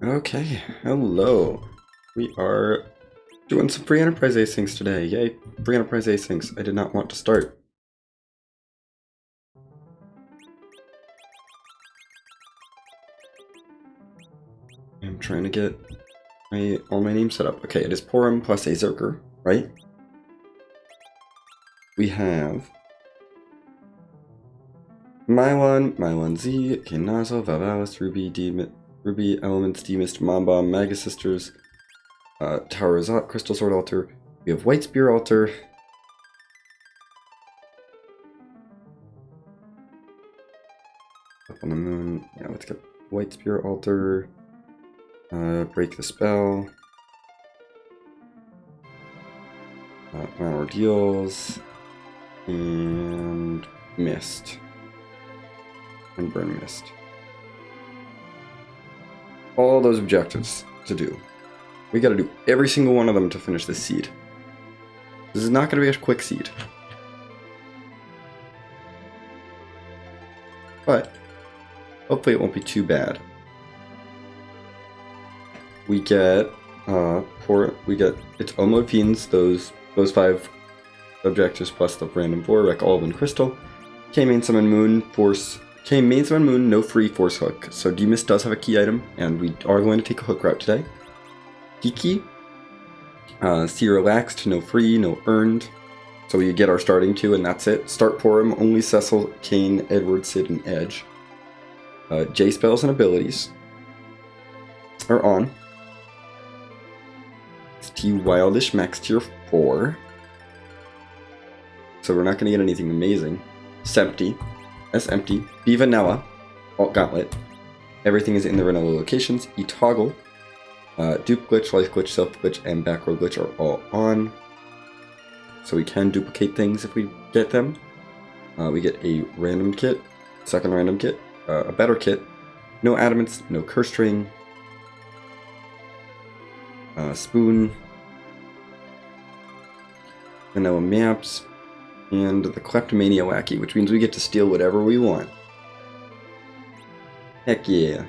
Okay, hello. We are doing some free enterprise asyncs today. Yay, free enterprise asyncs. I did not want to start. I'm trying to get all my names set up. Okay, it is Porom plus a Zerker, right? We have My1 Z, Knazel, Vavalis, Ruby, Elements, Demist, Mombomb, Maga Sisters, Tower Zot, Crystal Sword Altar. We have White Spear Altar. Up on the moon. Yeah, let's get White Spear Altar. Break the Spell. Man Ordeals. And Mist. And Burn Mist. All those objectives to do. We gotta do every single one of them to finish this seed. This is not gonna be a quick seed. But hopefully it won't be too bad. We get it's Omo Fiends, those 5 objectives plus the random 4, like Olive and Crystal. K main summon moon, no free force hook. So Demist does have a key item, and we are going to take a hook route today. Kiki. See relaxed, no free, no earned. So we get our starting 2, and that's it. Start Porom, only Cecil, Kane, Edward, Sid, and Edge. J spells and abilities are on. It's T Wildish, max tier 4. So we're not going to get anything amazing. Empty. S empty. B vanilla. Alt gauntlet. Everything is in the vanilla locations. E toggle. Dupe glitch, life glitch, self glitch, and back row glitch are all on. So we can duplicate things if we get them. We get a random kit, second random kit, a better kit, no adamants, no curse string, spoon, vanilla maps, and the Kleptomania Wacky, which means we get to steal whatever we want. Heck yeah.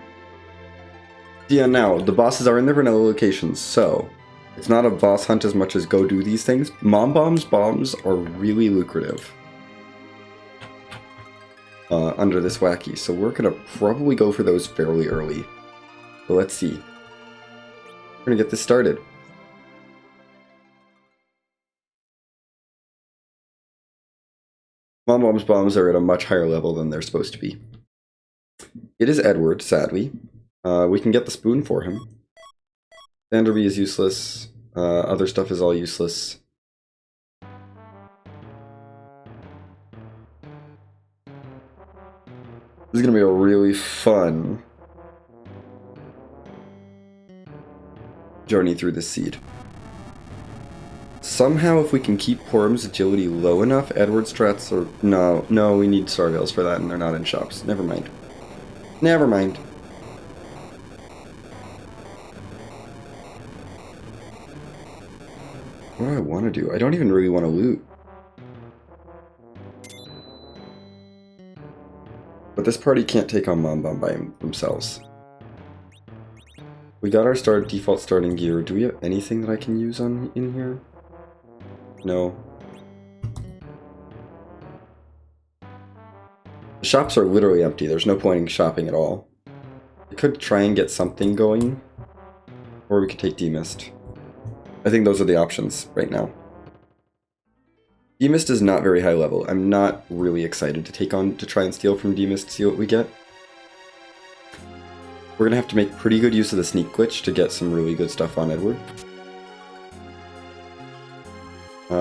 Yeah, now, the bosses are in their vanilla locations, so it's not a boss hunt as much as go do these things. Mombomb's bombs are really lucrative under this wacky, so we're gonna probably go for those fairly early. But let's see. We're gonna get this started. Mombomb's bombs are at a much higher level than they're supposed to be. It is Edward, sadly. We can get the spoon for him. Vanderby is useless. Other stuff is all useless. This is gonna be a really fun journey through this seed. Somehow, if we can keep Porom's agility low enough, Edward strats are... No, we need Starveils for that, and they're not in shops. Never mind. Never mind. What do I want to do? I don't even really want to loot. But this party can't take on Mombomb by themselves. We got our default starting gear. Do we have anything that I can use in here? No. The shops are literally empty. There's no point in shopping at all. I could try and get something going. Or we could take Demist. I think those are the options right now. Demist is not very high level. I'm not really excited to try and steal from Demist, see what we get. We're gonna have to make pretty good use of the sneak glitch to get some really good stuff on Edward.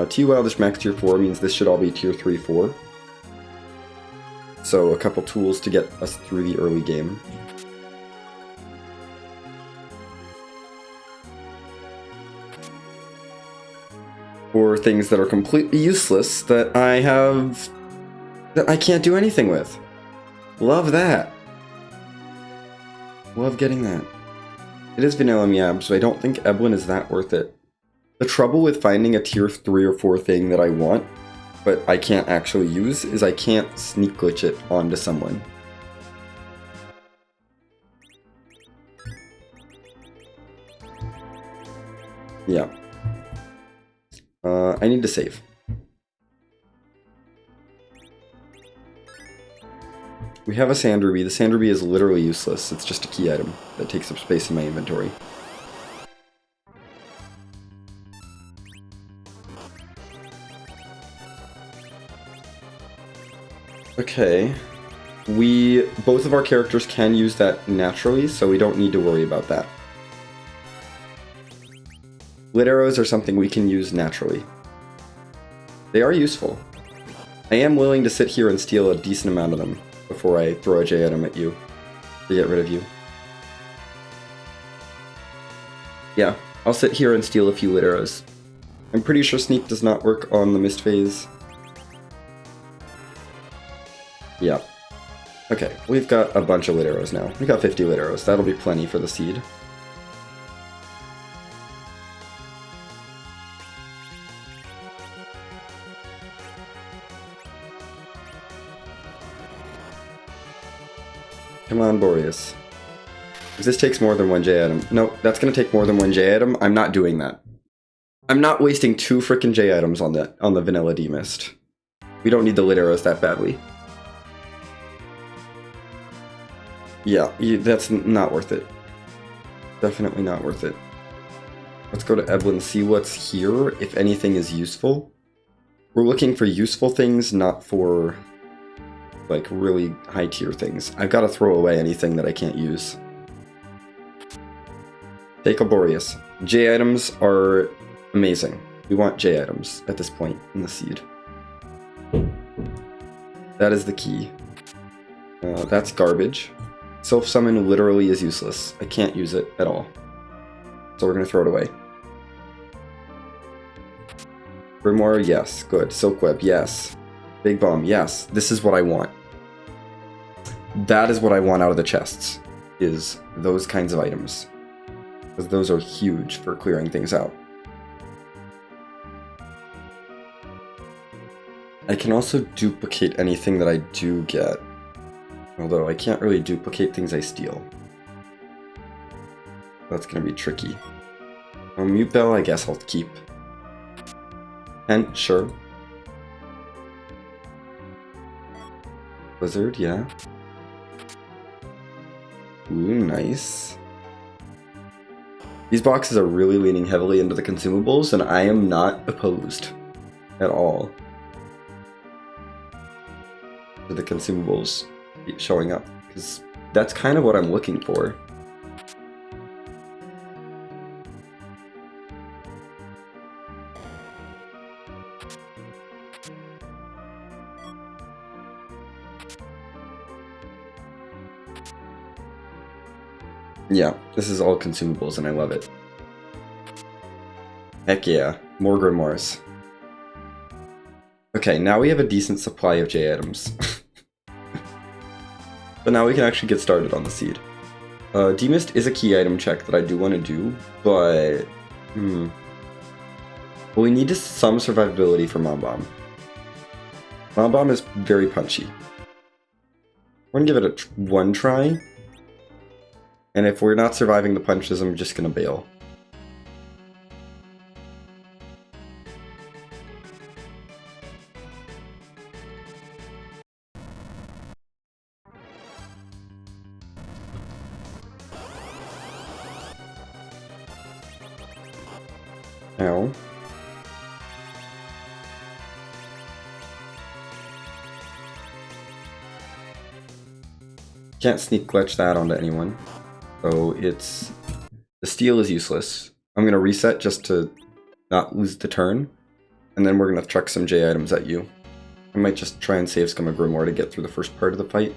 T Wildish max tier 4 means this should all be tier 3, 4. So a couple tools to get us through the early game. Or things that are completely useless that I can't do anything with. Love that. Love getting that. It is Vanilla Miab, so I don't think Eblin is that worth it. The trouble with finding a tier 3 or 4 thing that I want, but I can't actually use, is I can't sneak glitch it onto someone. Yeah. I need to save. We have a sand ruby. The sand ruby is literally useless. It's just a key item that takes up space in my inventory. Okay. Both of our characters can use that naturally, so we don't need to worry about that. Lit arrows are something we can use naturally. They are useful. I am willing to sit here and steal a decent amount of them before I throw a J item at you to get rid of you. Yeah, I'll sit here and steal a few lit arrows. I'm pretty sure sneak does not work on the mist phase. Yeah. Okay, we've got a bunch of lit arrows now. We got 50 lit arrows. That'll be plenty for the seed. Come on, Boreas. If this takes more than one J item... No, that's gonna take more than one J item. I'm not doing that. I'm not wasting 2 frickin' J items on the vanilla D-Mist. We don't need the lit arrows that badly. Yeah, that's not worth it. Definitely not worth it. Let's go to Eblin, see what's here, if anything is useful. We're looking for useful things, not for, like, really high-tier things. I've got to throw away anything that I can't use. Take a Boreas. J items are amazing. We want J items at this point in the seed. That is the key. That's garbage. Self-summon literally is useless. I can't use it at all. So we're going to throw it away. Grimoire, yes. Good. Silkweb, yes. Big Bomb, yes. This is what I want. That is what I want out of the chests, is those kinds of items. Because those are huge for clearing things out. I can also duplicate anything that I do get. Although I can't really duplicate things I steal. That's gonna be tricky. Mute Bell, I guess I'll keep. And sure. Blizzard, yeah. Ooh, nice. These boxes are really leaning heavily into the consumables, and I am not opposed at all to the consumables showing up, because that's kind of what I'm looking for. Yeah, this is all consumables and I love it. Heck yeah, more grimoires. Okay, now we have a decent supply of J items. But now we can actually get started on the seed. D-Mist is a key item check that I do want to do, but... Well, we need some survivability for Mom Bomb. Mom Bomb is very punchy. We're gonna give it one try. And if we're not surviving the punches, I'm just gonna bail. Ow. Can't sneak glitch that onto anyone. So it's... The steal is useless. I'm gonna reset just to not lose the turn. And then we're gonna chuck some J items at you. I might just try and save Scum of Grimoire to get through the first part of the fight.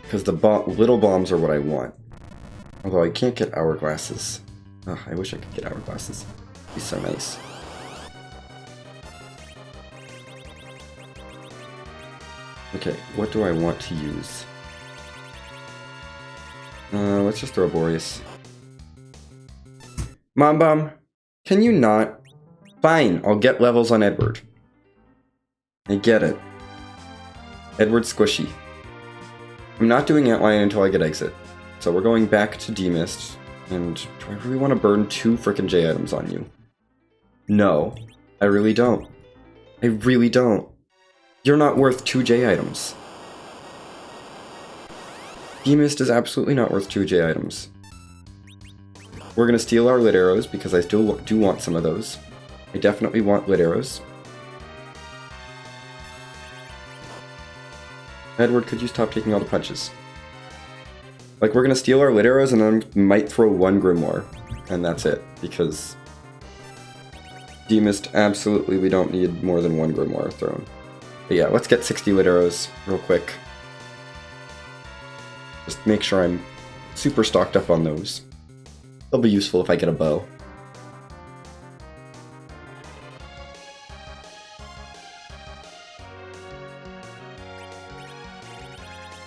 Because the little bombs are what I want. Although I can't get hourglasses. Oh, I wish I could get hourglasses. It'd be so nice. Okay, what do I want to use? Let's just throw a Boreas. Mom Bomb, can you not? Fine, I'll get levels on Edward. I get it. Edward's squishy. I'm not doing Antlion until I get exit. So we're going back to D-Mist. And do I really want to burn 2 frickin' J items on you? No, I really don't. I really don't. You're not worth 2 J items. Demist is absolutely not worth 2 J items. We're gonna steal our lit arrows because I still do want some of those. I definitely want lit arrows. Edward, could you stop taking all the punches? Like, we're gonna steal our lit arrows and then might throw 1 grimoire. And that's it, because Demist, absolutely, we don't need more than 1 grimoire thrown. But yeah, let's get 60 lit arrows real quick. Just make sure I'm super stocked up on those. They'll be useful if I get a bow.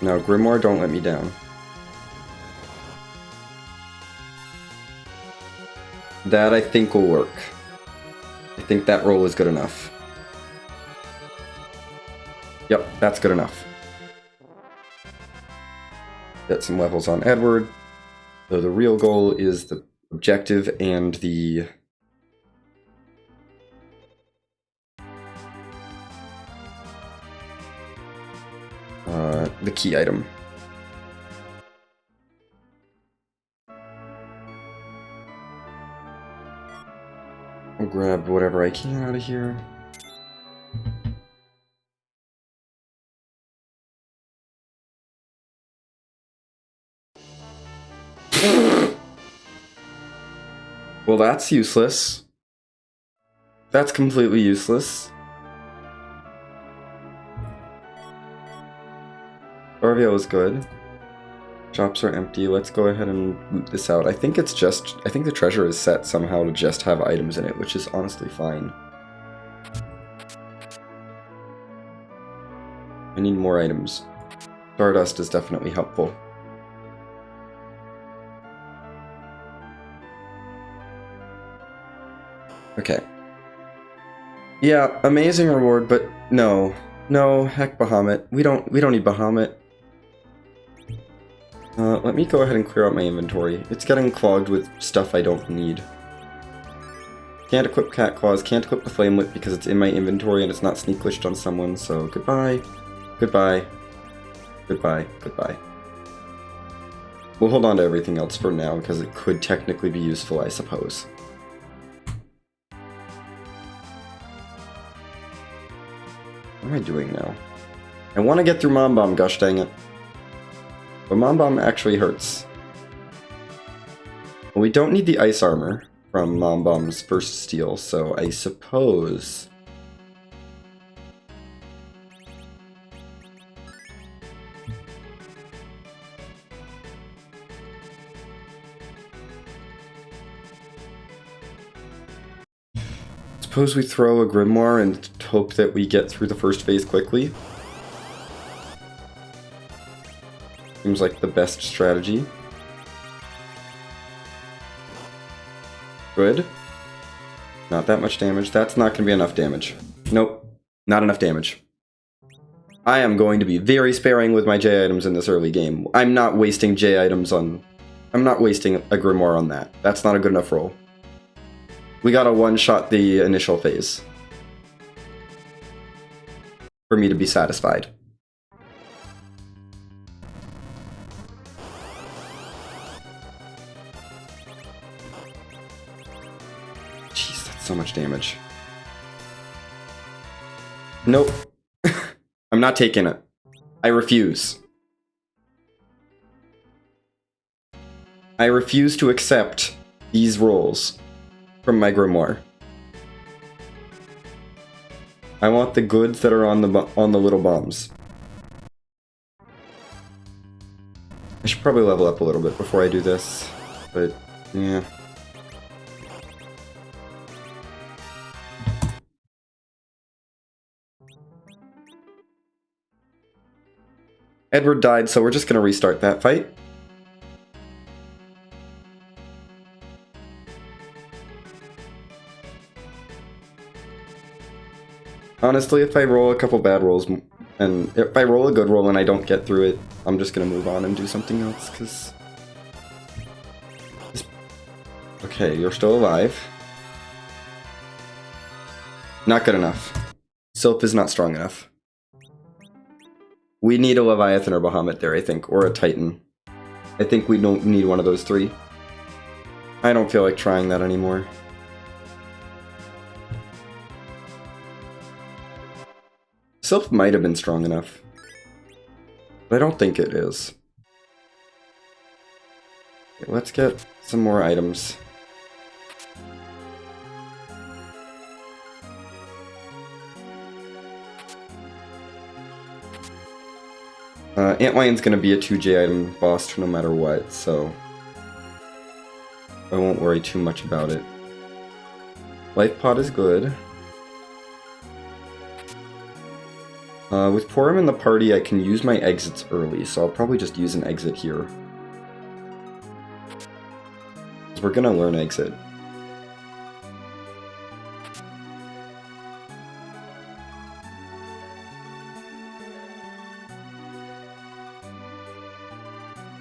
Now, grimoire, don't let me down. That, I think, will work. I think that roll is good enough. Yep, that's good enough. Get some levels on Edward. So the real goal is the objective and the... the key item. I'll grab whatever I can out of here. Well, that's useless. That's completely useless. Orville is good. Shops are empty. Let's go ahead and loot this out. I think it's just... I think the treasure is set somehow to just have items in it, which is honestly fine. I need more items. Stardust is definitely helpful. Okay. Yeah, amazing reward, but no. No, heck Bahamut. We don't need Bahamut. Let me go ahead and clear out my inventory. It's getting clogged with stuff I don't need. Can't equip Cat Claws, can't equip the Flamelit because it's in my inventory and it's not sneak glitched on someone, so goodbye. Goodbye. Goodbye. Goodbye. We'll hold on to everything else for now because it could technically be useful, I suppose. What am I doing now? I want to get through Mom Bomb, gosh dang it. But Mom Bomb actually hurts. Well, we don't need the ice armor from Mom Bomb's first steal, so I suppose... Suppose we throw a Grimoire and hope that we get through the first phase quickly. Seems like the best strategy. Good. Not that much damage. That's not going to be enough damage. Nope. Not enough damage. I am going to be very sparing with my J items in this early game. I'm not wasting J items on... I'm not wasting a Grimoire on that. That's not a good enough roll. We gotta one-shot the initial phase. For me to be satisfied. Jeez, that's so much damage. Nope. I'm not taking it. I refuse. I refuse to accept these rolls from my Grimoire. I want the goods that are on the little bombs. I should probably level up a little bit before I do this, but yeah. Edward died, so we're just gonna restart that fight. Honestly, if I roll a couple bad rolls, and if I roll a good roll and I don't get through it, I'm just gonna move on and do something else, because Okay, you're still alive. Not good enough. Sylph is not strong enough. We need a Leviathan or Bahamut there, I think, or a Titan. I think we don't need one of those three. I don't feel like trying that anymore. Sylph might have been strong enough, but I don't think it is. Okay, let's get some more items. Antlion's gonna be a 2J item boss no matter what, so I won't worry too much about it. Life Pod is good. With Porom in the party, I can use my exits early, so I'll probably just use an exit here. Because we're gonna learn exit.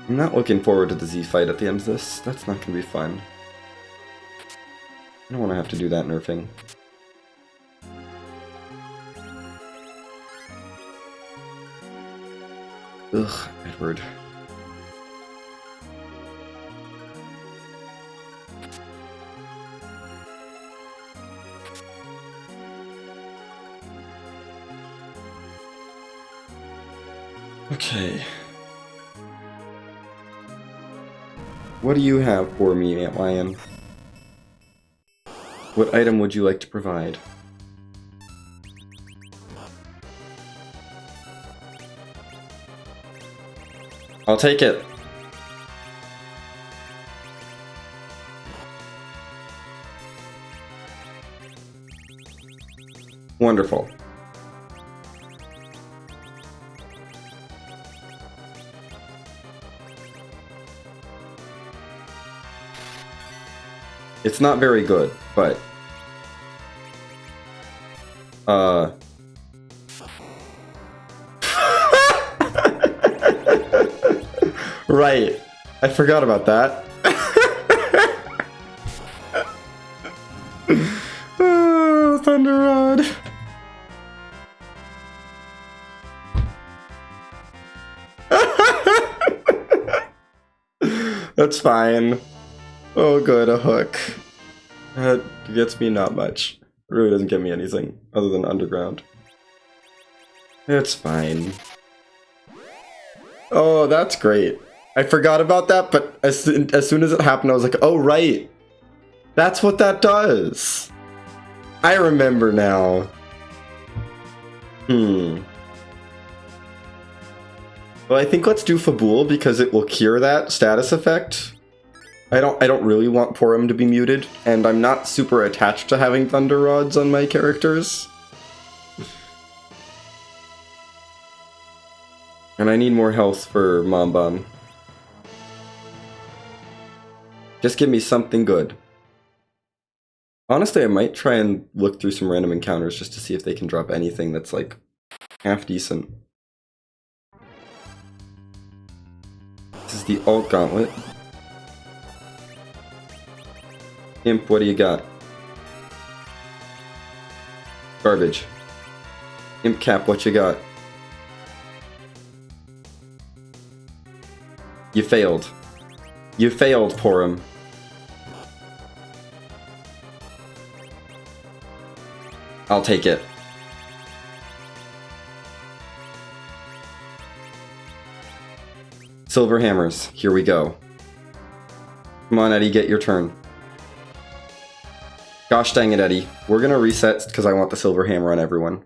I'm not looking forward to the Z fight at the end of this. That's not gonna be fun. I don't want to have to do that nerfing. Ugh, Edward. Okay. What do you have for me, Antlion? What item would you like to provide? I'll take it. Wonderful. It's not very good, but right. I forgot about that. Oh, Thunder Rod. That's fine. Oh good, a hook. That gets me not much. It really doesn't get me anything other than underground. It's fine. Oh, that's great. I forgot about that, but as soon as it happened, I was like, oh right. That's what that does. I remember now. Well, I think let's do Fabul because it will cure that status effect. I don't really want Porom to be muted, and I'm not super attached to having Thunder Rods on my characters. And I need more health for Mom Bomb. Just give me something good. Honestly, I might try and look through some random encounters just to see if they can drop anything that's like half decent. This is the Alt Gauntlet. Imp, what do you got? Garbage. Imp Cap, what you got? You failed. You failed, Porom. I'll take it. Silver Hammers, here we go. Come on, Eddie, get your turn. Gosh dang it, Eddie. We're gonna reset because I want the Silver Hammer on everyone.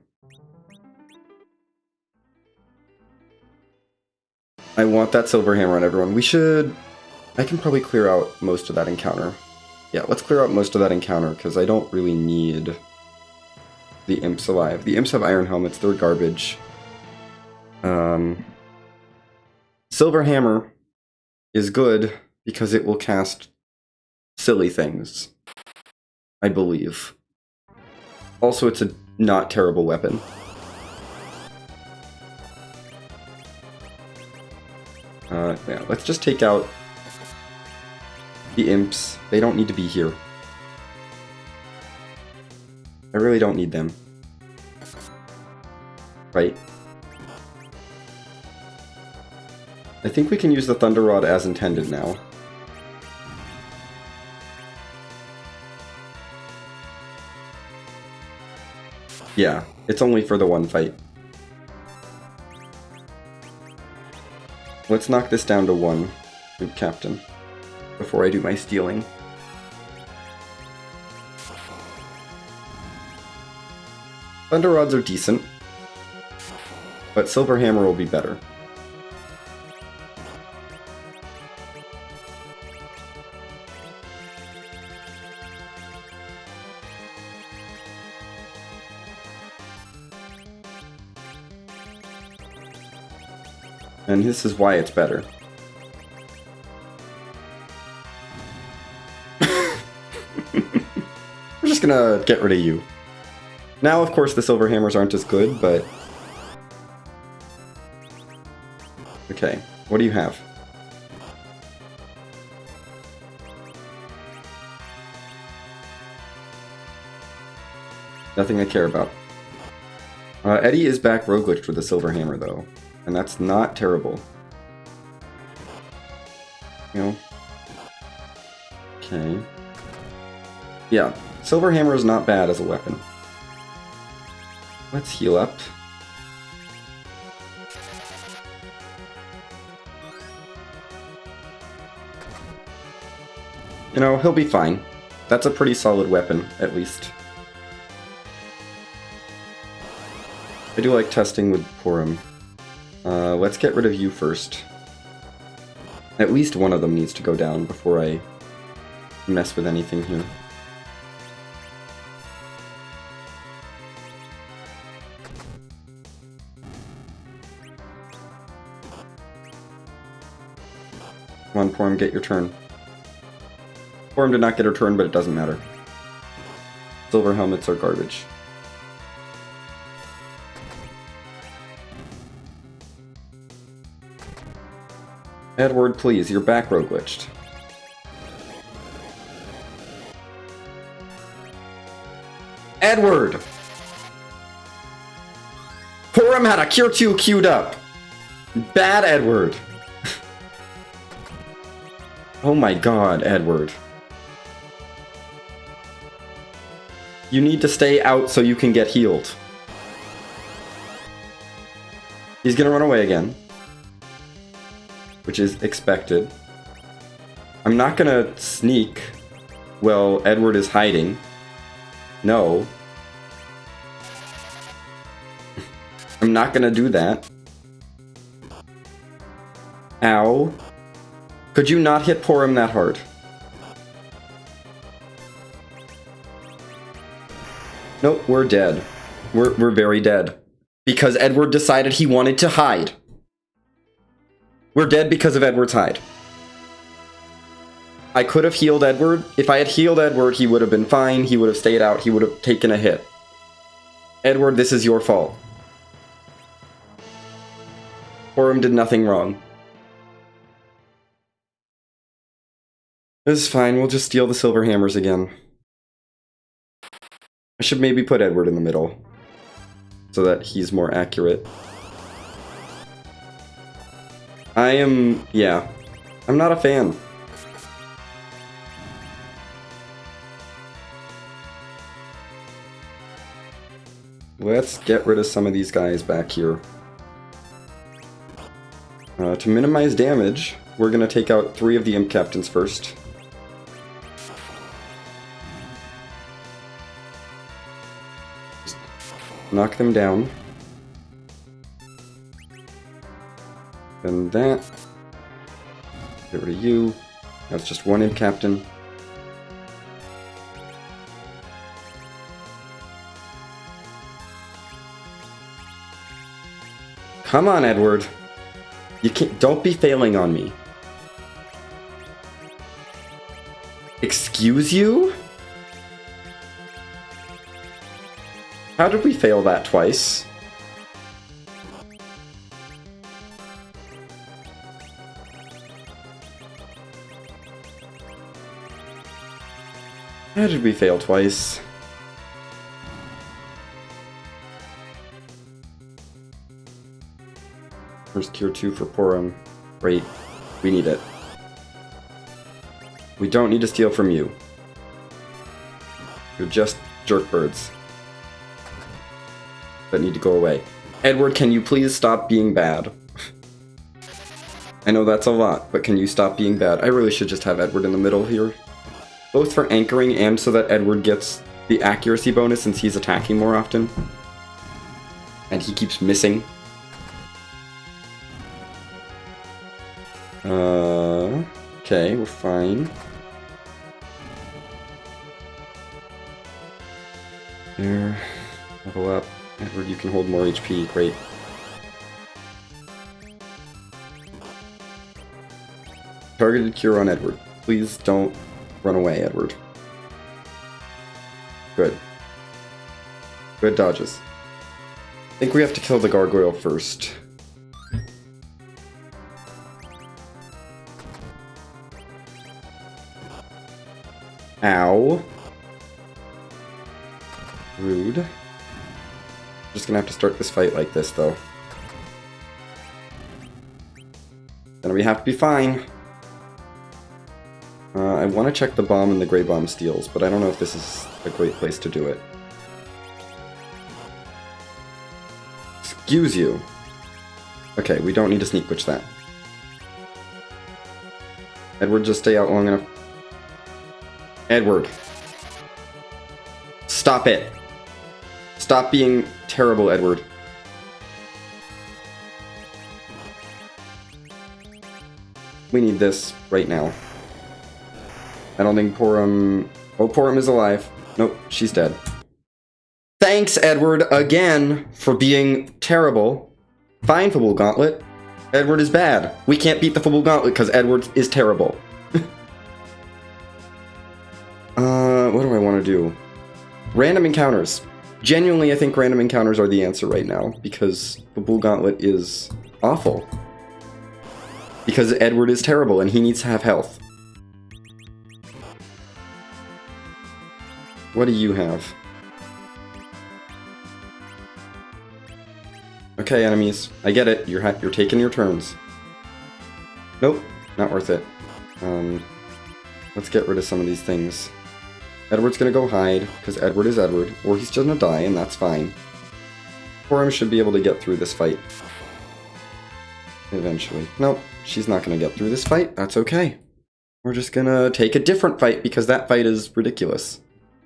I want that Silver Hammer on everyone. We should... I can probably clear out most of that encounter. Yeah, let's clear out most of that encounter because I don't really need the Imps alive. The Imps have Iron Helmets, they're garbage. Silver Hammer is good because it will cast silly things. I believe. Also, it's a not terrible weapon. Yeah, let's just take out The imps, they don't need to be here. I really don't need them. Right? I think we can use the Thunder Rod as intended now. Yeah, it's only for the one fight. Let's knock this down to 1, Loop Captain, before I do my stealing. Thunder Rods are decent, but Silver Hammer will be better. And this is why it's better. We're just gonna get rid of you. Now, of course, the Silver Hammers aren't as good, but... Okay, what do you have? Nothing I care about. Eddie is back rogue glitched with the Silver Hammer, though. And that's not terrible. You know? Okay. Yeah, Silver Hammer is not bad as a weapon. Let's heal up. You know, he'll be fine. That's a pretty solid weapon, at least. I do like testing with Porom. Let's get rid of you first. At least one of them needs to go down before I mess with anything here. Come on, Porom, get your turn. Porom did not get her turn, but it doesn't matter. Silver helmets are garbage. Edward, please, you're back rogue glitched. Edward! Porom had a Cure 2 queued up! Bad Edward! Oh my god, Edward. You need to stay out so you can get healed. He's gonna run away again. Which is expected. I'm not gonna sneak while Edward is hiding. No. I'm not gonna do that. Ow. Could you not hit Porom that hard? Nope, we're dead. We're very dead. Because Edward decided he wanted to hide. We're dead because of Edward's hide. I could have healed Edward. If I had healed Edward, he would have been fine. He would have stayed out. He would have taken a hit. Edward, this is your fault. Porom did nothing wrong. It's fine. We'll just steal the Silver Hammers again. I should maybe put Edward in the middle so that he's more accurate. Yeah. I'm not a fan. Let's get rid of some of these guys back here. To minimize damage, we're going to take out 3 of the Imp Captains first. Just knock them down. And that. Get rid of you. That's just 1 Imp Captain. Come on, Edward. You can't. Don't be failing on me. Excuse you? How did we fail that twice? How did we fail twice? First cure 2 for Porom. Great. We need it. We don't need to steal from you. You're just jerkbirds that need to go away. Edward, can you please stop being bad? I know that's a lot, but can you stop being bad? I really should just have Edward in the middle here. Both for anchoring and so that Edward gets the accuracy bonus since he's attacking more often. And he keeps missing. Okay, we're fine. There. Level up. Edward, you can hold more HP. Great. Targeted cure on Edward. Please don't run away, Edward. Good. Good dodges. I think we have to kill the gargoyle first. Ow. Rude. Just gonna have to start this fight like this, though. Then we have to be fine. I want to check the bomb and the gray bomb steals, but I don't know if this is a great place to do it. Excuse you. Okay, we don't need to sneak witch that. Edward, just stay out long enough. Edward. Stop it. Stop being terrible, Edward. We need this right now. I don't think Porom... Oh, Porom is alive. Nope, she's dead. Thanks, Edward, again, for being terrible. Fine, Football Gauntlet. Edward is bad. We can't beat the Football Gauntlet because Edward is terrible. What do I want to do? Random encounters. Genuinely, I think random encounters are the answer right now, because Football Gauntlet is awful. Because Edward is terrible, and he needs to have health. What do you have? Okay, enemies. I get it. You're taking your turns. Nope. Not worth it. Let's get rid of some of these things. Edward's gonna go hide, because Edward is Edward. Or he's just gonna die, and that's fine. Porom should be able to get through this fight. Eventually. Nope. She's not gonna get through this fight. That's okay. We're just gonna take a different fight, because that fight is ridiculous.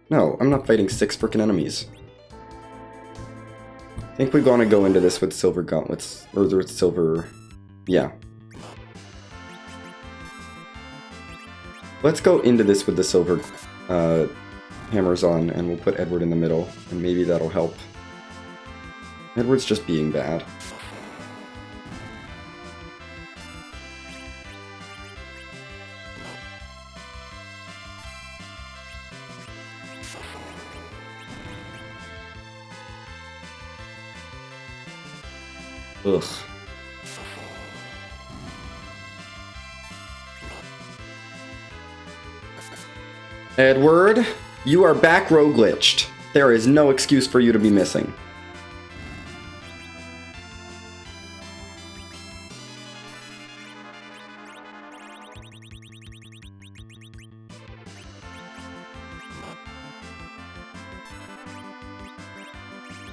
No, I'm not fighting 6 frickin' enemies. I think we're gonna go into this with silver gauntlets. Or with silver... yeah. Let's go into this with the silver hammers on, and we'll put Edward in the middle, and maybe that'll help. Edward's just being bad. Ugh. Edward, you are back row glitched. There is no excuse for you to be missing.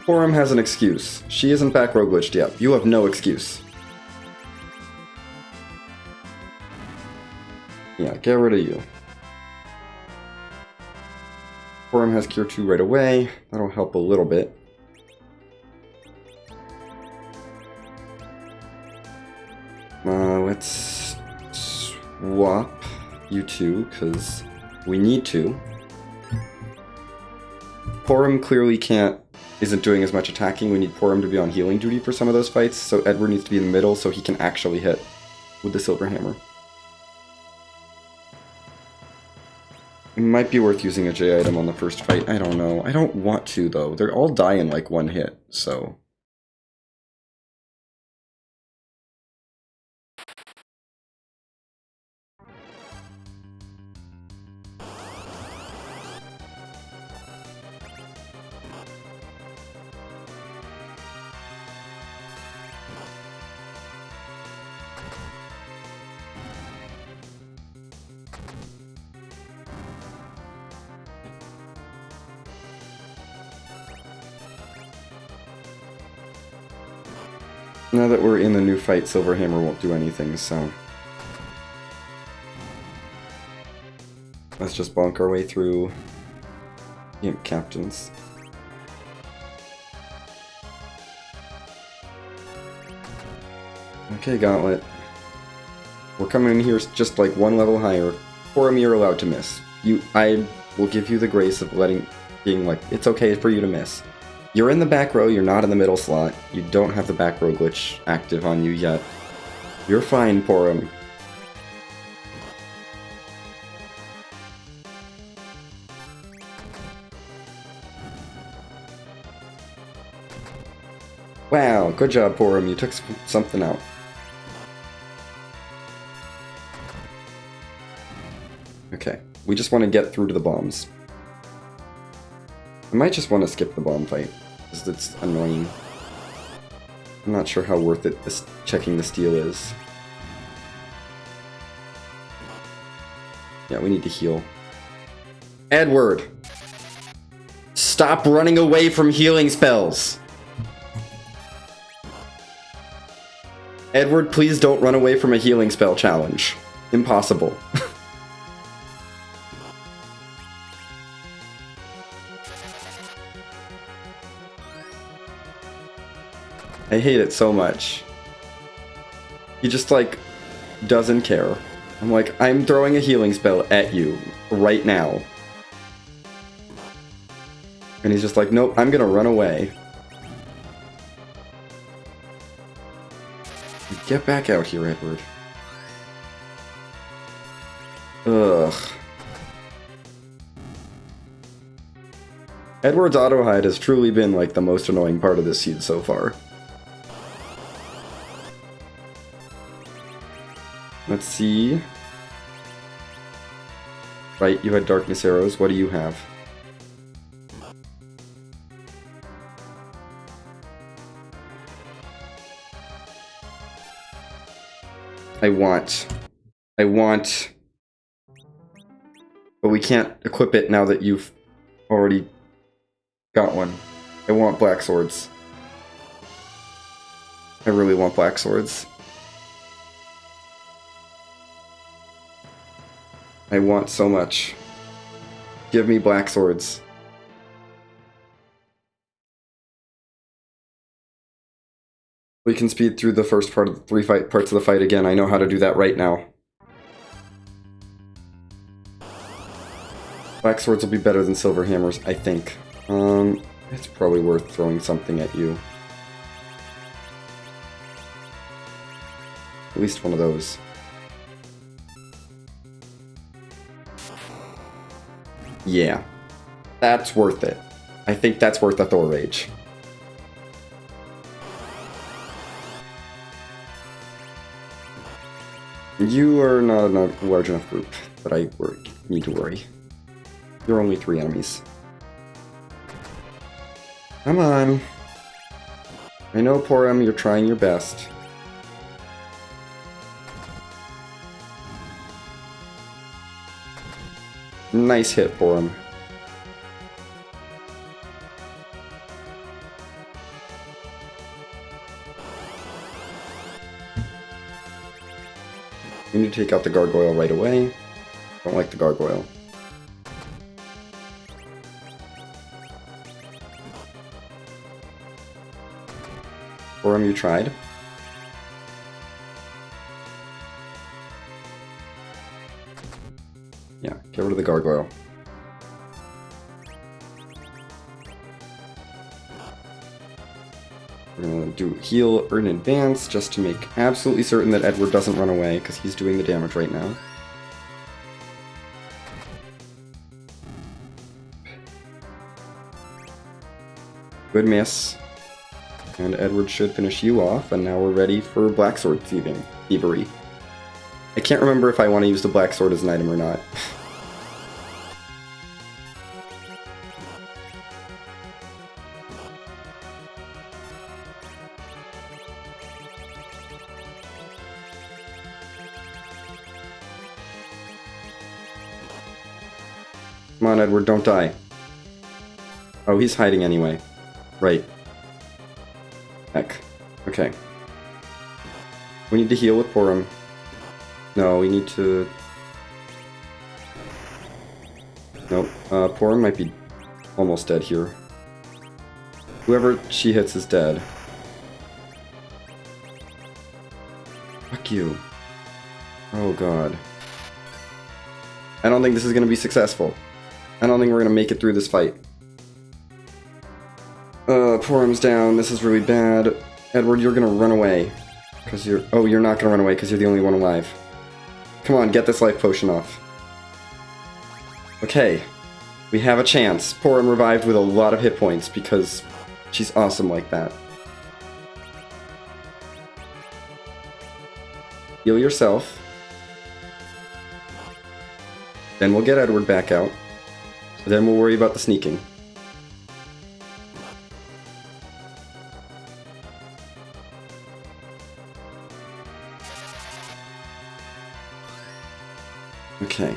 Porom has an excuse. She isn't back row glitched yet. You have no excuse. Yeah, get rid of you. Porom has Cure 2 right away. That'll help a little bit. Let's swap you two, because we need to. Porom clearly isn't doing as much attacking. We need Porom to be on healing duty for some of those fights, so Edward needs to be in the middle so he can actually hit with the silver hammer. It might be worth using a J item on the first fight. I don't know. I don't want to, though. They're all die in like one hit, so... Now that we're in the new fight, Silverhammer won't do anything, so... let's just bonk our way through... Imp Captains. Okay, Gauntlet. We're coming in here just like one level higher. Porom, you're allowed to miss. I will give you the grace of being like, it's okay for you to miss. You're in the back row, you're not in the middle slot. You don't have the back row glitch active on you yet. You're fine, Porom. Wow, good job, Porom. You took something out. Okay, we just want to get through to the bombs. I might just want to skip the bomb fight, because it's annoying. I'm not sure how worth it checking the steel is. Yeah, we need to heal. Edward! Stop running away from healing spells! Edward, please don't run away from a healing spell challenge. Impossible. I hate it so much. He just, like, doesn't care. I'm like, I'm throwing a healing spell at you right now. And he's just like, nope, I'm gonna run away. Get back out here, Edward. Ugh. Edward's auto-hide has truly been, like, the most annoying part of this seed so far. Let's see. Right, you had darkness arrows. What do you have? I want. But we can't equip it now that you've already got one. I want black swords. I really want black swords. I want so much. Give me black swords. We can speed through the first part of the three parts of the fight again. I know how to do that right now. Black swords will be better than silver hammers, I think. It's probably worth throwing something at you. At least one of those. Yeah. That's worth it. I think that's worth a Thor Rage. You are not a large enough group that I need to worry. You're only 3 enemies. Come on. I know, Porom, you're trying your best. Nice hit, Porom. We need to take out the gargoyle right away. Don't like the gargoyle. Porom, you tried. Yeah, get rid of the gargoyle. We're gonna do heal in advance just to make absolutely certain that Edward doesn't run away, because he's doing the damage right now. Good miss. And Edward should finish you off, and now we're ready for black sword thievery. I can't remember if I want to use the black sword as an item or not. Come on, Edward, don't die. Oh, he's hiding anyway. Right. Heck. Okay. We need to heal with Porom. No, we need to... Nope. Porom might be almost dead here. Whoever she hits is dead. Fuck you. Oh god. I don't think this is going to be successful. I don't think we're going to make it through this fight. Porom's down. This is really bad. Edward, you're going to run away. Because you're... Oh, you're not going to run away because you're the only one alive. Come on, get this life potion off. Okay. We have a chance. Porom revived with a lot of hit points because she's awesome like that. Heal yourself. Then we'll get Edward back out. Then we'll worry about the sneaking. Okay.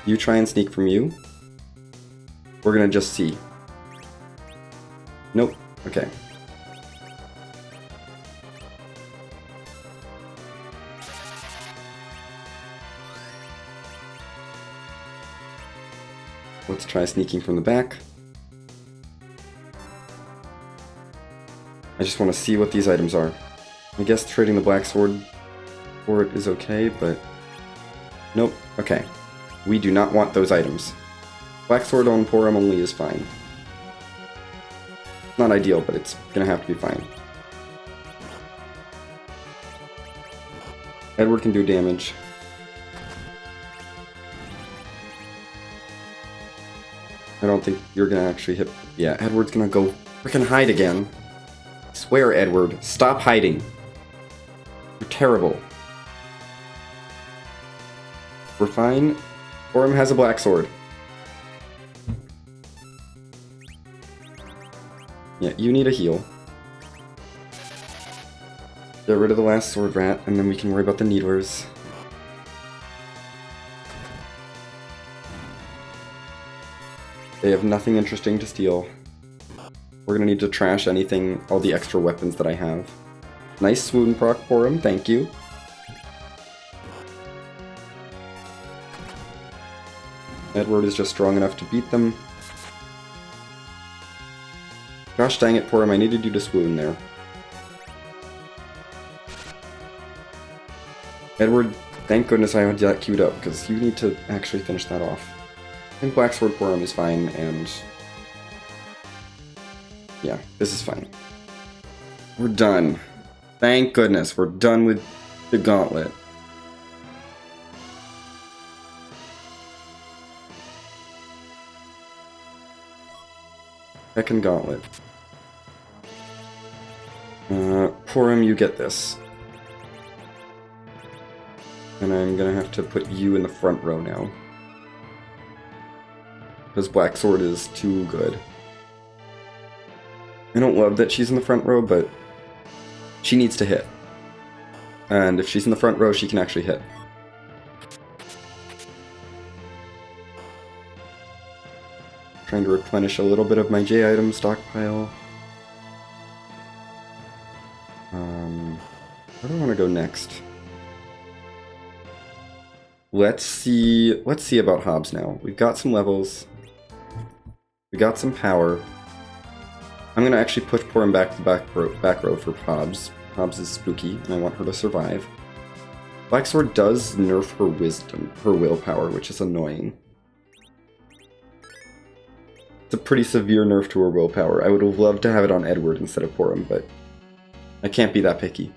You try and sneak from you. We're gonna just see. Nope. Okay. Let's try sneaking from the back. I just want to see what these items are. I guess trading the black sword for it is okay, but... Nope. Okay. We do not want those items. Black sword on Porom only is fine. Not ideal, but it's gonna have to be fine. Edward can do damage. I don't think you're gonna actually hit... Yeah, Edward's gonna go frickin' hide again. I swear, Edward, stop hiding. You're terrible. We're fine. Porom has a black sword. Yeah, you need a heal. Get rid of the last sword rat, and then we can worry about the needlers. They have nothing interesting to steal. We're gonna need to trash anything, all the extra weapons that I have. Nice swoon proc, Porom, thank you. Edward is just strong enough to beat them. Gosh dang it, Porom, I needed you to swoon there. Edward, thank goodness I had that queued up, because you need to actually finish that off. I think Black Sword Porom is fine, and... yeah, this is fine. We're done. Thank goodness, we're done with the gauntlet. Second gauntlet. Porom, you get this. And I'm gonna have to put you in the front row now. Because Black Sword is too good. I don't love that she's in the front row, but she needs to hit. And if she's in the front row, she can actually hit. Trying to replenish a little bit of my J item stockpile. Where do I want to go next? Let's see about Hobbs now. We've got some levels. We got some power. I'm gonna actually push Porom back to the back row for Hobbs. Hobbs is spooky, and I want her to survive. Black Sword does nerf her wisdom, her willpower, which is annoying. It's a pretty severe nerf to her willpower. I would have loved to have it on Edward instead of Porom, but I can't be that picky.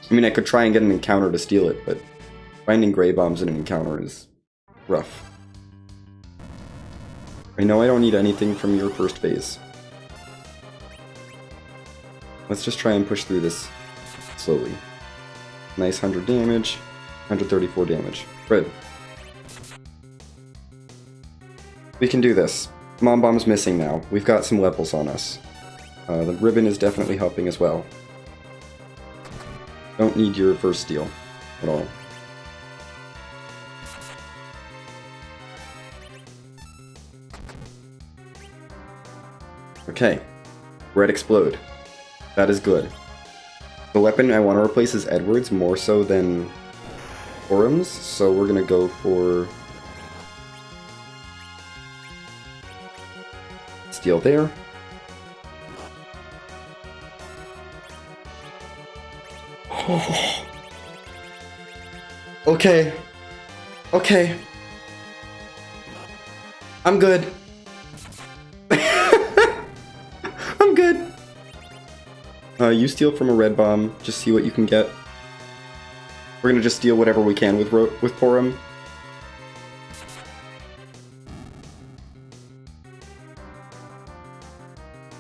I mean, I could try and get an encounter to steal it, but finding Grey Bombs in an encounter is rough. I know I don't need anything from your first phase. Let's just try and push through this slowly. Nice 100 damage, 134 damage. Good. We can do this. Mom Bomb's missing now. We've got some levels on us. The ribbon is definitely helping as well. Don't need your first steal at all. Okay. Red explode. That is good. The weapon I want to replace is Edward's more so than Porom's, so we're gonna go for steel there. Okay. Okay. I'm good. I'm good. You steal from a red bomb. Just see what you can get. We're gonna just steal whatever we can with Porom.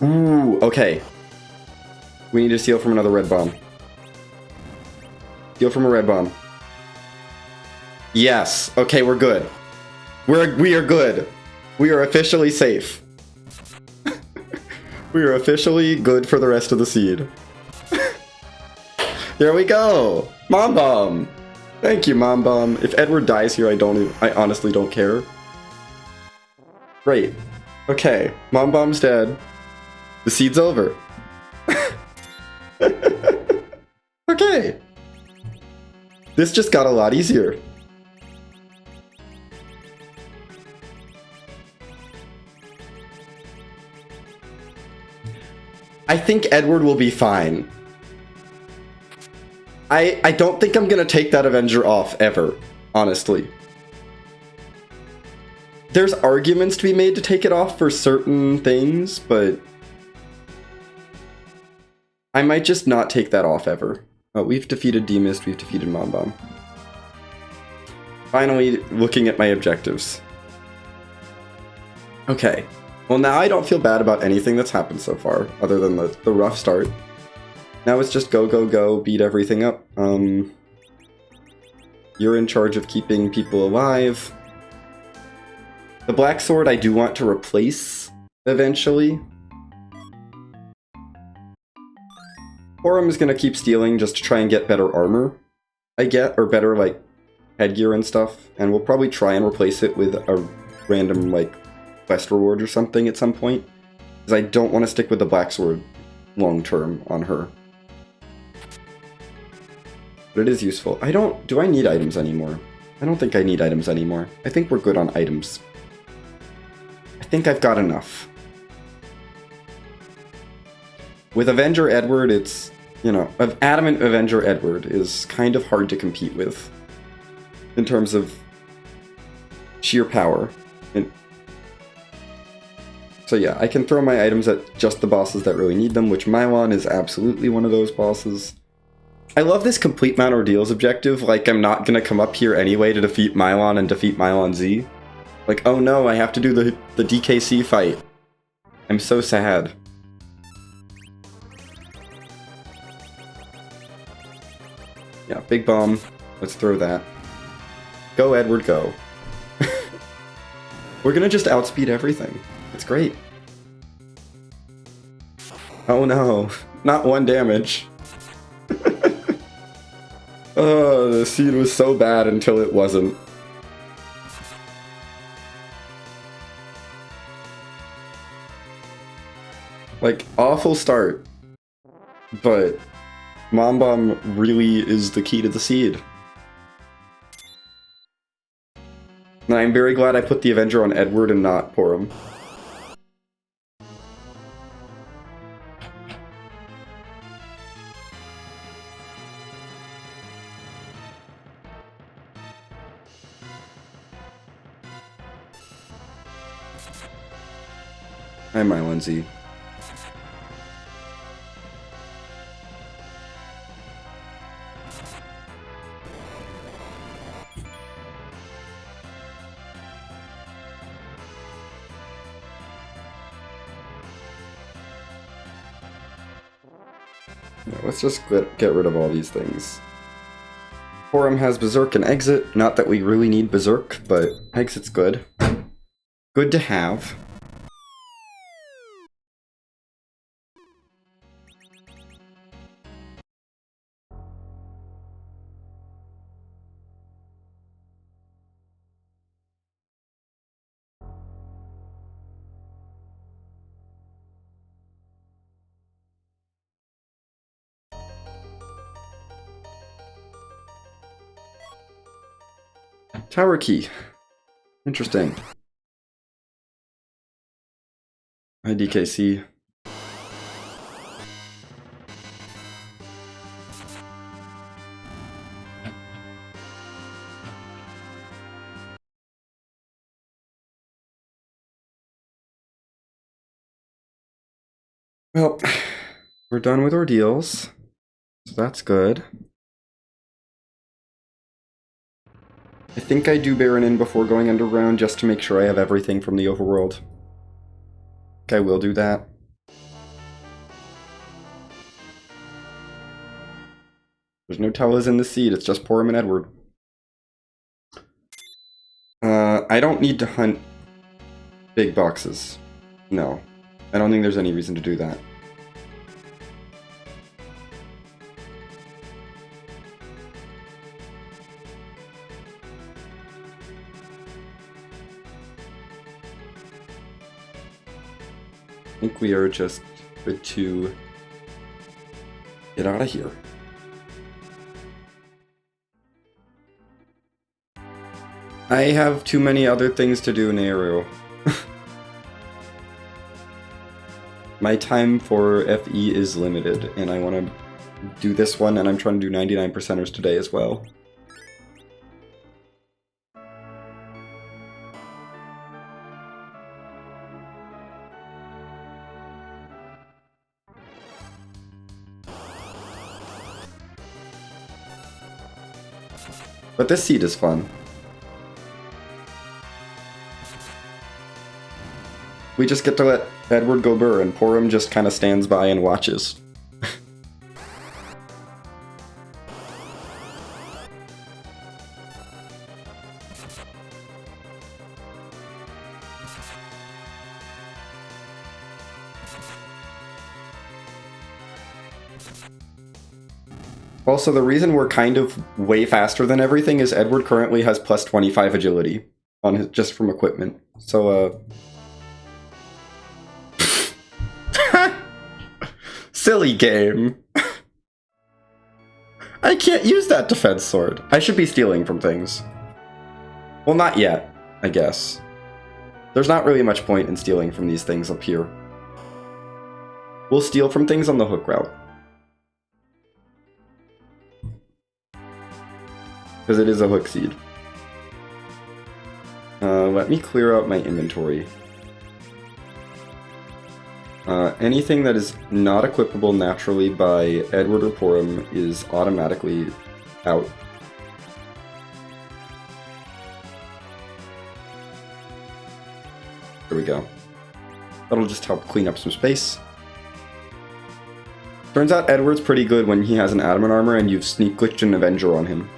Ooh, okay. We need to steal from another red bomb. Steal from a red bomb. Yes. Okay, we're good. We are good. We are officially safe. We are officially good for the rest of the seed. There we go. Mom Bomb. Thank you, Mom Bomb. If Edward dies here, I honestly don't care. Great. Okay, Mom Bomb's dead. The seed's over. Okay. This just got a lot easier. I think Edward will be fine. I don't think I'm gonna take that Avenger off, ever. Honestly. There's arguments to be made to take it off for certain things, but I might just not take that off ever. Oh, we've defeated D-Mist, we've defeated Mom Bomb. Finally, looking at my objectives. Okay. Well, now I don't feel bad about anything that's happened so far, other than the rough start. Now it's just go, go, go, beat everything up. You're in charge of keeping people alive. The Black Sword I do want to replace, eventually. Porom is gonna keep stealing just to try and get better armor, or better, like, headgear and stuff. And we'll probably try and replace it with a random, like, quest reward or something at some point. Because I don't want to stick with the Black Sword long-term on her. But it is useful. Do I need items anymore? I don't think I need items anymore. I think we're good on items. I think I've got enough. With Avenger Edward, it's, you know, Adamant Avenger Edward is kind of hard to compete with. In terms of sheer power. So yeah, I can throw my items at just the bosses that really need them, which Mylon is absolutely one of those bosses. I love this complete Mount Ordeals objective, like I'm not gonna come up here anyway to defeat Mylon and defeat Mylon Z. Like, oh no, I have to do the DKC fight. I'm so sad. Yeah, big bomb. Let's throw that. Go, Edward, go. We're gonna just outspeed everything. It's great. Oh no, not 1 damage. Oh, the seed was so bad until it wasn't. Like, awful start. But Mom Bomb really is the key to the seed. And I'm very glad I put the Avenger on Edward and not Porom. Hi, my Lindsay. Let's just get rid of all these things. Porom has Berserk and Exit. Not that we really need Berserk, but Exit's good. Good to have. Tower key. Interesting. IDKC. Well, we're done with ordeals, so that's good. I think I do Baron in before going underground just to make sure I have everything from the overworld. I will do that. There's no Tellas in the seed, it's just Porom and Edward. I don't need to hunt big boxes. No. I don't think there's any reason to do that. I think we are just good to get out of here. I have too many other things to do in Aero. My time for FE is limited, and I want to do this one, and I'm trying to do 99%ers today as well. But this seed is fun. We just get to let Edward go burr, and Porom just kind of stands by and watches. Also, the reason we're kind of way faster than everything is Edward currently has plus 25 agility on his, just from equipment. So, silly game. I can't use that defense sword. I should be stealing from things. Well, not yet, I guess. There's not really much point in stealing from these things up here. We'll steal from things on the hook route. Because it is a hook seed. Let me clear out my inventory. Anything that is not equipable naturally by Edward or Porom is automatically out. There we go. That'll just help clean up some space. Turns out Edward's pretty good when he has an adamant armor and you've sneak glitched an Avenger on him.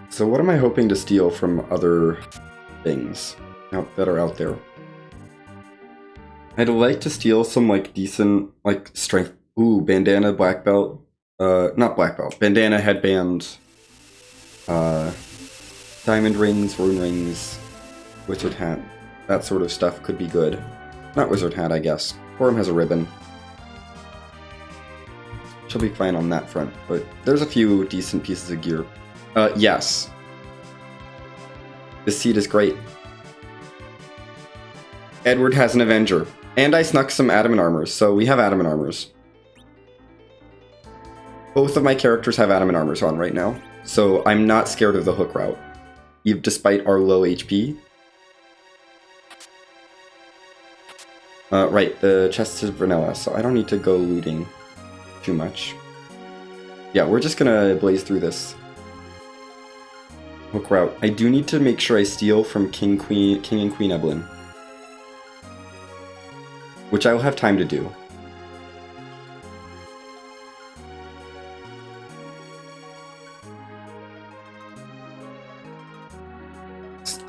So what am I hoping to steal from other things that are out there? I'd like to steal some like decent like strength. Ooh, bandana, black belt. Not black belt. Bandana, headband. Diamond rings, rune rings, wizard hat. That sort of stuff could be good. Not wizard hat, I guess. Porom has a ribbon. She'll be fine on that front, but there's a few decent pieces of gear. Yes. This seed is great. Edward has an Avenger. And I snuck some adamant armors, so we have adamant armors. Both of my characters have adamant armors on right now, so I'm not scared of the hook route, despite our low HP. Right, the chest is vanilla, so I don't need to go looting too much. Yeah, we're just gonna blaze through this hook route. I do need to make sure I steal from King and Queen Evelyn, which I will have time to do.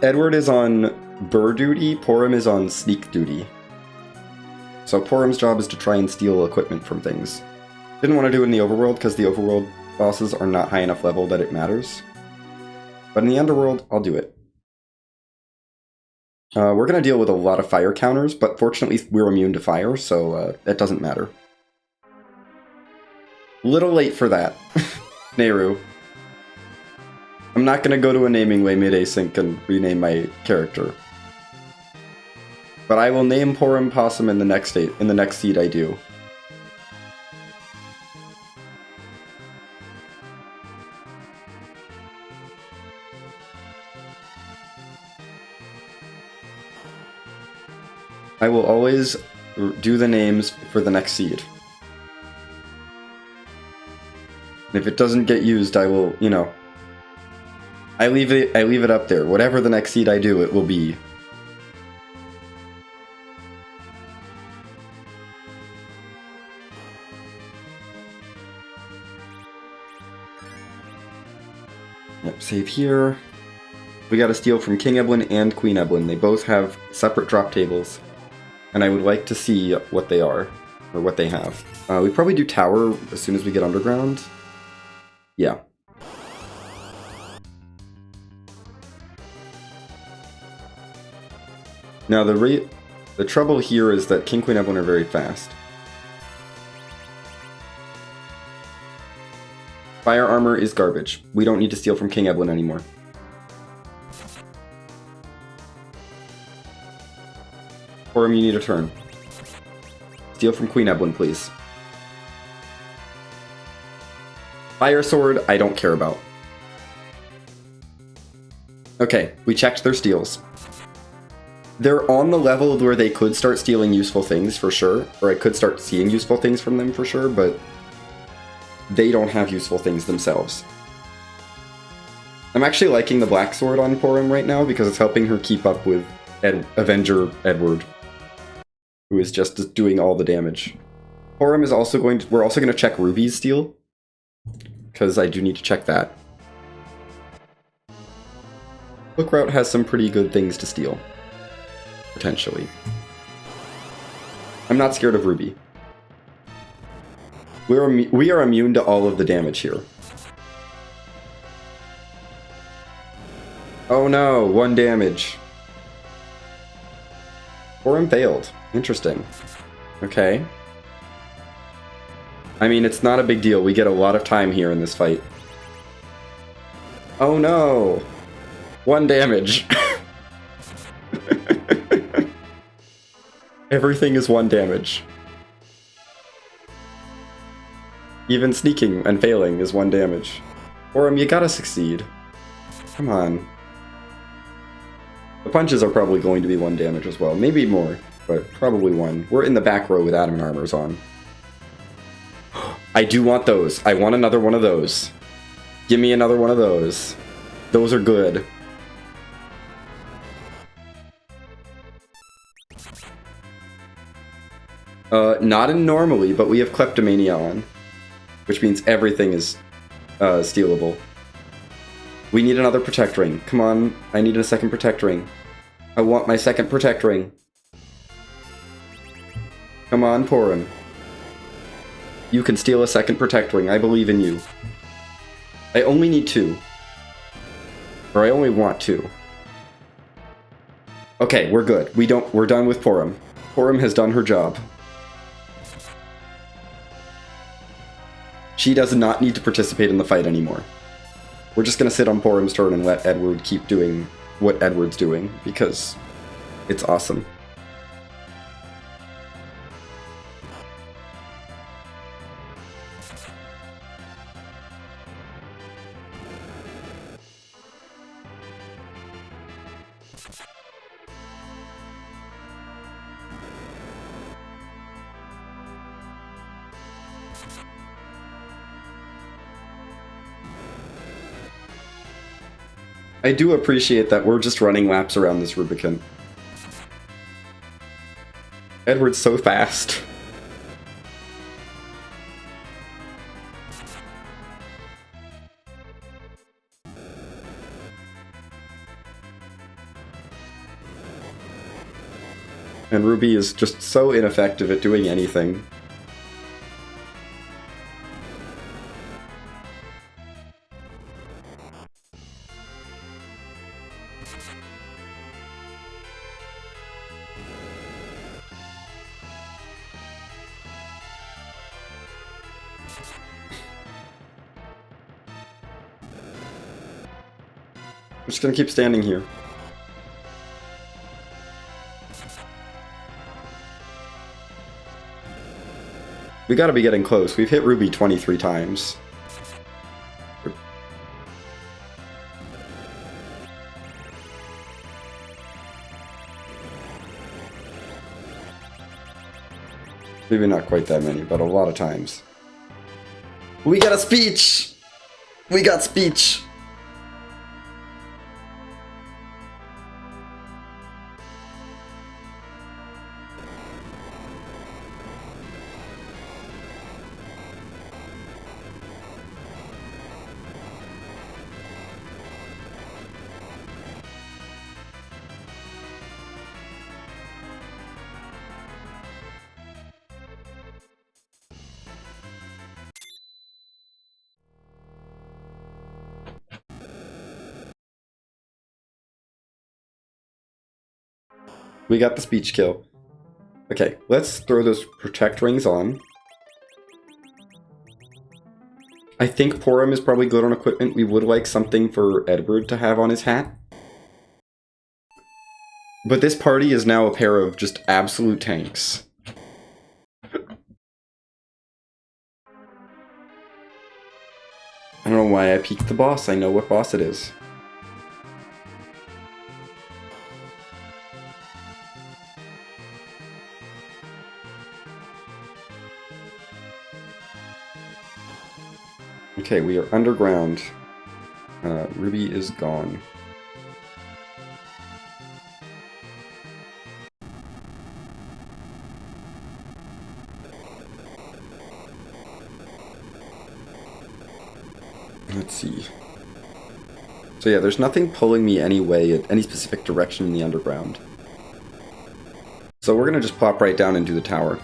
Edward is on burr duty, Porom is on sneak duty. So Porom's job is to try and steal equipment from things. Didn't want to do it in the overworld because the overworld bosses are not high enough level that it matters. But in the underworld, I'll do it. We're going to deal with a lot of fire counters, but fortunately we're immune to fire, so that doesn't matter. Little late for that. Nehru. I'm not gonna go to a naming way mid-async and rename my character. But I will name Porom Possum in the next seed I do. I will always do the names for the next seed. And if it doesn't get used, I will, you know, I leave it up there. Whatever the next seed I do, it will be. Yep, save here. We gotta steal from King Eblin and Queen Eblin. They both have separate drop tables. And I would like to see what they are, or what they have. We probably do tower as soon as we get underground. Yeah. Now the trouble here is that King, Queen, Eblin are very fast. Fire armor is garbage. We don't need to steal from King Eblin anymore. Porom, you need a turn. Steal from Queen Eblin, please. Fire sword, I don't care about. Okay, we checked their steals. They're on the level where they could start stealing useful things, for sure. Or I could start seeing useful things from them, for sure, but they don't have useful things themselves. I'm actually liking the black sword on Porom right now because it's helping her keep up with Avenger Edward, who is just doing all the damage. Porom is also we're also going to check Ruby's steal, because I do need to check that. Hook Route has some pretty good things to steal. Potentially. I'm not scared of Ruby. We are immune to all of the damage here. Oh no, 1 damage. Porom failed. Interesting. Okay. I mean, it's not a big deal. We get a lot of time here in this fight. Oh no! 1 damage. Everything is 1 damage. Even sneaking and failing is 1 damage. Porom, you gotta succeed. Come on. The punches are probably going to be 1 damage as well. Maybe more, but probably 1. We're in the back row with adamant armors on. I do want those. I want another one of those. Give me another one of those. Those are good. Not in normally, but we have Kleptomania on. Which means everything is stealable. We need another Protect Ring. Come on, I need a second Protect Ring. I want my second Protect Ring. Come on, Porom. You can steal a second Protect Ring. I believe in you. I only need 2. Or I only want 2. Okay, we're good. We're done with Porom. Porom has done her job. She does not need to participate in the fight anymore. We're just gonna sit on Porom's turn and let Edward keep doing what Edward's doing, because it's awesome. I do appreciate that we're just running laps around this Rubicon. Edward's so fast. And Ruby is just so ineffective at doing anything. I'm just gonna keep standing here. We gotta be getting close. We've hit Ruby 23 times. Maybe not quite that many, but a lot of times. We got a speech! We got speech! We got the speech kill. Okay, let's throw those protect rings on. I think Porom is probably good on equipment. We would like something for Edward to have on his hat. But this party is now a pair of just absolute tanks. I don't know why I peeked the boss. I know what boss it is. Okay, we are underground. Ruby is gone. Let's see. So yeah, there's nothing pulling me any way at any specific direction in the underground. So we're gonna just plop right down into the tower.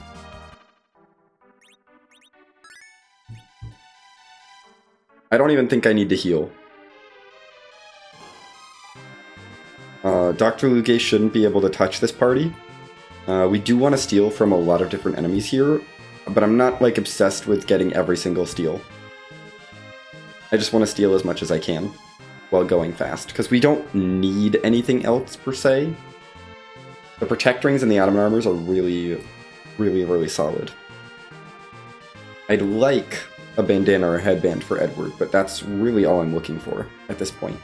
I don't even think I need to heal. Dr. Luge shouldn't be able to touch this party. We do want to steal from a lot of different enemies here, but I'm not like obsessed with getting every single steal. I just want to steal as much as I can while going fast, because we don't need anything else per se. The protect rings and the atom armors are really, really solid. I'd like a bandana or a headband for Edward, but that's really all I'm looking for at this point.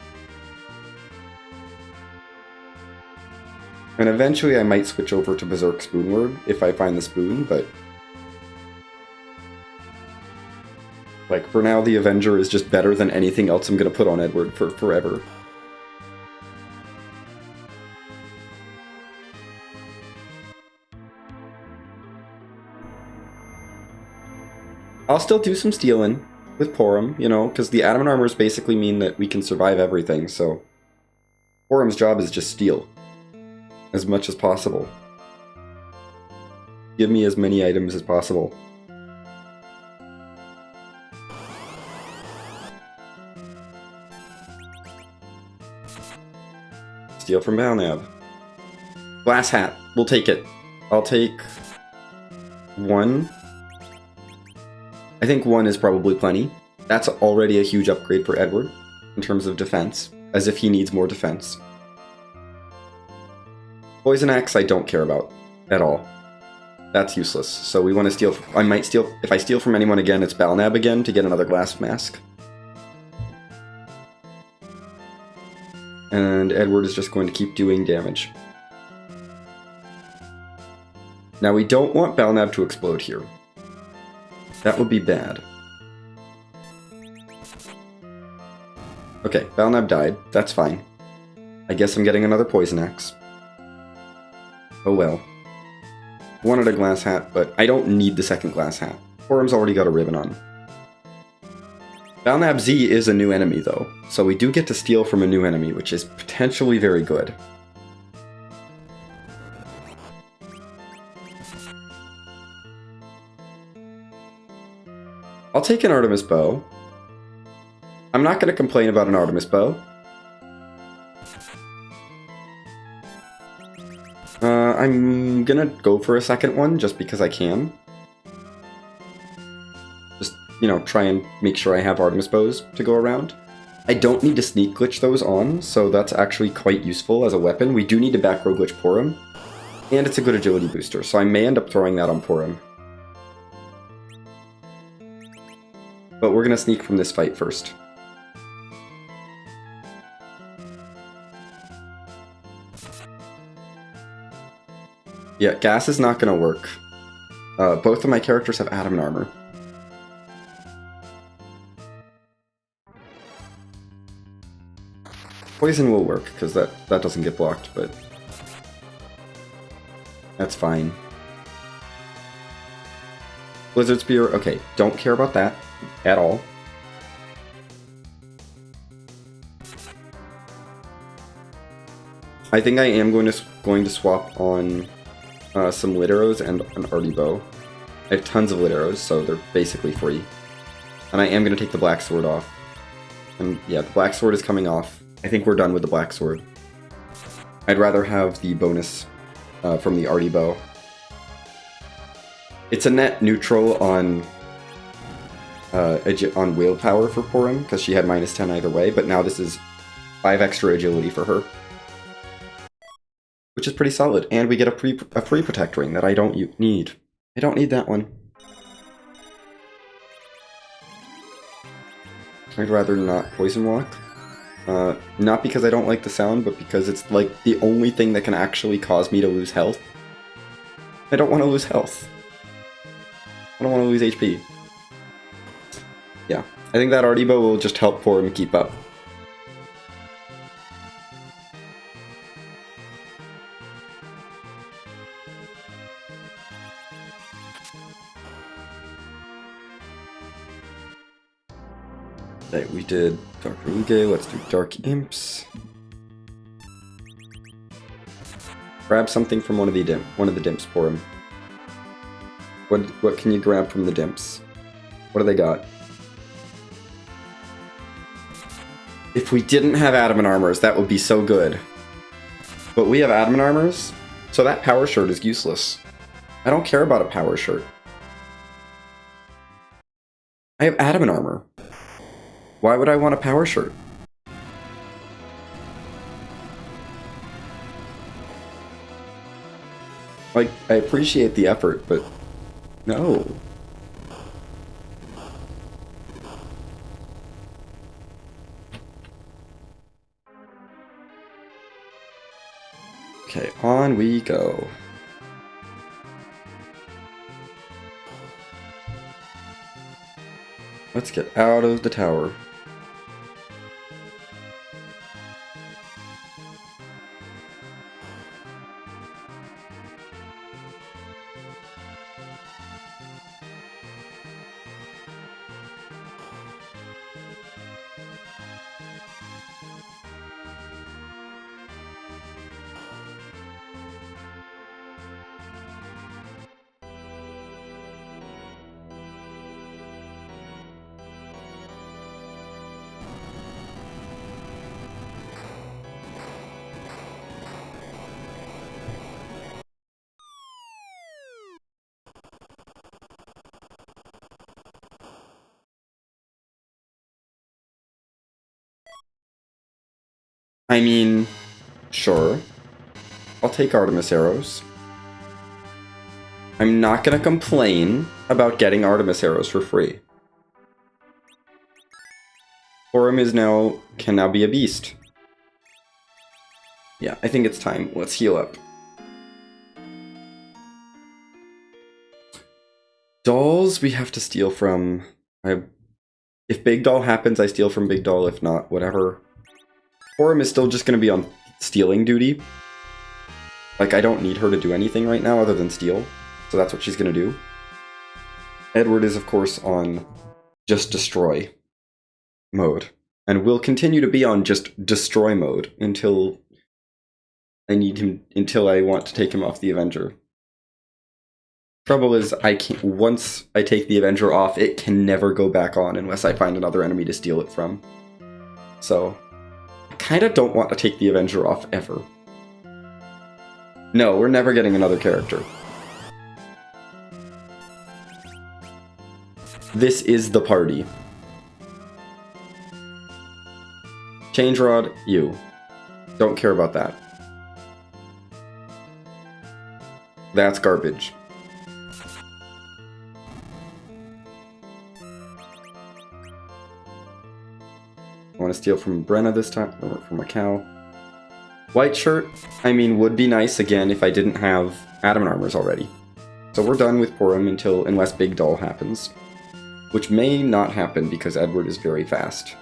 And eventually I might switch over to Berserk Spoonward if I find the spoon, but like for now the Avenger is just better than anything else I'm gonna put on Edward for forever. I'll still do some stealing with Porom, you know, because the atom and armors basically mean that we can survive everything, so Porom's job is just steal as much as possible. Give me as many items as possible. Steal from Balnab. Glass hat. We'll take it. I'll take one. I think one is probably plenty. That's already a huge upgrade for Edward in terms of defense, as if he needs more defense. Poison Axe I don't care about at all. That's useless. So we want to steal. I might steal. If I steal from anyone again, it's Balnab again to get another glass mask. And Edward is just going to keep doing damage. Now we don't want Balnab to explode here. That would be bad. Okay, Balnab died. That's fine. I guess I'm getting another Poison Axe. Oh well. Wanted a glass hat, but I don't need the second glass hat. Porom's already got a ribbon on. Balnab Z is a new enemy though, so we do get to steal from a new enemy, which is potentially very good. I'll take an Artemis bow. I'm not going to complain about an Artemis bow. I'm gonna go for a second one just because I can. Just, you know, try and make sure I have Artemis bows to go around. I don't need to sneak glitch those on, so that's actually quite useful as a weapon. We do need to back row glitch Porom, and it's a good agility booster, so I may end up throwing that on Porom. But we're gonna sneak from this fight first. Yeah, gas is not gonna work. Both of my characters have adamant armor. Poison will work, because that doesn't get blocked, but that's fine. Blizzard Spear, okay, don't care about that at all. I think I am going to swap on some lit arrows and an arty bow. I have tons of lit arrows, so they're basically free. And I am going to take the black sword off. And yeah, the black sword is coming off. I think we're done with the black sword. I'd rather have the bonus from the arty bow. It's a net neutral on willpower for Porom, because she had -10 either way, but now this is 5 extra agility for her. Which is pretty solid, and we get a free protect ring that I don't need. I don't need that one. I'd rather not poison walk. Not because I don't like the sound, but because it's like the only thing that can actually cause me to lose health. I don't want to lose health. I don't want to lose HP. Yeah, I think that arty bow will just help Porom keep up. Okay, we did Dark Ruge, let's do Dark Imps. Grab something from one of the dimps, Porom. What can you grab from the dimps? What do they got? If we didn't have adamant armors, that would be so good. But we have adamant armors, so that power shirt is useless. I don't care about a power shirt. I have adamant armor. Why would I want a power shirt? Like, I appreciate the effort, but no. Okay, on we go. Let's get out of the tower. I mean, sure. I'll take Artemis arrows. I'm not gonna complain about getting Artemis arrows for free. Porom can now be a beast. Yeah, I think it's time. Let's heal up. Dolls we have to steal from. If Big Doll happens, I steal from Big Doll. If not, whatever. Porom is still just going to be on stealing duty. Like, I don't need her to do anything right now other than steal. So that's what she's going to do. Edward is, of course, on just destroy mode. And will continue to be on just destroy mode until I need him, until I want to take him off the Avenger. Trouble is, once I take the Avenger off, it can never go back on unless I find another enemy to steal it from. So I kinda don't want to take the Avenger off ever. No, we're never getting another character. This is the party. Change rod, you. Don't care about that. That's garbage. I want to steal from Brenna this time, or from a cow. White shirt, I mean, would be nice again if I didn't have adamant armors already. So we're done with Porom unless Big Doll happens. Which may not happen because Edward is very fast.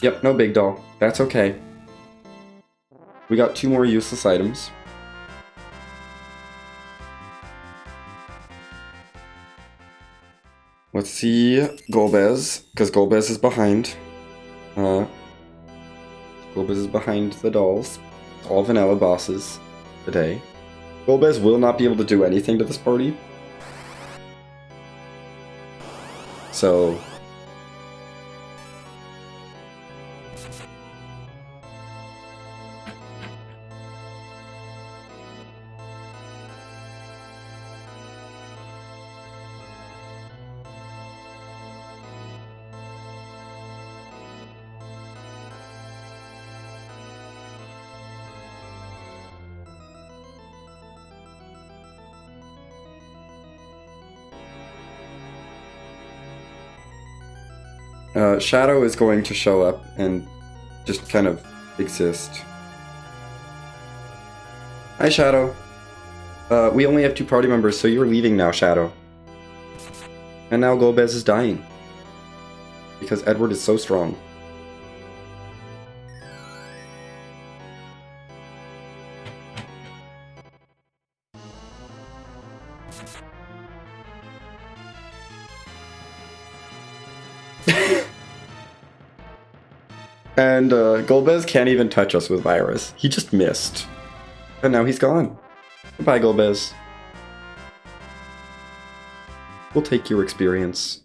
Yep, no Big Doll. That's okay. We got 2 more useless items. Let's see Golbez, because Golbez is behind. Golbez is behind the dolls. All vanilla bosses today. Golbez will not be able to do anything to this party. So... Shadow is going to show up and just kind of exist. Hi, Shadow. We only have 2 party members, so you're leaving now, Shadow. And now Golbez is dying. Because Edward is so strong. And Golbez can't even touch us with Virus. He just missed. And now he's gone. Goodbye, Golbez. We'll take your experience.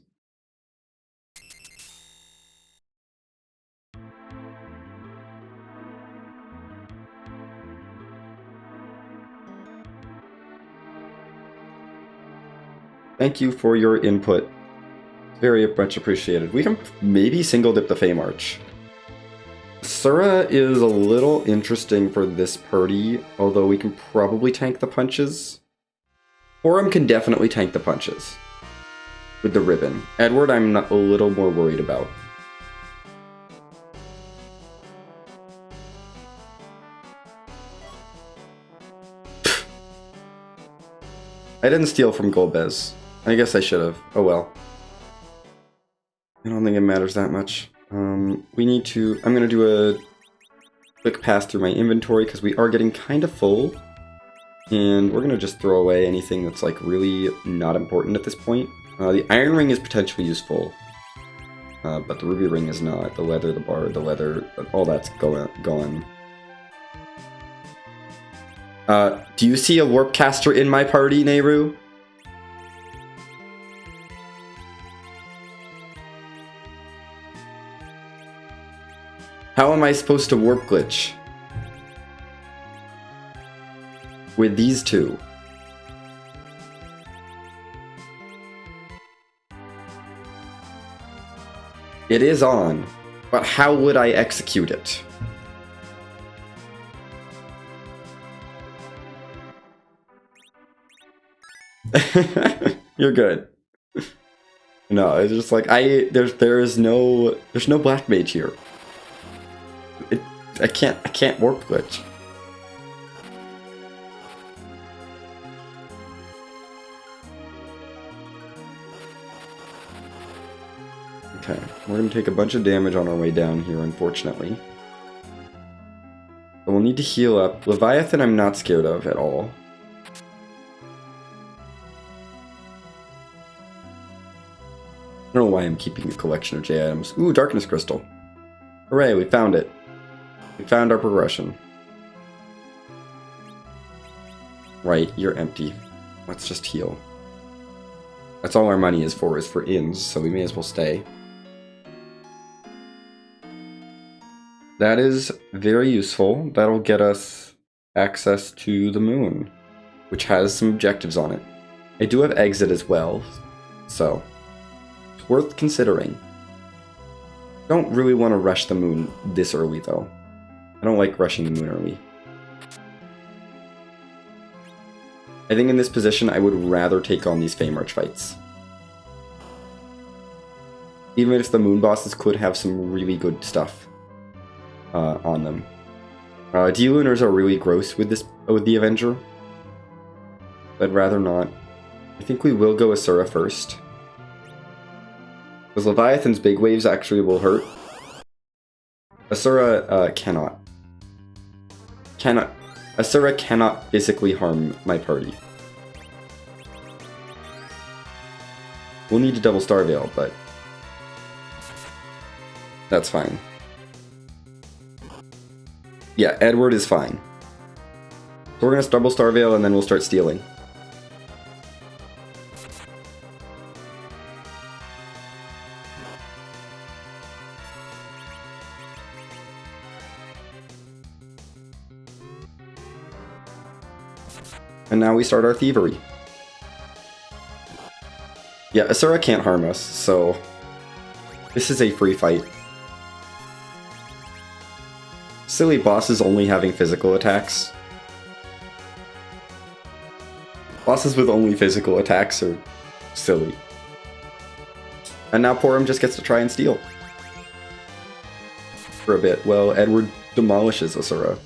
Thank you for your input. Very much appreciated. We can maybe single dip the Fey March. Sura is a little interesting for this party, although we can probably tank the punches. Porom can definitely tank the punches with the ribbon. Edward, I'm a little more worried about. I didn't steal from Golbez. I guess I should have. Oh well. I don't think it matters that much. We need to... I'm going to do a quick pass through my inventory because we are getting kind of full. And we're going to just throw away anything that's like really not important at this point. The iron ring is potentially useful. But the ruby ring is not. The leather, the bar, the leather, all that's gone. Do you see a warp caster in my party, Nehru? How am I supposed to warp glitch with these 2? It is on, but how would I execute it? You're good. No, it's just like there's no black mage here. I can't warp glitch. Okay, we're gonna take a bunch of damage on our way down here, unfortunately. But we'll need to heal up. Leviathan I'm not scared of at all. I don't know why I'm keeping a collection of J items. Ooh, Darkness Crystal. Hooray, we found it. We found our progression. Right, you're empty. Let's just heal. That's all our money is for inns, so we may as well stay. That is very useful. That'll get us access to the moon, which has some objectives on it. I do have exit as well, So, it's worth considering. Don't really want to rush the moon this early, though. I don't like rushing the moon early. I think in this position, I would rather take on these Fame March fights. Even if the moon bosses could have some really good stuff on them. D-Lunars are really gross with the Avenger. But I'd rather not. I think we will go Asura first. Because Leviathan's big waves actually will hurt. Asura cannot. Asura cannot physically harm my party. We'll need to double Star Veil, but that's fine. Yeah, Edward is fine. So we're gonna double Star Veil and then we'll start stealing. And now we start our thievery. Yeah, Asura can't harm us, so this is a free fight. Silly bosses only having physical attacks. Bosses with only physical attacks are silly. And now Porom just gets to try and steal. For a bit. Well, Edward demolishes Asura.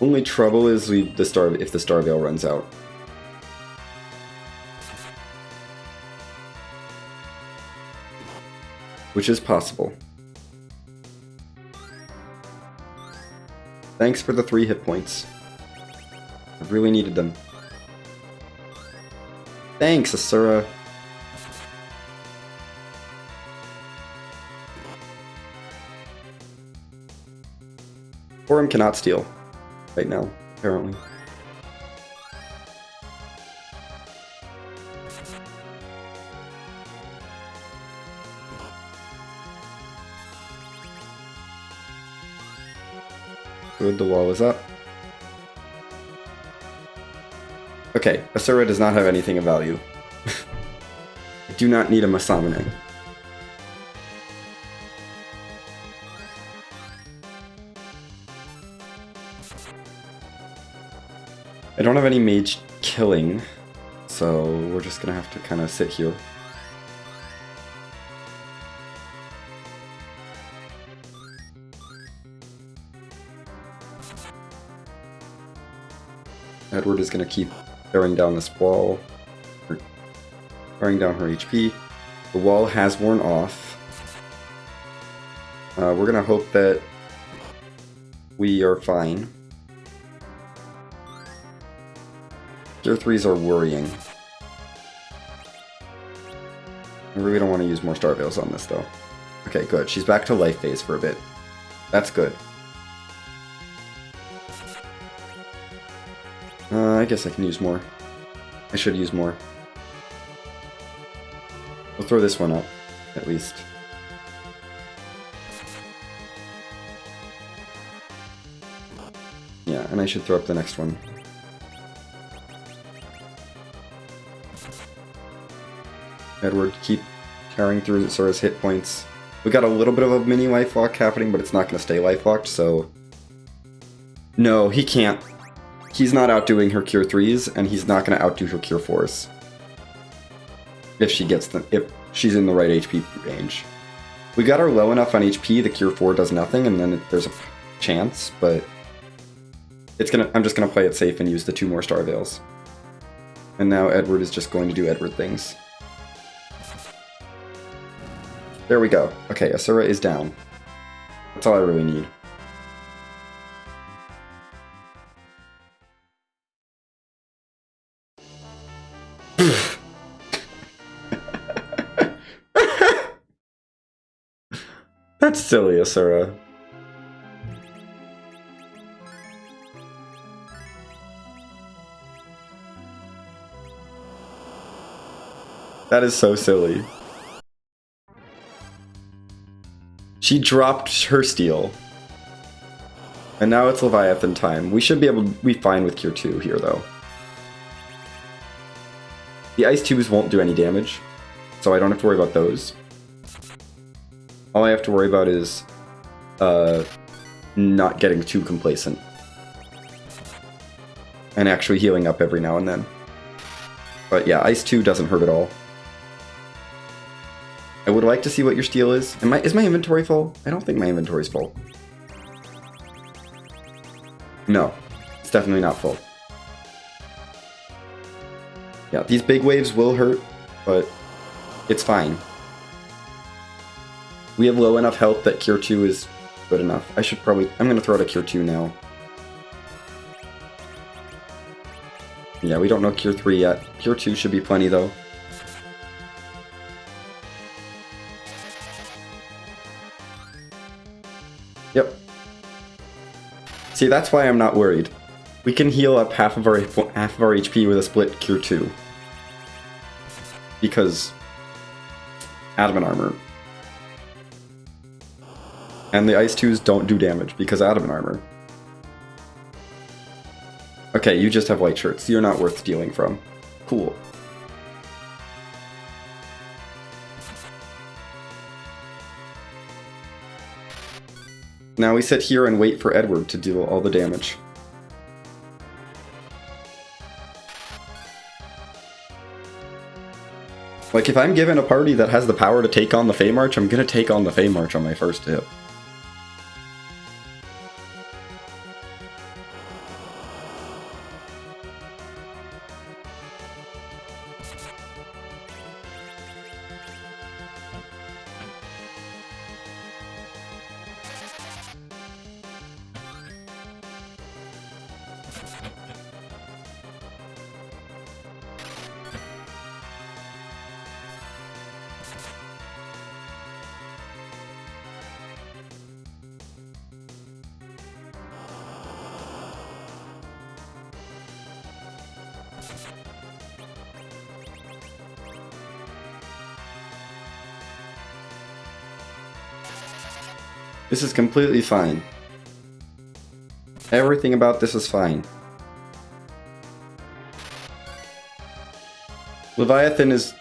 Only trouble is if the Star Veil runs out. Which is possible. Thanks for the 3 hit points. I really needed them. Thanks, Asura. Porom cannot steal right now, apparently. Good, the wall is up. Okay, Asura does not have anything of value. I do not need a Masamune. I don't have any mage killing, so we're just gonna have to kind of sit here. Edward is going to keep tearing down this wall, or tearing down her HP. The wall has worn off. We're going to hope that we are fine. Tier 3s are worrying. I really don't want to use more Star Veils on this, though. Okay, good. She's back to life phase for a bit. That's good. I guess I can use more. I should use more. We'll throw this one up, at least. Yeah, and I should throw up the next one. Edward, keep carrying through Asura's hit points. We got a little bit of a mini life lock happening, but it's not going to stay life locked, so... No, he can't. He's not outdoing her Cure 3s, and he's not going to outdo her Cure 4s. If she gets them, if she's in the right HP range. We got her low enough on HP, the Cure 4 does nothing, and then there's a chance, but I'm just gonna play it safe and use the 2 more Star Veils. And now Edward is just going to do Edward things. There we go. Okay, Asura is down. That's all I really need. That's silly, Asura. That is so silly. She dropped her steal. And now it's Leviathan time. We should be able to be fine with Cure 2 here, though. The Ice 2s won't do any damage, so I don't have to worry about those. All I have to worry about is not getting too complacent. And actually healing up every now and then. But yeah, Ice 2 doesn't hurt at all. I would like to see what your steal is. Is my inventory full? I don't think my inventory's full. No, it's definitely not full. Yeah, these big waves will hurt, but it's fine. We have low enough health that Cure 2 is good enough. I'm gonna throw out a Cure 2 now. Yeah, we don't know Cure 3 yet. Cure 2 should be plenty though. Yep. See, that's why I'm not worried. We can heal up half of our HP with a split Cure 2. Because Adamant Armor. And the Ice 2s don't do damage because Adamant Armor. Okay, you just have white shirts. You're not worth stealing from. Cool. Now we sit here and wait for Edward to do all the damage. Like, if I'm given a party that has the power to take on the Feymarch, I'm gonna take on the Feymarch on my first hit. This is completely fine. Everything about this is fine. Leviathan is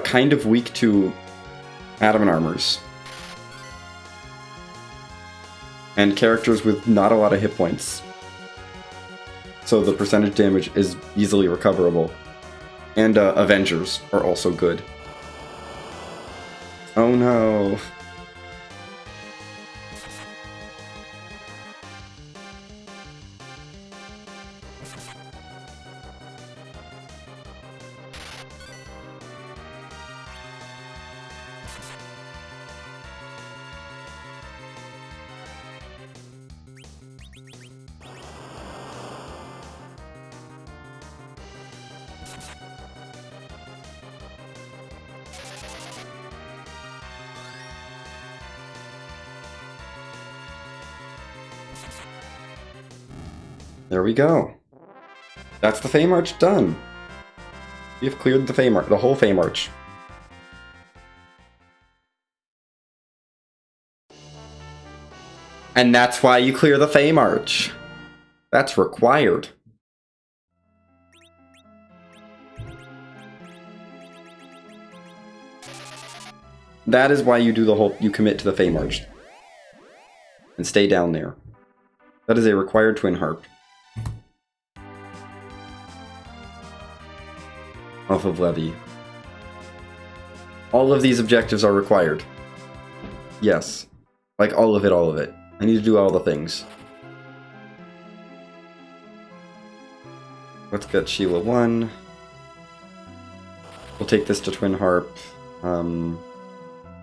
kind of weak to Adamant Armors. And characters with not a lot of hit points. So the percentage damage is easily recoverable. And Avengers are also good. Oh no. There we go. That's the Feymarch done. We have cleared the Feymarch, the whole Feymarch. And that's why you clear the Feymarch. That's required. That is why you do the whole, you commit to the Feymarch. And stay down there. That is a required Twin Harp. Off of Levy. All of these objectives are required. Yes. Like all of it. I need to do all the things. Let's get Sheila 1. We'll take this to Twin Harp.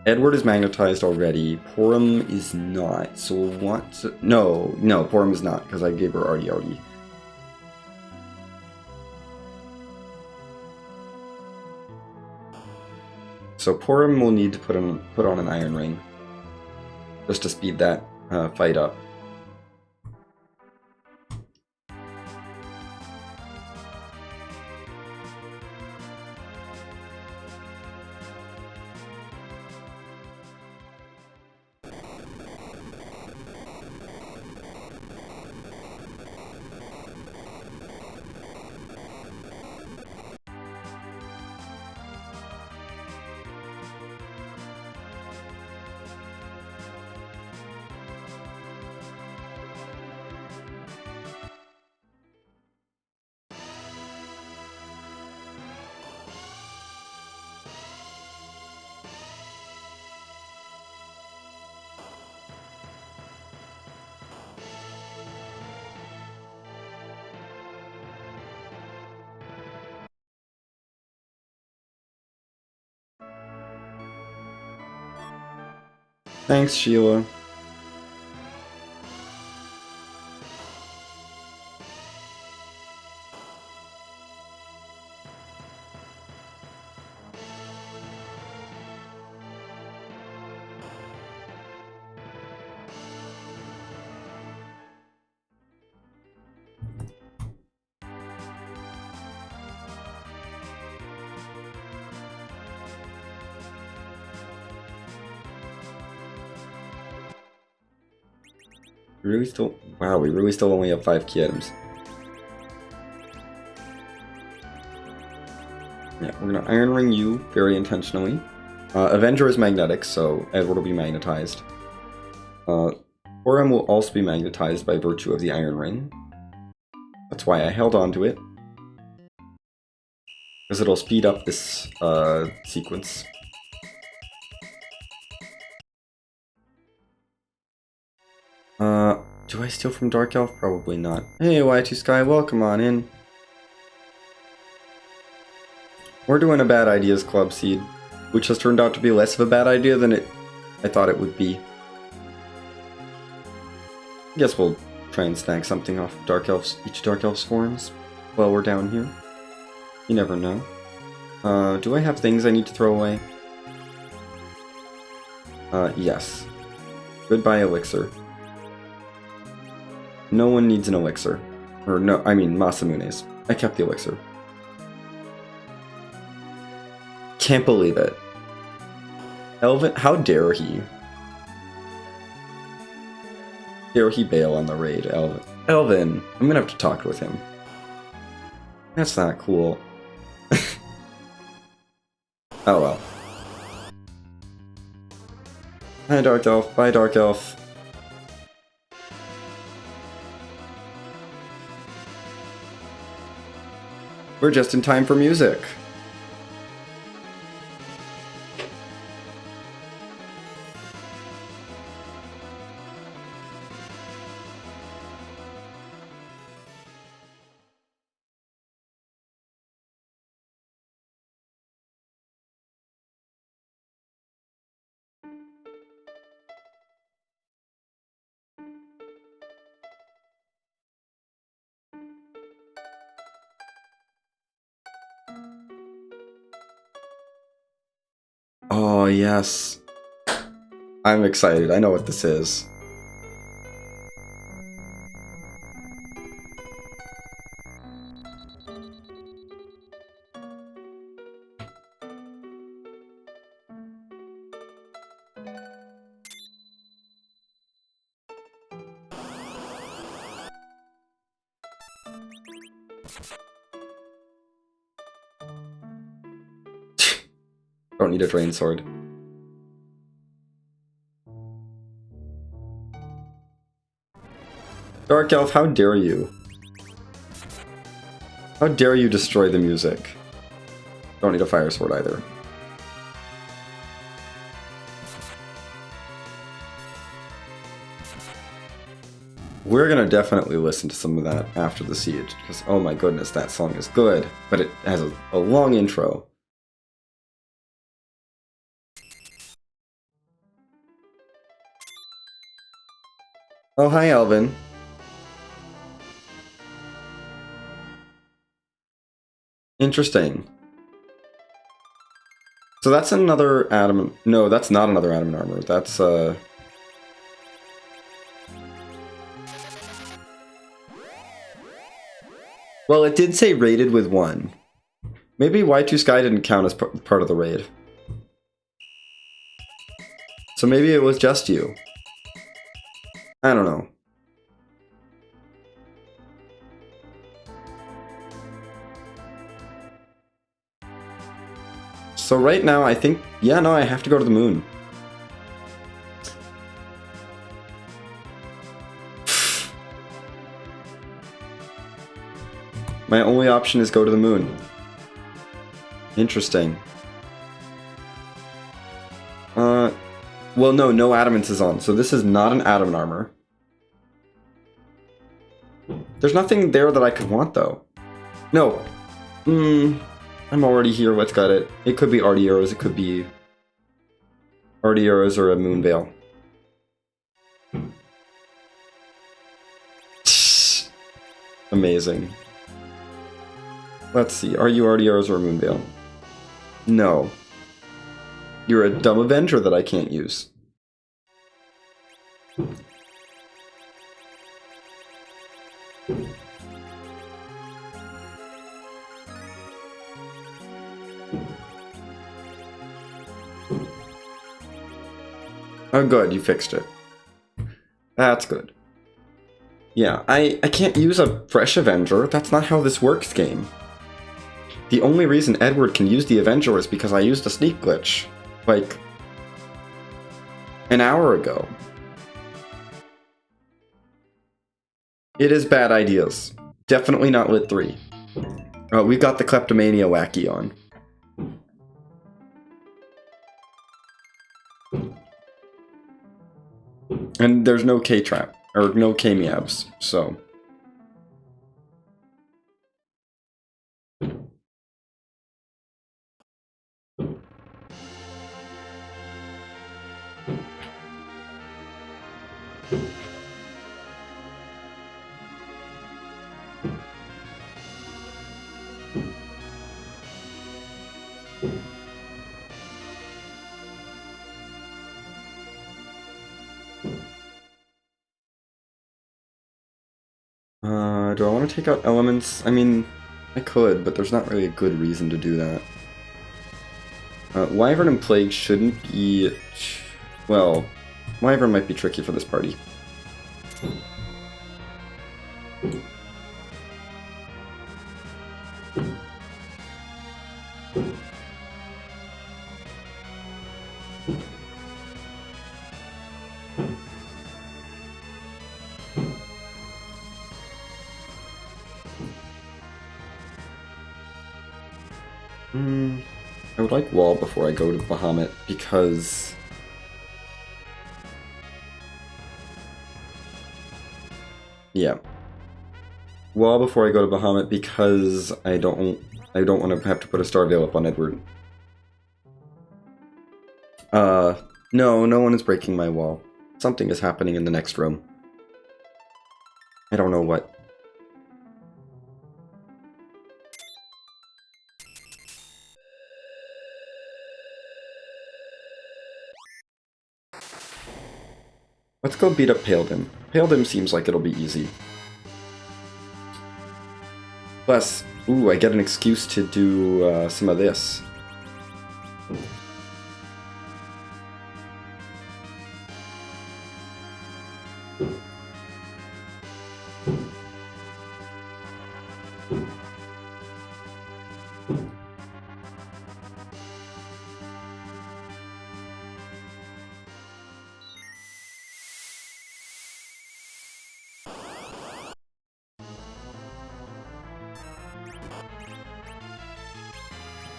Edward is magnetized already. Porom is not. So we'll want to... No, Porom is not, because I gave her Artie. So Porom will need to put on an Iron Ring. Just to speed that fight up. Thanks, Sheila. We really still only have 5 key items. Yeah, we're gonna Iron Ring you very intentionally. Avenger is magnetic, so Edward will be magnetized. Porom will also be magnetized by virtue of the Iron Ring. That's why I held on to it. Because it'll speed up this sequence. Do I steal from Dark Elf? Probably not. Hey, Y2 Sky, welcome on in. We're doing a Bad Ideas Club seed, which has turned out to be less of a bad idea than I thought it would be. I guess we'll try and snag something off each Dark Elf's forms while we're down here. You never know. Do I have things I need to throw away? Yes. Goodbye, elixir. No one needs an elixir. Or no, I mean Masamune's. I kept the elixir. Can't believe it. Elvin, how dare he? Dare he bail on the raid, Elvin. Elvin, I'm gonna have to talk with him. That's not cool. Oh well. Hi Dark Elf, bye Dark Elf. We're just in time for music. Oh, yes. I'm excited. I know what this is. Don't need a drain sword. Dark Elf, how dare you? How dare you destroy the music? Don't need a fire sword either. We're gonna definitely listen to some of that after the siege, because oh my goodness, that song is good, but it has a long intro. Oh, hi, Alvin. Interesting. So that's another adamant... No, that's not another adamant armor. That's, Well, it did say raided with 1. Maybe Y2 Sky didn't count as part of the raid. So maybe it was just you. I don't know. So right now, I think... Yeah, no, I have to go to the moon. My only option is go to the moon. Interesting. Well, no adamants is on, so this is not an adamant armor. There's nothing there that I could want, though. No. I'm already here, what's got it? It could be arty arrows, it could be... arty arrows or a moon veil. Amazing. Let's see, are you RDRs or Moonveil? No. You're a dumb Avenger that I can't use. Oh good, you fixed it. That's good. Yeah, I can't use a fresh Avenger. That's not how this works, game. The only reason Edward can use the Avenger is because I used a sneak glitch, like, an hour ago. It is bad ideas. Definitely not Lit 3. We've got the Kleptomania Wacky on. And there's no K-Trap, or no K-Meabs, so... do I want to take out elements? I mean, I could, but there's not really a good reason to do that. Wyvern and Plague shouldn't be... Well, Wyvern might be tricky for this party. I would like Wall before I go to Bahamut, because... Yeah. Wall before I go to Bahamut, because I don't want to have to put a Star Veil up on Edward. No, no one is breaking my wall. Something is happening in the next room. I don't know what. Let's go beat up Paledin. Paledin seems like it'll be easy. Plus, ooh, I get an excuse to do some of this.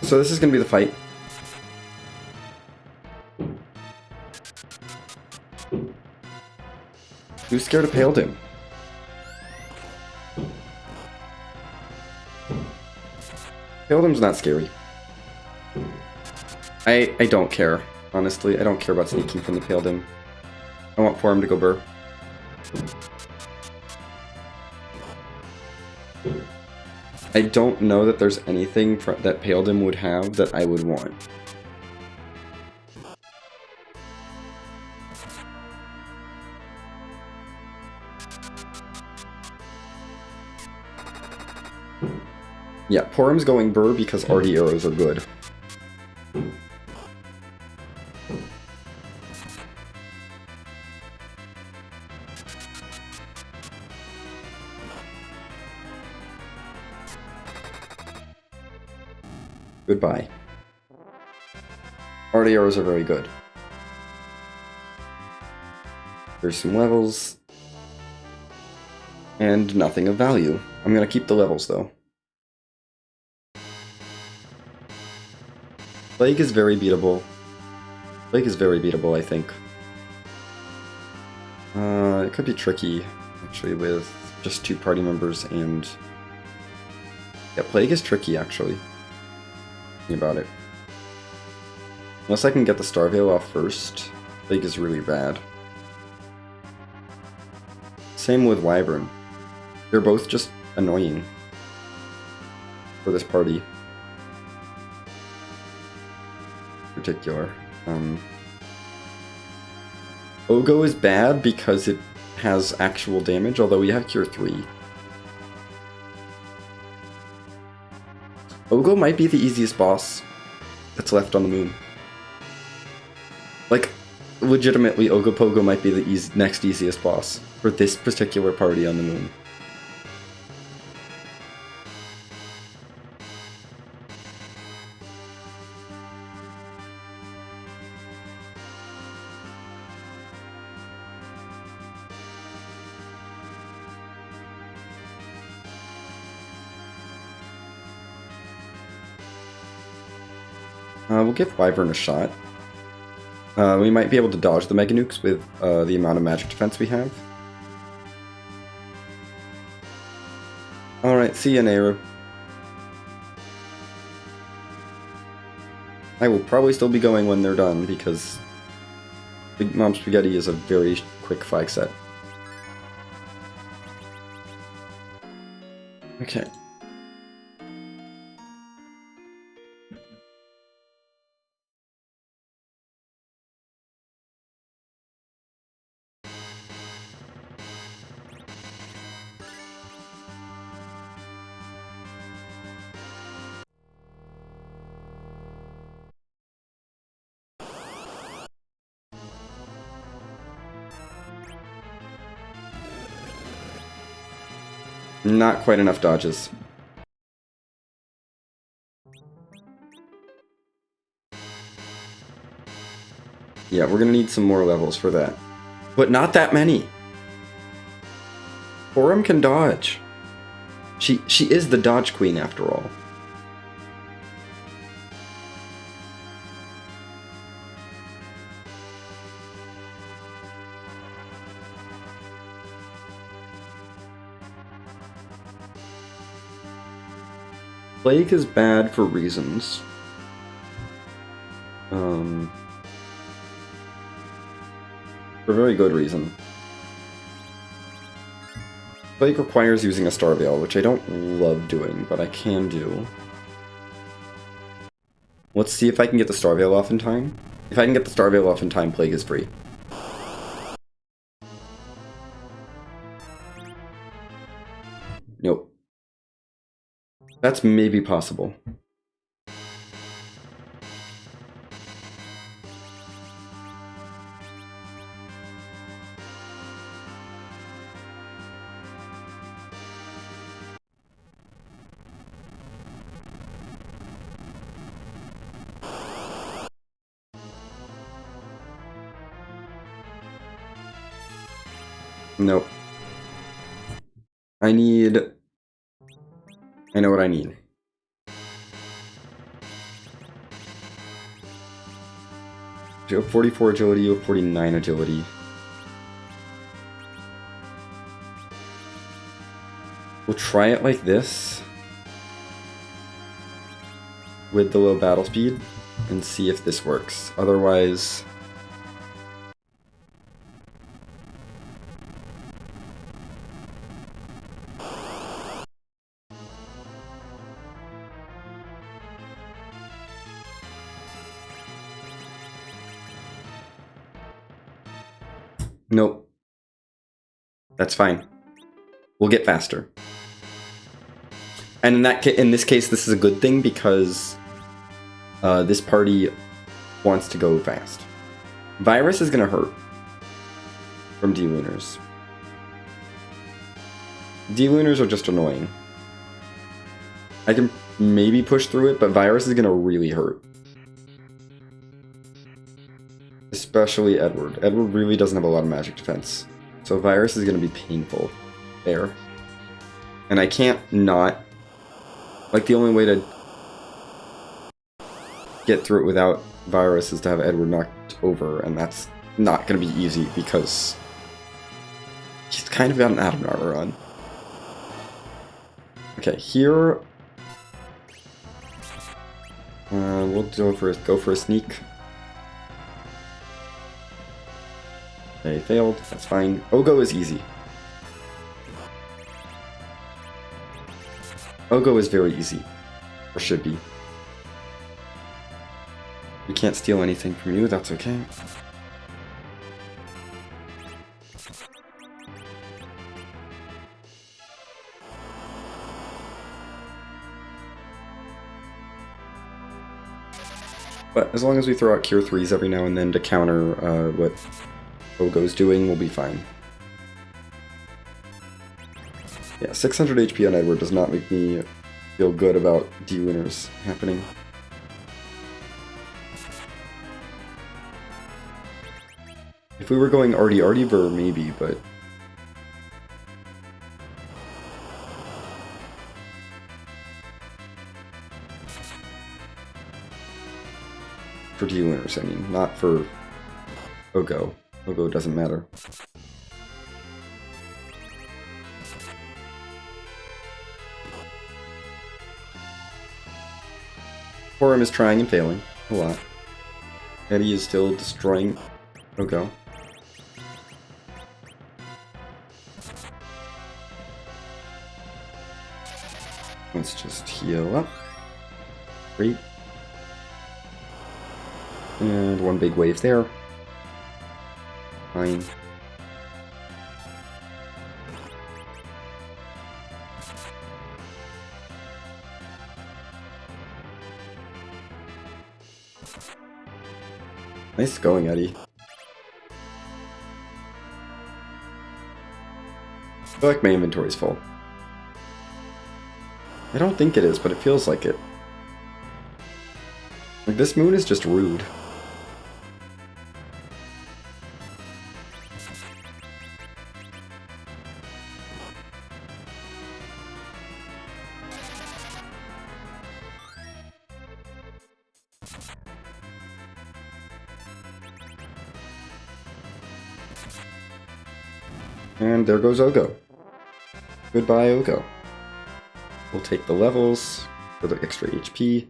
So this is going to be the fight. Who's scared of Paledin? Paledin's not scary. I don't care. Honestly, I don't care about sneaking from the Paledin. I want Porom to go burr. I don't know that there's anything that Paledin would have that I would want. Yeah, Porom's going burr because RD arrows are good. Goodbye. RD arrows are very good. There's some levels. And nothing of value. I'm gonna keep the levels though. Plague is very beatable. Plague is very beatable, I think. It could be tricky, actually, with just 2 party members and... Yeah, Plague is tricky, actually. Thinking about it. Unless I can get the Star Veil off first, Plague is really bad. Same with Wyvern. They're both just annoying for this party. In particular. Ogo is bad because it has actual damage, although we have Cure 3. Ogo might be the easiest boss that's left on the moon. Like, legitimately, Ogopogo might be the next easiest boss for this particular party on the moon. We'll give Wyvern a shot. We might be able to dodge the Mega Nukes with the amount of magic defense we have. Alright, see ya, Nehru. I will probably still be going when they're done, because Big Mom Spaghetti is a very quick flag set. Okay. Not quite enough dodges. Yeah, we're gonna need some more levels for that. But not that many. Porom can dodge. She is the dodge queen after all. Plague is bad for reasons. For a very good reason. Plague requires using a Star Veil, which I don't love doing, but I can do. Let's see if I can get the Star Veil off in time. If I can get the Star Veil off in time, Plague is free. Nope. That's maybe possible. Nope. I know what I need. You have 44 agility, you have 49 agility. We'll try it like this. With the low battle speed. And see if this works. Otherwise... Nope. That's fine. We'll get faster. And in this case, this is a good thing because this party wants to go fast. Virus is gonna hurt from D-Lunars. D-Lunars are just annoying. I can maybe push through it, but Virus is gonna really hurt. Especially Edward. Edward really doesn't have a lot of magic defense. So Virus is going to be painful there. And I can't not... Like, the only way to get through it without Virus is to have Edward knocked over, and that's not going to be easy because he's kind of got an Atom Armor on. Okay, here... we'll go for a sneak. They failed, that's fine. Ogo is easy. Ogo is very easy. Or should be. We can't steal anything from you, that's okay. But as long as we throw out Cure 3s every now and then to counter what Ogo's doing, we'll be fine. Yeah, 600 HP on Edward does not make me feel good about D-winners happening. If we were going Artie Ver, maybe, but... For D-winners, I mean, not for Ogo. Ogo doesn't matter. Porom is trying and failing a lot. Eddie is still destroying Ogo. Let's just heal up. Great. And one big wave there. Fine. Nice going, Eddie. I feel like my inventory's full. I don't think it is, but it feels like it. Like, this moon is just rude. And there goes Ogo. Goodbye, Ogo. We'll take the levels for the extra HP.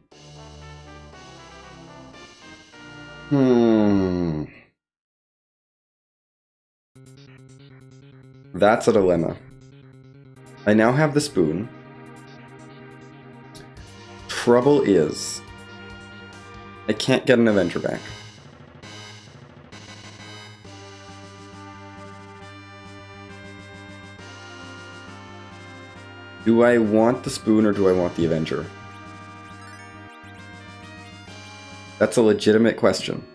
That's a dilemma. I now have the spoon. Trouble is, I can't get an Avenger back. Do I want the spoon or do I want the Avenger? That's a legitimate question.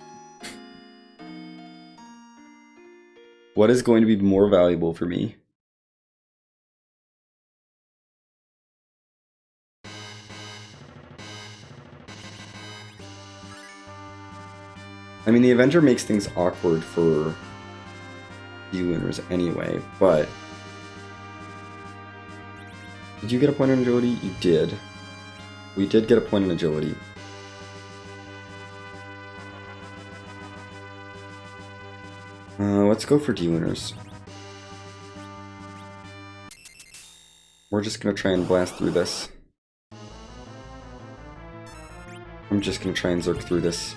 What is going to be more valuable for me? I mean, the Avenger makes things awkward for D-winners anyway, but... Did you get a point in agility? You did. We did get a point in agility. Let's go for D-winners. We're just gonna try and blast through this. I'm just gonna try and Zerk through this.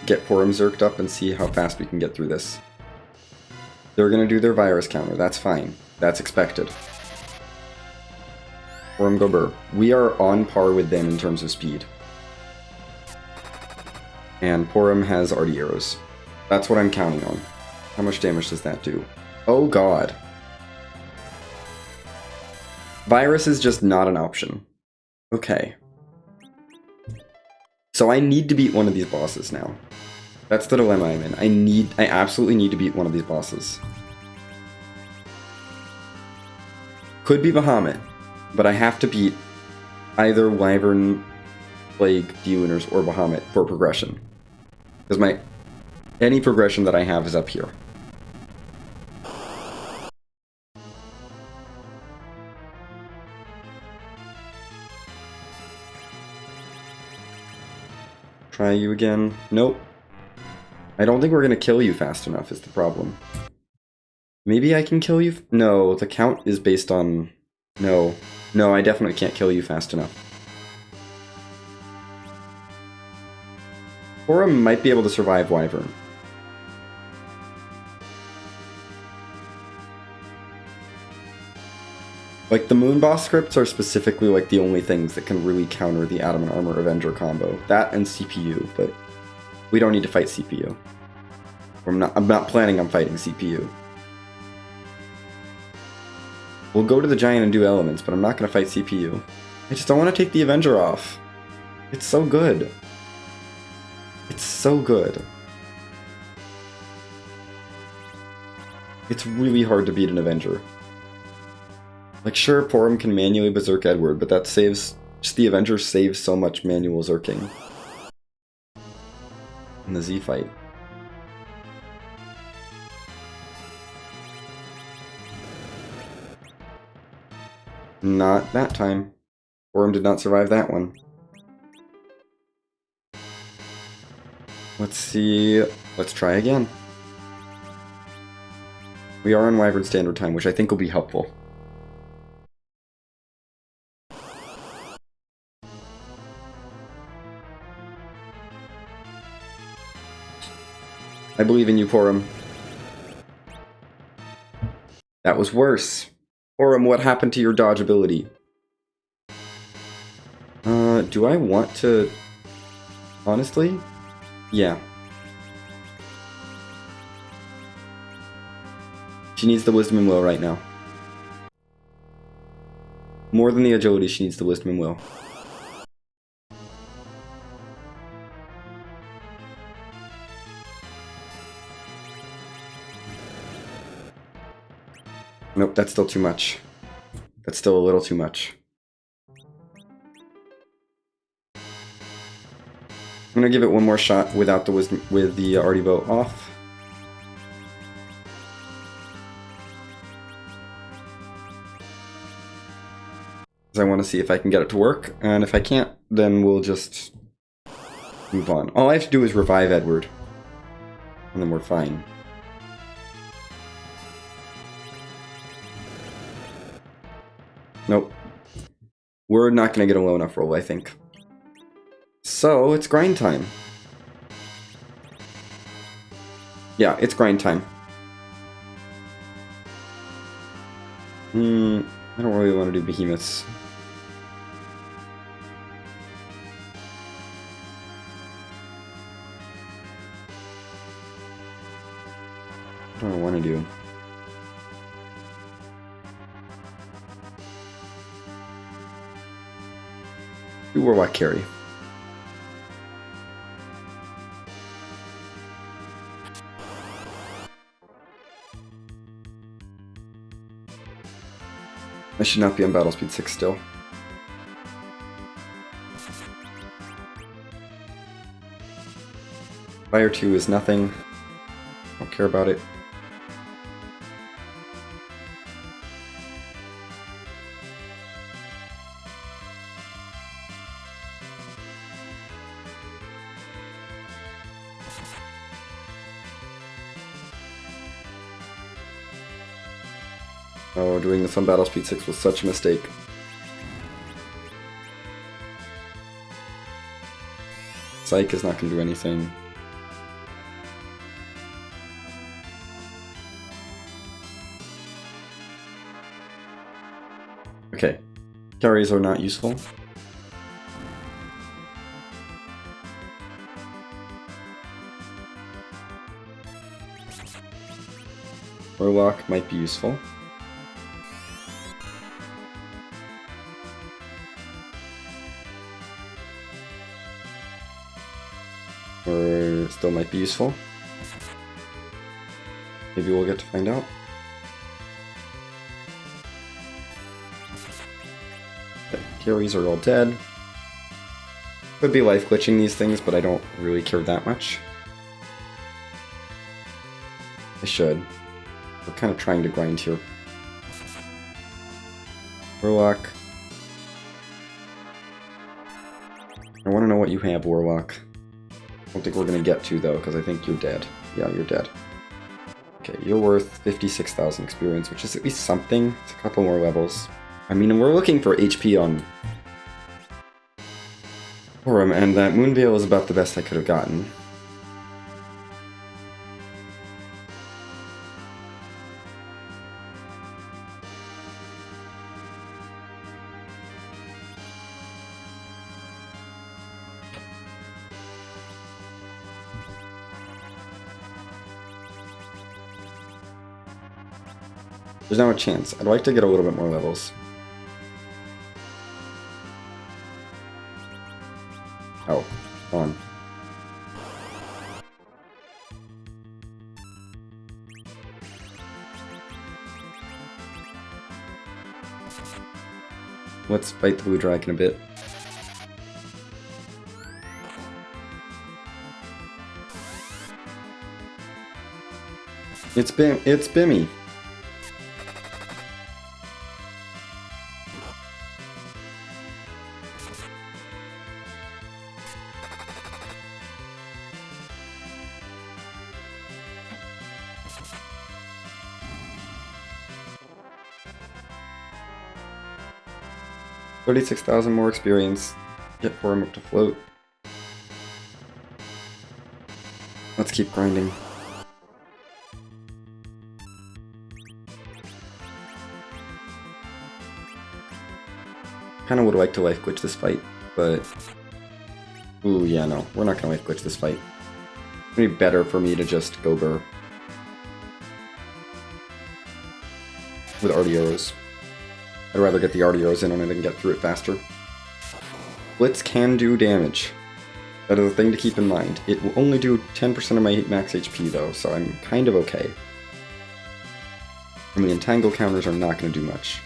Get Porom Zerked up and see how fast we can get through this. They're gonna do their virus counter, that's fine. That's expected. Porom go burr. We are on par with them in terms of speed. And Porom has Artie arrows. That's what I'm counting on. How much damage does that do? Oh god. Virus is just not an option. Okay. So I need to beat one of these bosses now. That's the dilemma I'm in. I absolutely need to beat one of these bosses. Could be Bahamut, but I have to beat either Wyvern, Plague, D-winners, or Bahamut for progression. Because any progression that I have is up here. Try you again. Nope. I don't think we're gonna kill you fast enough is the problem. Maybe I can kill you? No, the count is based on... No. No, I definitely can't kill you fast enough. Porom might be able to survive Wyvern. Like, the Moon Boss scripts are specifically, like, the only things that can really counter the Adamant Armor Avenger combo. That and CPU, but we don't need to fight CPU. I'm not planning on fighting CPU. We'll go to the Giant and do elements, but I'm not going to fight CPU. I just don't want to take the Avenger off. It's so good. It's so good. It's really hard to beat an Avenger. Like, sure, Porom can manually Berserk Edward, but that saves... Just the Avenger saves so much manual Zerking. In the Z fight. Not that time. Porom did not survive that one. Let's see... Let's try again. We are on Wyvern Standard Time, which I think will be helpful. I believe in you, Porom. That was worse. Porom, what happened to your dodge ability? Do I want to... Honestly? Yeah. She needs the Wisdom and Will right now. More than the agility, she needs the Wisdom and Will. Nope, that's still too much. That's still a little too much. I'm gonna give it one more shot without the wisdom, with the Artivo off. Because I want to see if I can get it to work, and if I can't, then we'll just move on. All I have to do is revive Edward, and then we're fine. Nope. We're not going to get a low enough roll, I think. So, it's grind time. Yeah, it's grind time. I don't really want to do behemoths. What do I want to do? Do Warlock carry. I should not be on battle speed 6 still. Fire 2 is nothing. Don't care about it. Oh, doing this on battle speed 6 was such a mistake. Psych is not going to do anything. Okay. Carries are not useful. Warlock might be useful. Or still might be useful. Maybe we'll get to find out. Okay, carries are all dead. Could be life glitching these things, but I don't really care that much. I should. We're kind of trying to grind here. Warlock. I want to know what you have, Warlock. I don't think we're going to get to, though, because I think you're dead. Yeah, you're dead. Okay, you're worth 56,000 experience, which is at least something. It's a couple more levels. I mean, we're looking for HP on Porom, and that Moonveil is about the best I could have gotten. There's now a chance. I'd like to get a little bit more levels. Oh, on. Let's fight the blue dragon a bit. It's Bimmy. $36,000 more experience. Get Porom up to float. Let's keep grinding. Kinda would like to life glitch this fight, but... Ooh, yeah, no. We're not gonna life glitch this fight. It's gonna be better for me to just go burr. With Artieros. I'd rather get the Artieros in on it and get through it faster. Blitz can do damage. That is a thing to keep in mind. It will only do 10% of my max HP though, so I'm kind of okay. And the entangle counters are not going to do much.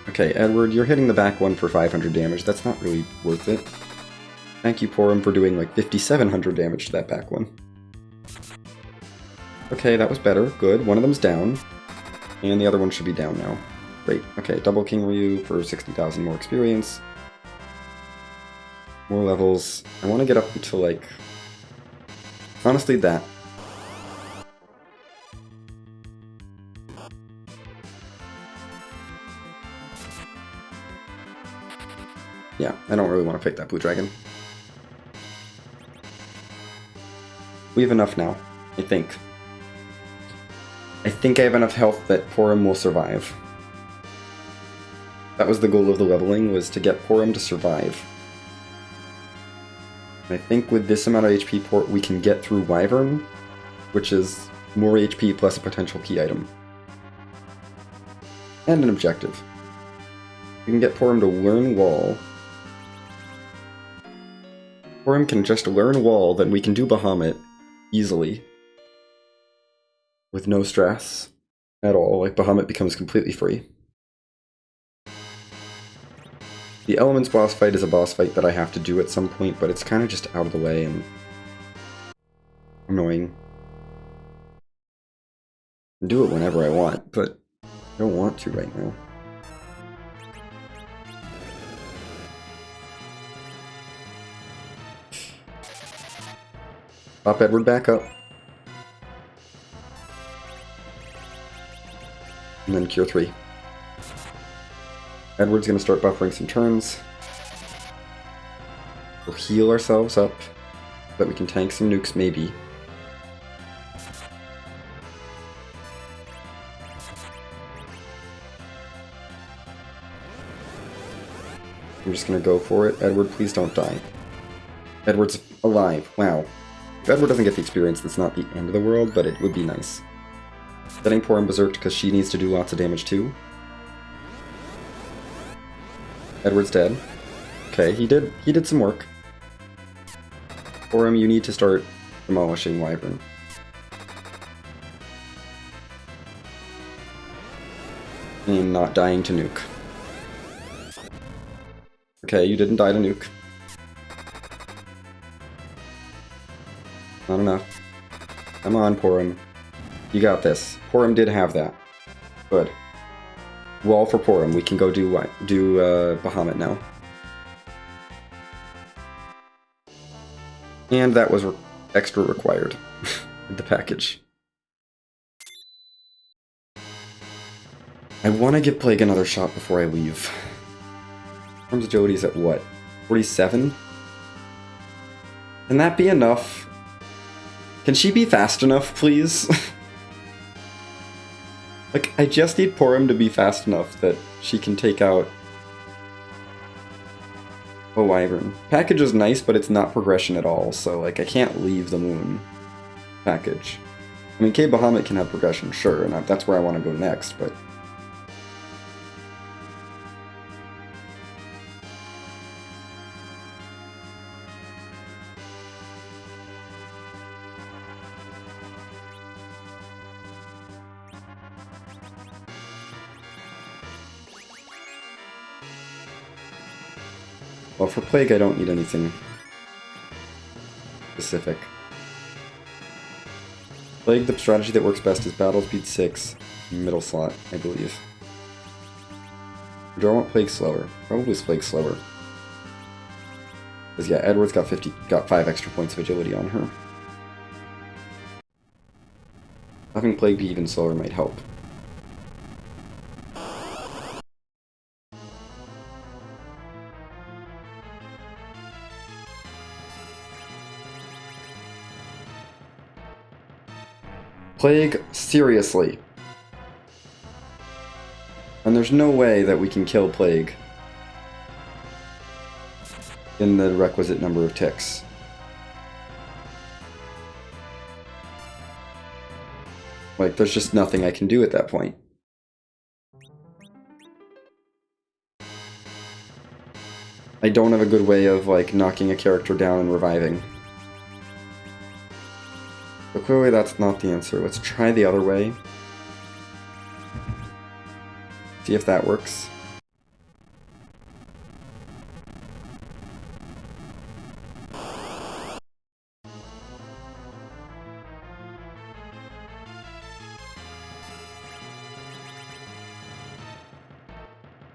Okay, Edward, you're hitting the back one for 500 damage. That's not really worth it. Thank you, Porom, for doing like 5,700 damage to that back one. Okay, that was better. Good. One of them's down. And the other one should be down now. Great. Okay, double King Ryu for 60,000 more experience. More levels. I want to get up to like... Honestly, that. Yeah, I don't really want to pick that blue dragon. We have enough now, I think. I think I have enough health that Porom will survive. That was the goal of the leveling, was to get Porom to survive. I think with this amount of HP port we can get through Wyvern, which is more HP plus a potential key item. And an objective. We can get Porom to learn Wall. Porom can just learn Wall, then we can do Bahamut easily. With no stress at all, like Bahamut becomes completely free. The Elements boss fight is a boss fight that I have to do at some point, but it's kind of just out of the way and annoying. I can do it whenever I want, but I don't want to right now. Pop Edward back up. And then Cure 3. Edward's gonna start buffering some turns. We'll heal ourselves up, so that we can tank some nukes, maybe. I'm just gonna go for it. Edward, please don't die. Edward's alive. Wow. If Edward doesn't get the experience, that's not the end of the world, but it would be nice. Setting Porom berserked because she needs to do lots of damage too. Edward's dead. Okay, he did some work. Porom, you need to start demolishing Wyvern. And not dying to nuke. Okay, you didn't die to nuke. Not enough. Come on, Porom. You got this. Porom did have that. Good. Wall for Porom. We can go do Bahamut now. And that was extra required with the package. I want to give Plague another shot before I leave. Arms Jody's at what? 47? Can that be enough? Can she be fast enough, please? Like, I just need Porom to be fast enough that she can take out Oh, Wyvern. Package is nice, but it's not progression at all, so, like, I can't leave the moon package. I mean, K Bahamut can have progression, sure, and that's where I want to go next, but... Well, for Plague, I don't need anything specific. Plague, the strategy that works best is battle speed 6, middle slot, I believe. Or do I want Plague slower? Probably Plague slower. Because yeah, Edward's got 5 extra points of agility on her. Having Plague be even slower might help. Plague, seriously. And there's no way that we can kill Plague in the requisite number of ticks. Like, there's just nothing I can do at that point. I don't have a good way of, like, knocking a character down and reviving. But clearly that's not the answer. Let's try the other way. See if that works.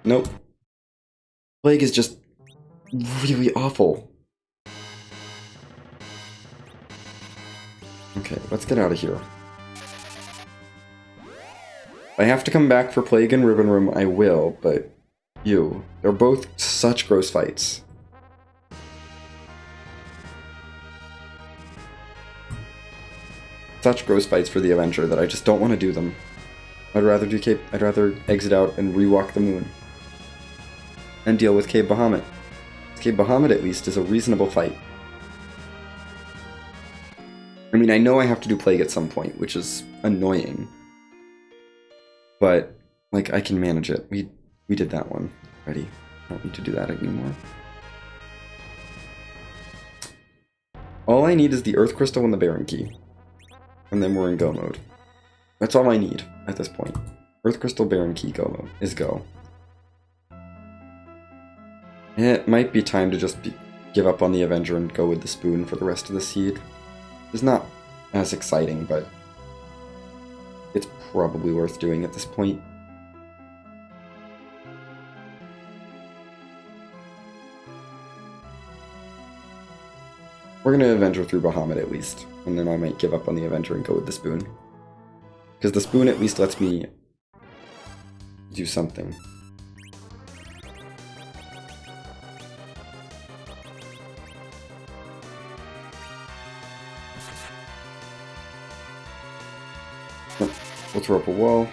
Nope. Plague is just really awful. Okay, let's get out of here. If I have to come back for Plague and Ribbon Room, I will, but they're both such gross fights. Such gross fights for the Avenger that I just don't want to do them. I'd rather exit out and rewalk the moon. And deal with Cave Bahamut. Cave Bahamut, at least, is a reasonable fight. I mean, I know I have to do Plague at some point, which is annoying. But, like, I can manage it. We did that one already. I don't need to do that anymore. All I need is the Earth Crystal and the Baron Key. And then we're in go mode. That's all I need at this point. Earth Crystal, Baron Key, go mode is go. It might be time to just give up on the Avenger and go with the Spoon for the rest of the seed. It's not as exciting, but it's probably worth doing at this point. We're gonna Avenger through Bahamut at least, and then I might give up on the Avenger and go with the Spoon. Because the Spoon at least lets me do something. We'll throw up a wall.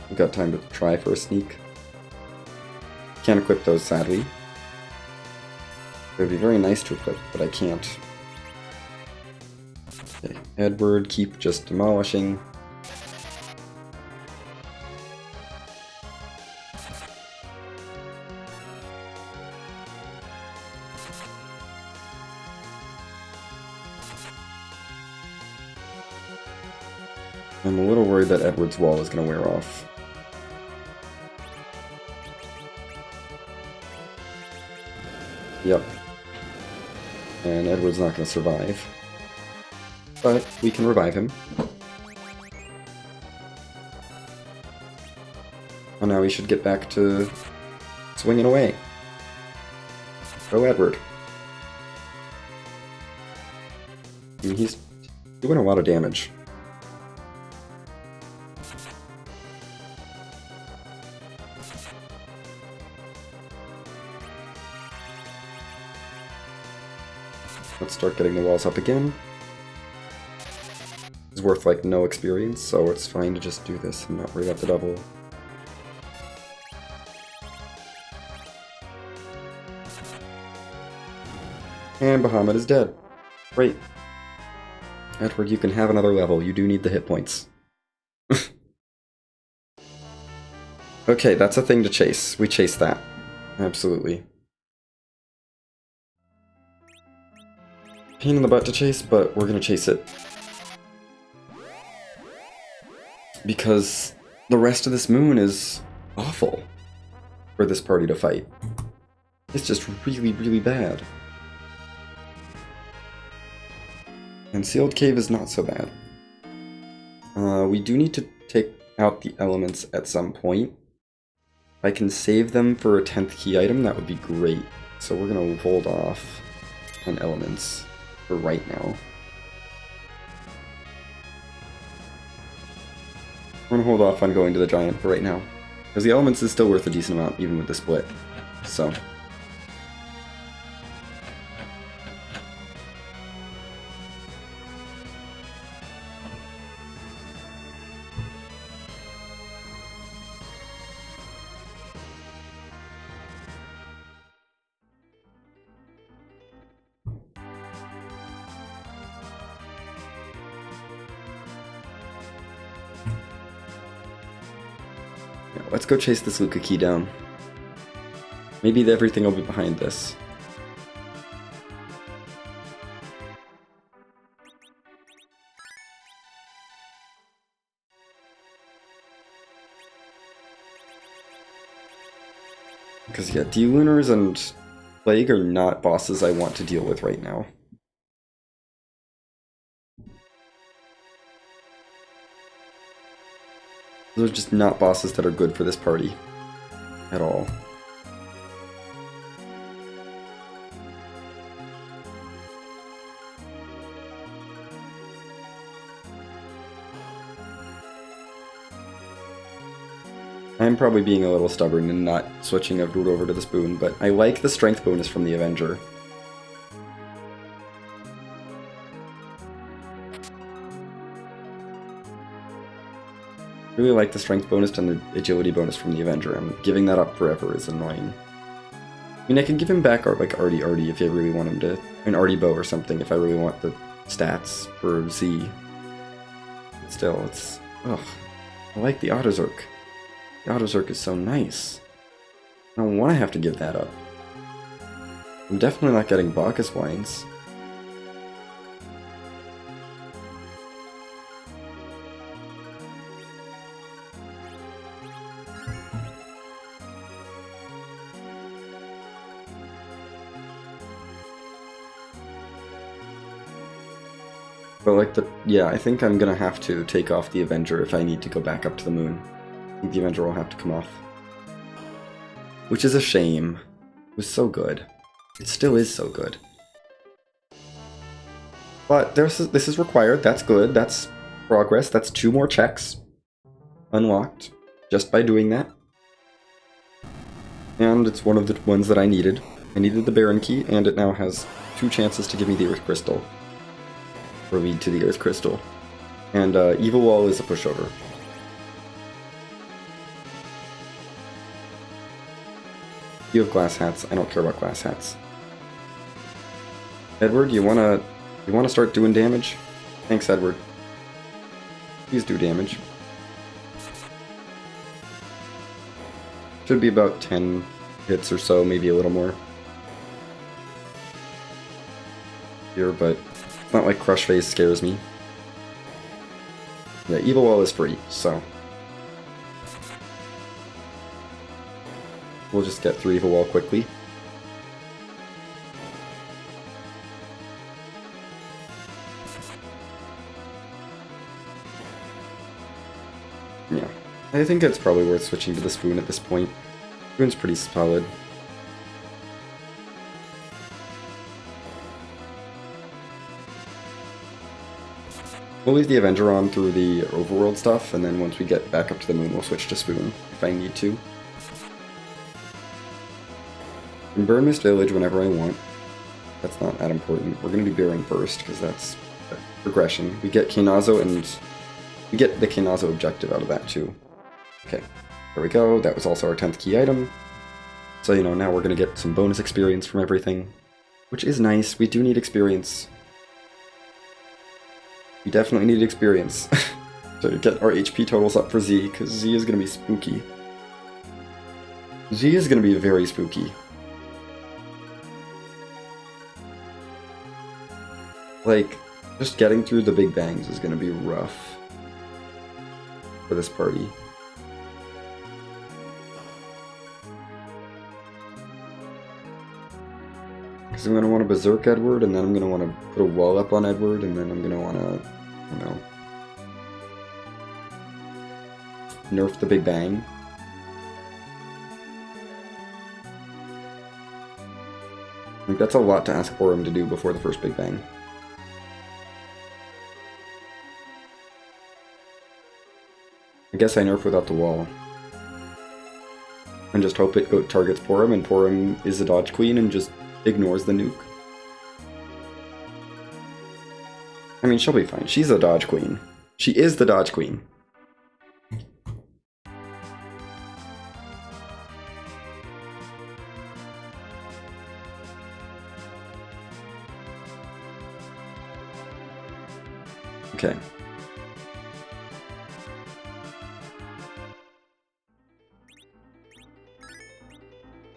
We've got time to try for a sneak. Can't equip those, sadly. It would be very nice to equip, but I can't. Okay, Edward, keep just demolishing. I'm a little worried that Edward's wall is going to wear off. Yep. And Edward's not going to survive. But we can revive him. And now we should get back to swinging away. Go Edward. I mean, he's doing a lot of damage. Let's start getting the walls up again. is worth like no experience, so it's fine to just do this and not worry about the double. And Bahamut is dead. Great. Edward, you can have another level. You do need the hit points. Okay, that's a thing to chase. We chase that. Absolutely. Pain in the butt to chase, but we're gonna chase it. Because the rest of this moon is awful for this party to fight. It's just really, really bad. And Sealed Cave is not so bad. We do need to take out the elements at some point. If I can save them for a 10th key item, that would be great. So we're going to hold off on elements for right now. We're going to hold off on going to the giant for right now. Because the elements is still worth a decent amount, even with the split. So... let's go chase this Luca key down. Maybe everything will be behind this. Because yeah, D-Lunars and Plague are not bosses I want to deal with right now. Those are just not bosses that are good for this party. At all. I'm probably being a little stubborn and not switching Edward over to the spoon, but I like the strength bonus from the Avenger. Really like the strength bonus and the agility bonus from the Avenger, and giving that up forever is annoying. I mean, I can give him back like Artie if I really want him to, an Artie Bow or something if I really want the stats for Z. But still, it's, ugh. I like the Autozerk. The Autozerk is so nice. I don't want to have to give that up. I'm definitely not getting Bacchus Wines. But like yeah, I think I'm gonna have to take off the Avenger if I need to go back up to the moon. I think the Avenger will have to come off. Which is a shame. It was so good. It still is so good. But this is required, that's good, that's progress, that's 2 more checks. Unlocked, just by doing that. And it's one of the ones that I needed. I needed the Baron Key, and it now has 2 chances to give me the Earth Crystal. Or lead to the Earth Crystal. And Evil Wall is a pushover. You have glass hats. I don't care about glass hats. Edward, you wanna start doing damage? Thanks, Edward. Please do damage. Should be about 10 hits or so, maybe a little more. Here, but it's not like Crush Phase scares me. Yeah, Evil Wall is free, so we'll just get through Evil Wall quickly. Yeah, I think it's probably worth switching to the Spoon at this point. Spoon's pretty solid. We'll leave the Avenger on through the overworld stuff, and then once we get back up to the moon, we'll switch to Spoon, if I need to. And Burn Mist Village whenever I want. That's not that important. We're going to do Bearing first, because that's progression. We get Kinazo and we get the Kinazo objective out of that too. Okay, there we go. That was also our 10th key item. So, you know, now we're going to get some bonus experience from everything, which is nice. We do need experience. We definitely need experience to get our HP totals up for Z, because Z is going to be spooky. Z is going to be very spooky. Like, just getting through the big bangs is going to be rough for this party. Because I'm going to want to Berserk Edward, and then I'm going to want to put a wall up on Edward, and then I'm going to want to, you know, nerf the Big Bang. Like, that's a lot to ask Porom to do before the first Big Bang. I guess I nerf without the wall. And just hope it targets Porom, and Porom is a dodge queen and just ignores the nuke. I mean, she'll be fine. She's a dodge queen. She is the dodge queen. Okay.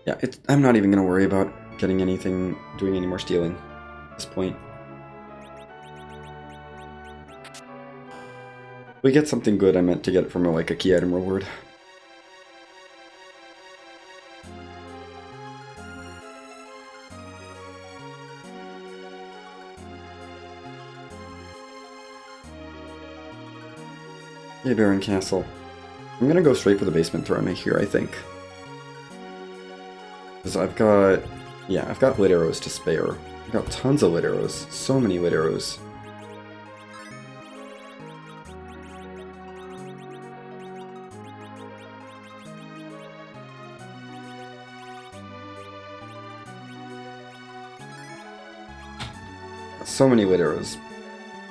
Yeah, I'm not even going to worry about getting anything, doing any more stealing at this point. We get something good, I meant to get it from like a key item reward. Hey, Baron Castle. I'm gonna go straight for the basement throne here, I think. Because I've got... yeah, I've got lit arrows to spare. I've got tons of lit arrows. So many lit arrows. So many lit arrows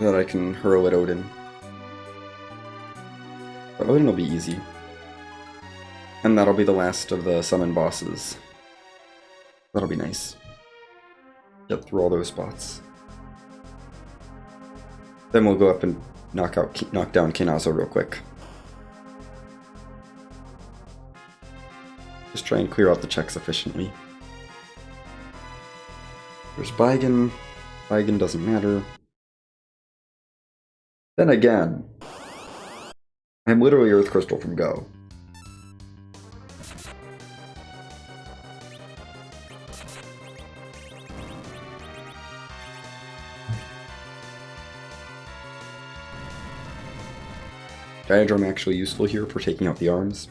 that I can hurl at Odin. But Odin will be easy. And that'll be the last of the summon bosses. That'll be nice. Get through all those spots. Then we'll go up and knock down Kinazo real quick. Just try and clear out the checks efficiently. There's Baigen. Baigen doesn't matter. Then again, I'm literally Earth Crystal from Go. Diadrome actually useful here for taking out the arms.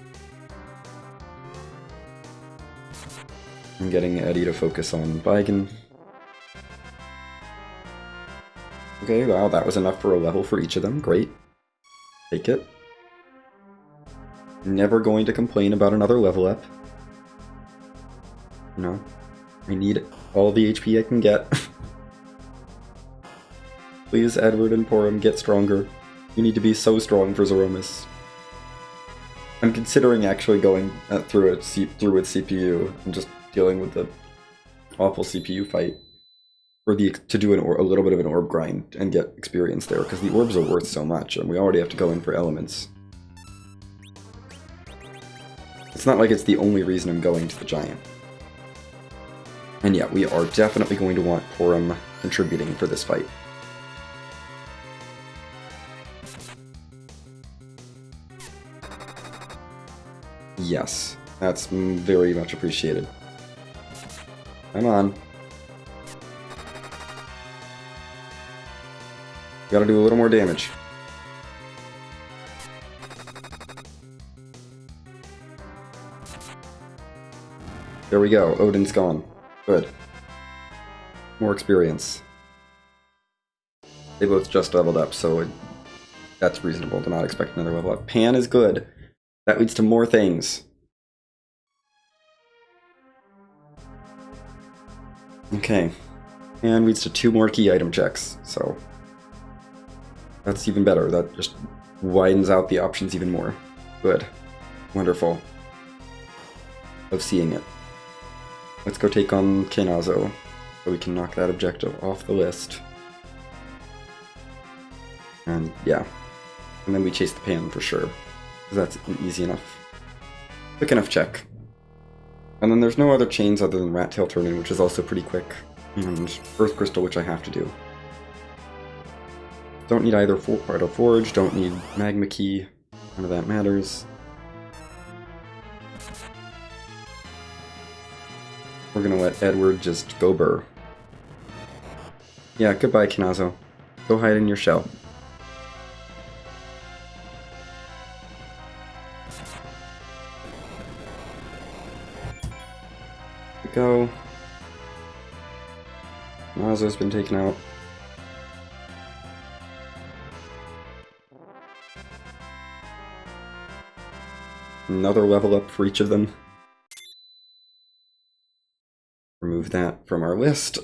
I'm getting Eddie to focus on Baigen. Okay, wow, that was enough for a level for each of them. Great. Take it. Never going to complain about another level up. No. I need all the HP I can get. Please, Edward and Porom, get stronger. You need to be so strong for Zeromus. I'm considering actually going through with CPU and just dealing with the awful CPU fight. Or to do a little bit of an orb grind and get experience there, because the orbs are worth so much, and we already have to go in for elements. It's not like it's the only reason I'm going to the giant. And yeah, we are definitely going to want Porom contributing for this fight. Yes, that's very much appreciated. Come on. Gotta do a little more damage. There we go, Odin's gone. Good. More experience. They both just leveled up, so that's reasonable to not expect another level up. Pan is good. That leads to more things. Okay. And leads to 2 more key item checks, so... That's even better. That just widens out the options even more. Good. Wonderful. Of seeing it. Let's go take on Kenazo, so we can knock that objective off the list. And yeah. And then we chase the pan for sure. Because that's an easy enough. Quick enough check. And then there's no other chains other than Rat Tail turn-in, which is also pretty quick. And Earth Crystal, which I have to do. Don't need either Auto Forge, don't need Magma Key. None of that matters. We're gonna let Edward just go burr. Yeah, goodbye, Kenazo. Go hide in your shell. Go. Kenazo's been taken out. Another level up for each of them. Remove that from our list.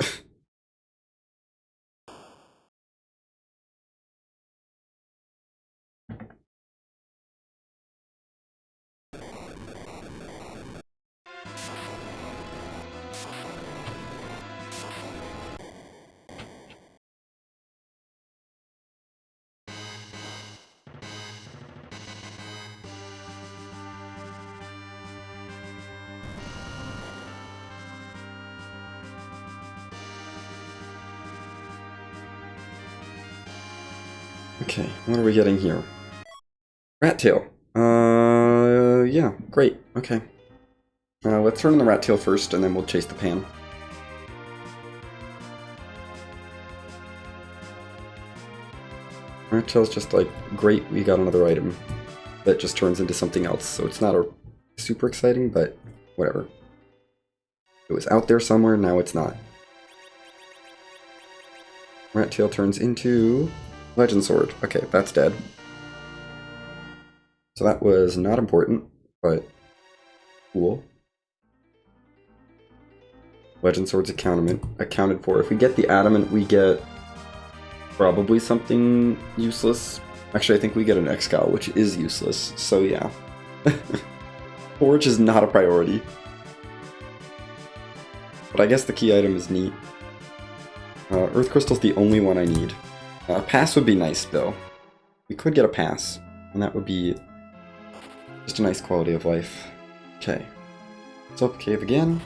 Okay, what are we getting here? Rat Tail. Yeah, great. Okay. Let's turn on the Rat Tail first, and then we'll chase the pan. Rat Tail's just like, great, we got another item that just turns into something else, so it's not super exciting, but whatever. It was out there somewhere, now it's not. Rat Tail turns into Legend Sword. Okay, that's dead. So that was not important, but cool. Legend Sword's accounted for. If we get the Adamant, we get probably something useless. Actually, I think we get an Excal, which is useless, so yeah. Forge is not a priority. But I guess the key item is neat. Earth Crystal's the only one I need. A pass would be nice, though. We could get a pass, and that would be just a nice quality of life. Okay. Let's up cave again.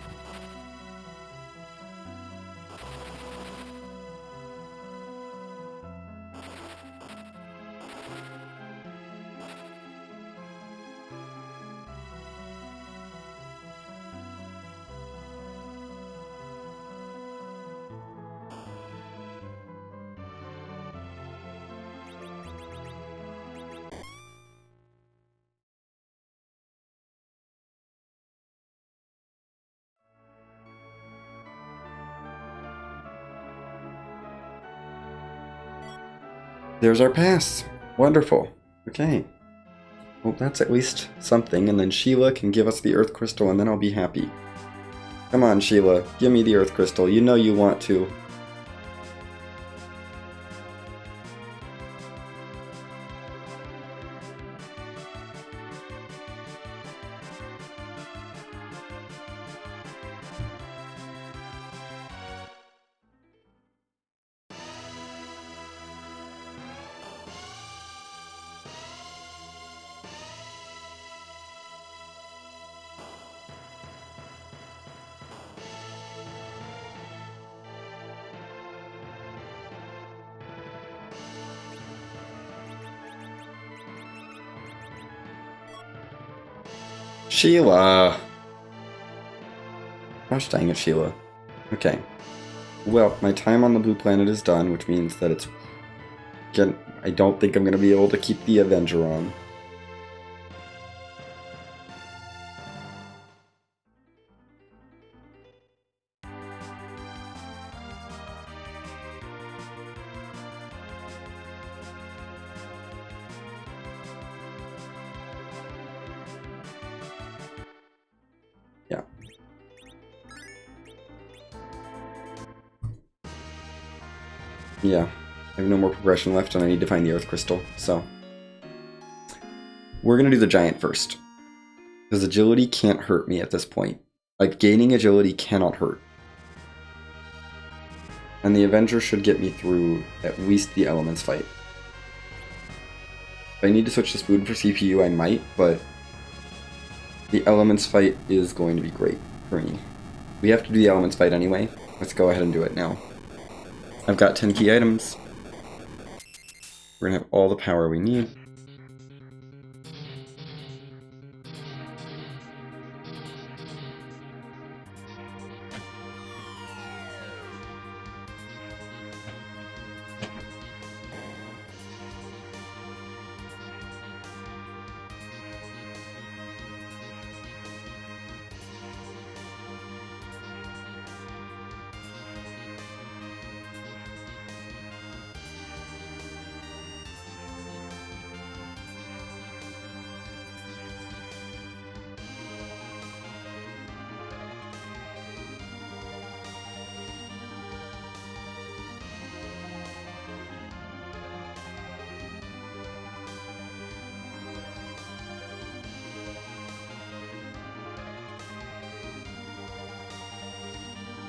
There's our pass. Wonderful. Okay. Well, that's at least something, and then Sheila can give us the Earth Crystal, and then I'll be happy. Come on, Sheila. Give me the Earth Crystal. You know you want to. Sheila! Gosh dang it, Sheila. Okay. Well, my time on the blue planet is done, which means that it's... Again, I don't think I'm going to be able to keep the Avenger on. Yeah. Yeah. I have no more progression left, and I need to find the Earth Crystal, so... We're gonna do the Giant first. Because agility can't hurt me at this point. Like, gaining agility cannot hurt. And the Avenger should get me through at least the Elements fight. If I need to switch to Spoon for CPU, I might, but... the Elements fight is going to be great for me. We have to do the Elements fight anyway. Let's go ahead and do it now. I've got 10 key items. We're gonna have all the power we need.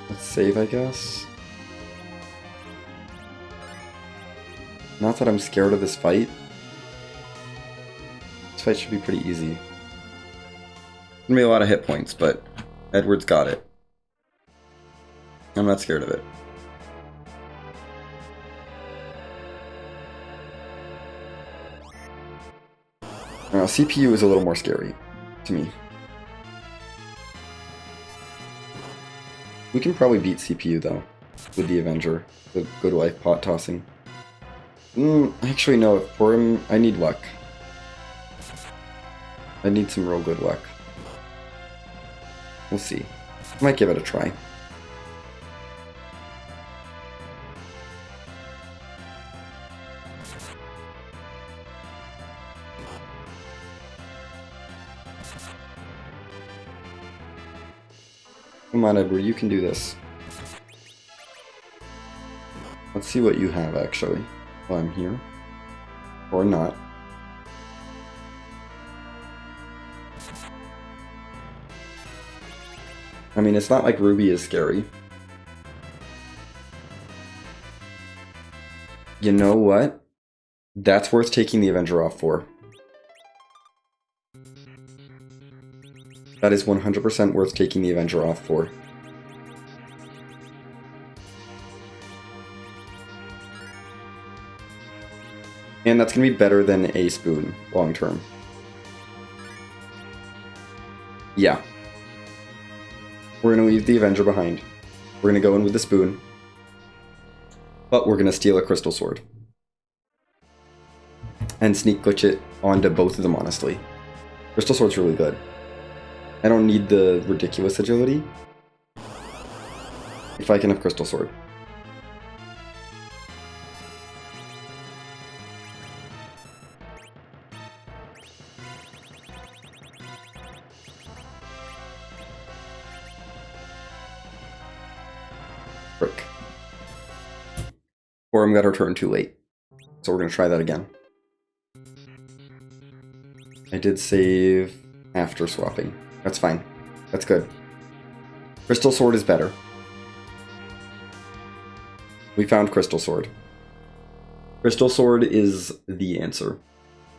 Let's save, I guess. Not that I'm scared of this fight. This fight should be pretty easy. Gonna be a lot of hit points, but Edward's got it. I'm not scared of it. Now, CPU is a little more scary to me. We can probably beat CPU though, with the Avenger, the good life pot tossing. Actually no, for him, I need luck. I need some real good luck. We'll see. I might give it a try. Come on, Edward, you can do this. Let's see what you have, actually, while I'm here. Or not. I mean, it's not like Ruby is scary. You know what? That's worth taking the Avenger off for. That is 100% worth taking the Avenger off for. And that's going to be better than a Spoon, long term. Yeah. We're going to leave the Avenger behind. We're going to go in with the Spoon. But we're going to steal a Crystal Sword. And sneak glitch it onto both of them, honestly. Crystal Sword's really good. I don't need the ridiculous agility. If I can have Crystal Sword. Frick. Porom got her turn too late. So we're going to try that again. I did save after swapping. That's fine. That's good. Crystal Sword is better. We found Crystal Sword. Crystal Sword is the answer.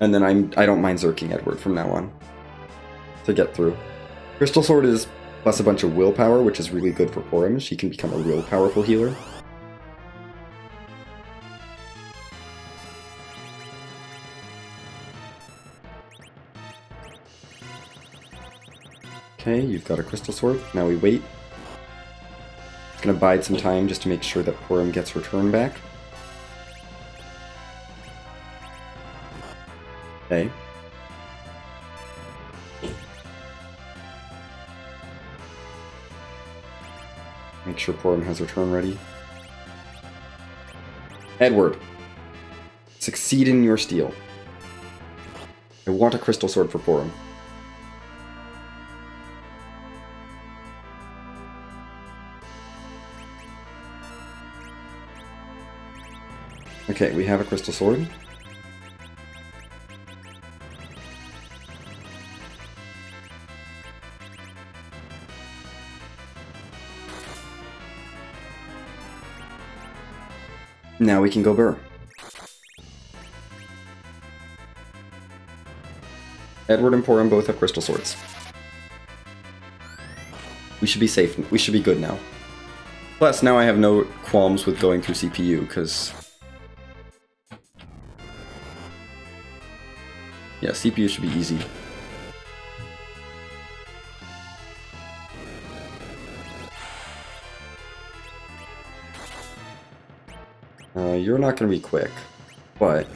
And then I don't mind Zerking Edward from now on. To get through. Crystal Sword is plus a bunch of willpower, which is really good for Porom. She can become a real powerful healer. Okay, you've got a Crystal Sword. Now we wait. It's gonna bide some time just to make sure that Porom gets her turn back. Okay. Make sure Porom has her turn ready. Edward. Succeed in your steal. I want a Crystal Sword for Porom. Okay, Okay, we have a crystal sword. Now we can go Burr. Edward and Porom both have crystal swords. We should be safe. We should be good now. Plus, now I have no qualms with going through CPU, because... yeah, CPU should be easy. You're not going to be quick, but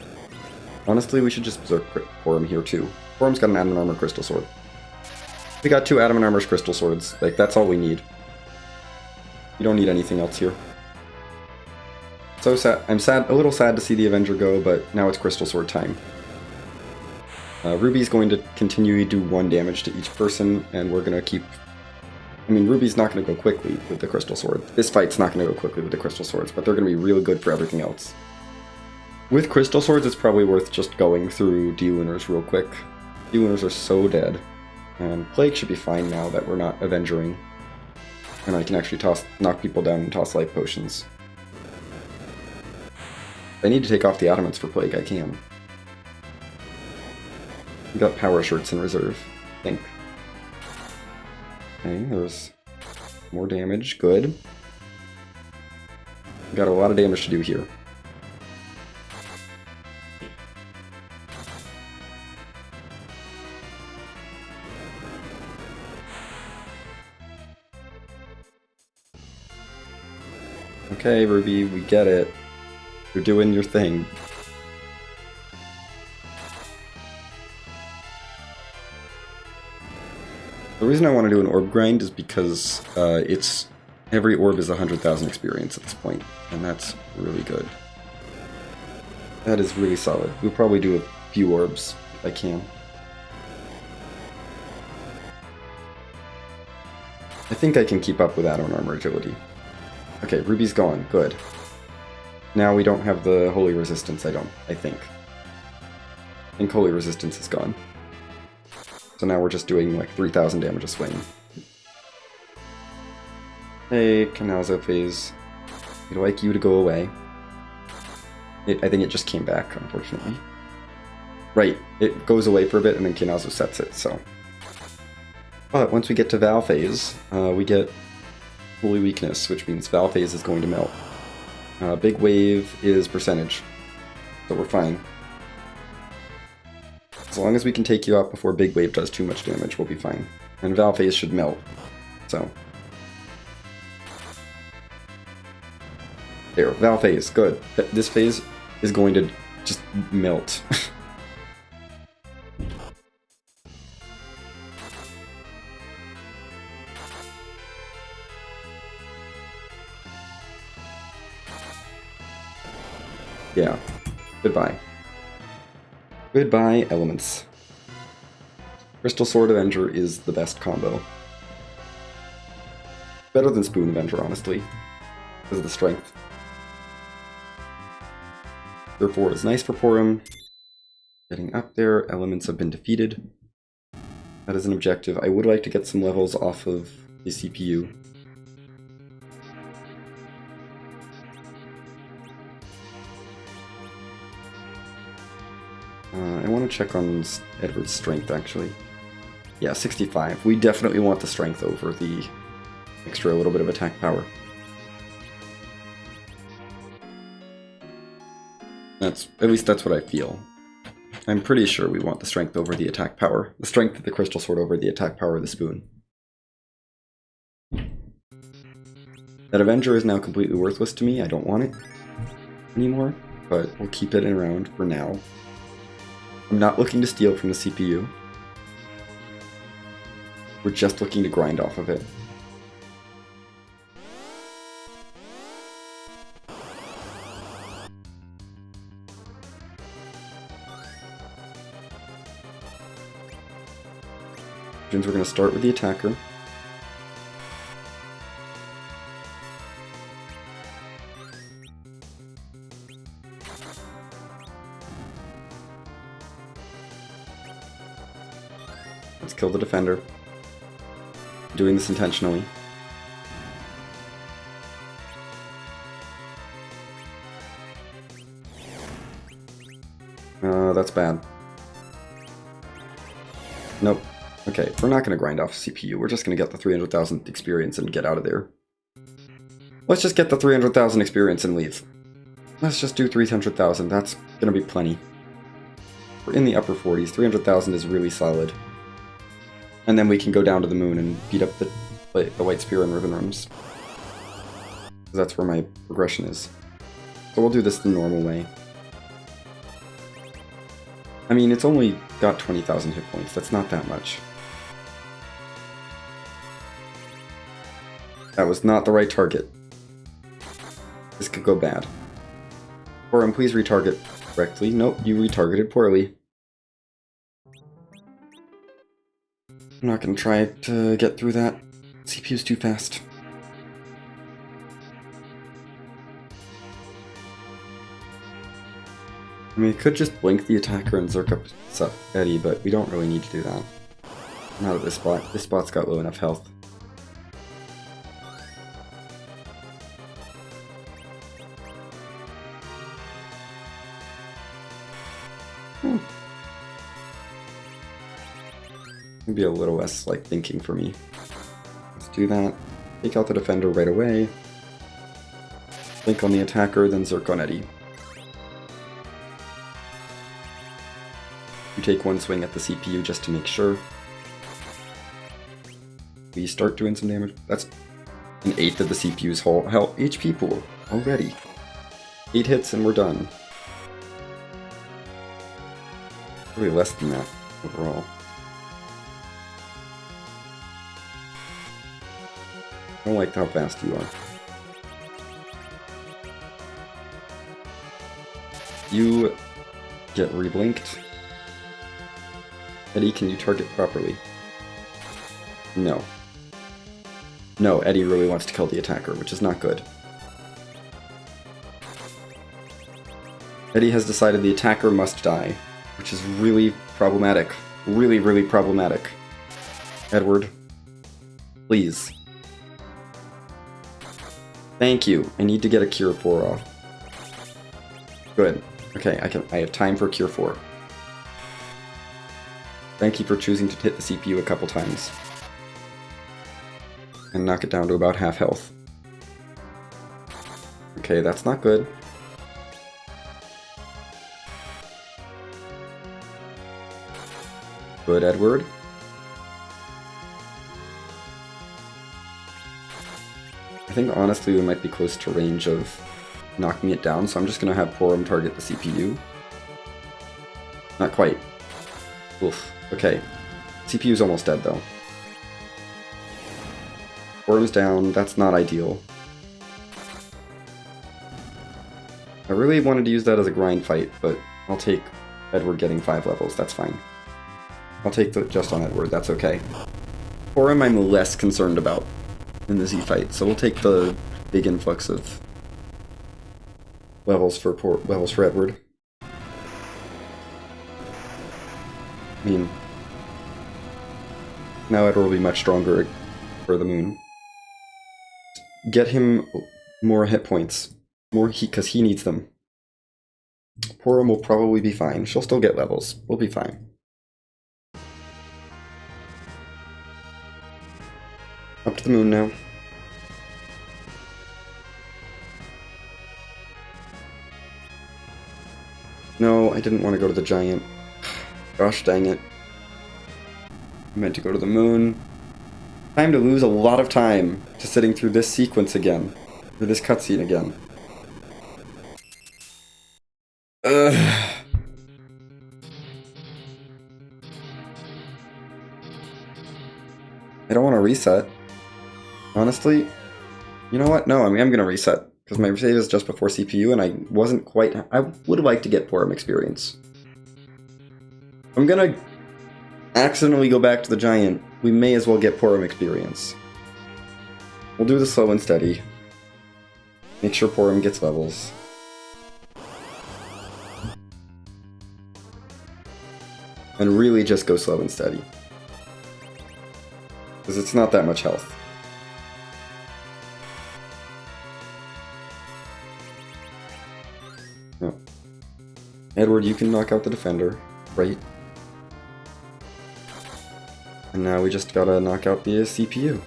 honestly, we should just berserk Porom here too. Porom's got an adamant armor crystal sword. We got 2 adamant armor crystal swords. Like, that's all we need. You don't need anything else here. So sad. I'm sad, a little sad to see the Avenger go, but now it's crystal sword time. Ruby's going to continue to do 1 damage to each person, and we're going to keep... I mean, Ruby's not going to go quickly with the crystal sword. This fight's not going to go quickly with the crystal swords, but they're going to be really good for everything else. With crystal swords, it's probably worth just going through D-Lunars real quick. D-Lunars are so dead. And Plague should be fine now that we're not Avengering. And I can actually knock people down and toss life potions. If I need to take off the adamants for Plague, I can. We got power shirts in reserve, I think. Okay, there's more damage. Good. We got a lot of damage to do here. Okay, Ruby, we get it. You're doing your thing. The reason I want to do an orb grind is because every orb is 100,000 experience at this point, and that's really good. That is really solid. We'll probably do a few orbs if I can. I think I can keep up with that on armor agility. Okay, Ruby's gone. Good. Now we don't have the Holy Resistance, I think. I think Holy Resistance is gone. So now we're just doing like 3,000 damage a swing. Hey, Canalzo phase. I'd like you to go away. I think it just came back, unfortunately. Right, it goes away for a bit and then Canalzo sets it, so. But once we get to Val phase, we get Holy Weakness, which means Val phase is going to melt. Big Wave is percentage, so we're fine. As long as we can take you out before Big Wave does too much damage, we'll be fine. And Val phase should melt, so. There, Val phase, good. This phase is going to just melt. Yeah, goodbye. Goodbye, elements. Crystal Sword Avenger is the best combo. Better than Spoon Avenger, honestly, because of the strength. Tier 4 is nice for Porom. Getting up there, elements have been defeated. That is an objective. I would like to get some levels off of the CPU. I want to check on Edward's strength, actually. Yeah, 65. We definitely want the strength over the extra little bit of attack power. At least that's what I feel. I'm pretty sure we want the strength over the attack power. The strength of the crystal sword over the attack power of the spoon. That Avenger is now completely worthless to me. I don't want it anymore, but we'll keep it around for now. I'm not looking to steal from the CPU. We're just looking to grind off of it. We're going to start with the attacker. Let's kill the defender. I'm doing this intentionally. That's bad. Nope. Okay, we're not going to grind off CPU. We're just going to get the 300,000 experience and get out of there. Let's just get the 300,000 experience and leave. Let's just do 300,000. That's going to be plenty. We're in the upper 40s. 300,000 is really solid. And then we can go down to the moon and beat up the White Spear and Ribbon Rooms. That's where my progression is. So we'll do this the normal way. I mean, it's only got 20,000 hit points. That's not that much. That was not the right target. This could go bad. Porom, please retarget correctly. Nope, you retargeted poorly. I'm not gonna try to get through that. CPU's too fast. I mean, we could just blink the attacker and zerk up Eddie, but we don't really need to do that. Not at this spot. This spot's got low enough health. Maybe a little less, like, thinking for me. Let's do that. Take out the defender right away. Blink on the attacker, then zerk on Eddie. You take one swing at the CPU just to make sure. We start doing some damage. That's an eighth of the CPU's whole HP pool already. 8 hits and we're done. Probably less than that overall. I don't like how fast you are. You get reblinked. Eddie, can you target properly? No. No, Eddie really wants to kill the attacker, which is not good. Eddie has decided the attacker must die, which is really problematic. Really, really problematic. Edward, please. Thank you. I need to get a Cure 4 off. Good. Okay, I have time for Cure 4. Thank you for choosing to hit the CPU a couple times. And knock it down to about half health. Okay, that's not good. Good, Edward. I think honestly we might be close to range of knocking it down, so I'm just gonna have Porom target the CPU. Not quite. Oof. Okay. CPU's almost dead though. Porom's down, that's not ideal. I really wanted to use that as a grind fight, but I'll take Edward getting 5 levels, that's fine. I'll take the just on Edward, that's okay. Porom I'm less concerned about in the Z fight, so we'll take the big influx of levels for Edward. I mean, now Edward will be much stronger for the moon. Get him more hit points, because he needs them. Porom will probably be fine. She'll still get levels. We'll be fine. Up to the moon now. No, I didn't want to go to the giant. Gosh dang it. I meant to go to the moon. Time to lose a lot of time to sitting through this sequence again. Or this cutscene again. Ugh. I don't want to reset. Honestly, you know what? No, I mean, I'm going to reset. Because my save is just before CPU, and I wasn't quite... I would like to get Porom experience. I'm going to accidentally go back to the giant. We may as well get Porom experience. We'll do the slow and steady. Make sure Porom gets levels. And really just go slow and steady. Because it's not that much health. Oh. Edward, you can knock out the defender. Right. And now we just gotta knock out the CPU.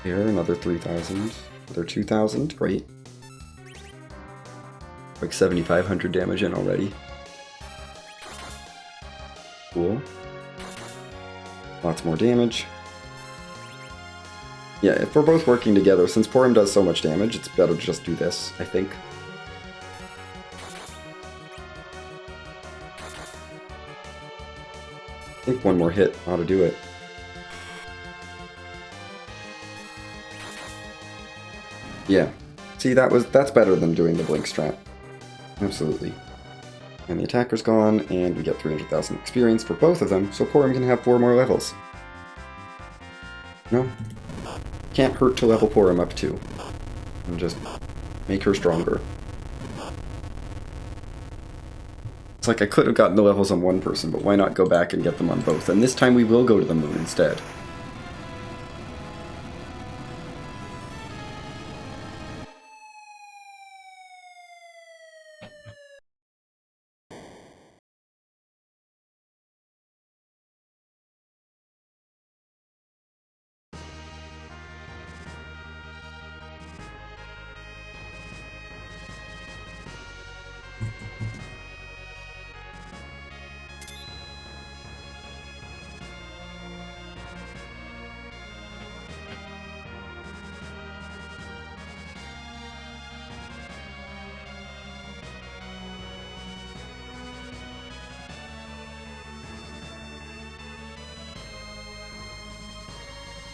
Here, another 3,000. Another 2,000. Great. Like 7,500 damage in already. Cool. Lots more damage. Yeah, if we're both working together, since Porom does so much damage, it's better to just do this, I think. I think one more hit ought to do it. Yeah. See, that's better than doing the blink strat. Absolutely. And the attacker's gone, and we get 300,000 experience for both of them, so Porom can have 4 more levels. No. Can't hurt to level Porom up 2. And just make her stronger. It's like I could have gotten the levels on one person, but why not go back and get them on both? And this time we will go to the moon instead.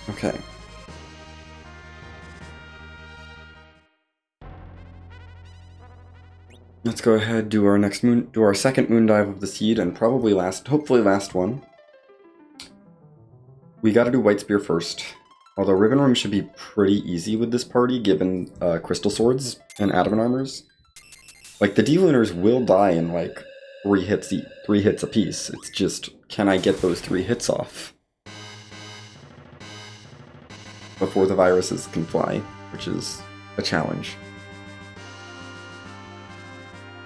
Okay. Let's go ahead, do our second moon dive of the seed, and probably hopefully last one. We gotta do White Spear first. Although Ribbon Room should be pretty easy with this party, given Crystal Swords and Adamant Armors. Like, the D-Lunars will die in, like, 3 hits apiece. It's just, can I get those 3 hits off before the viruses can fly, which is a challenge.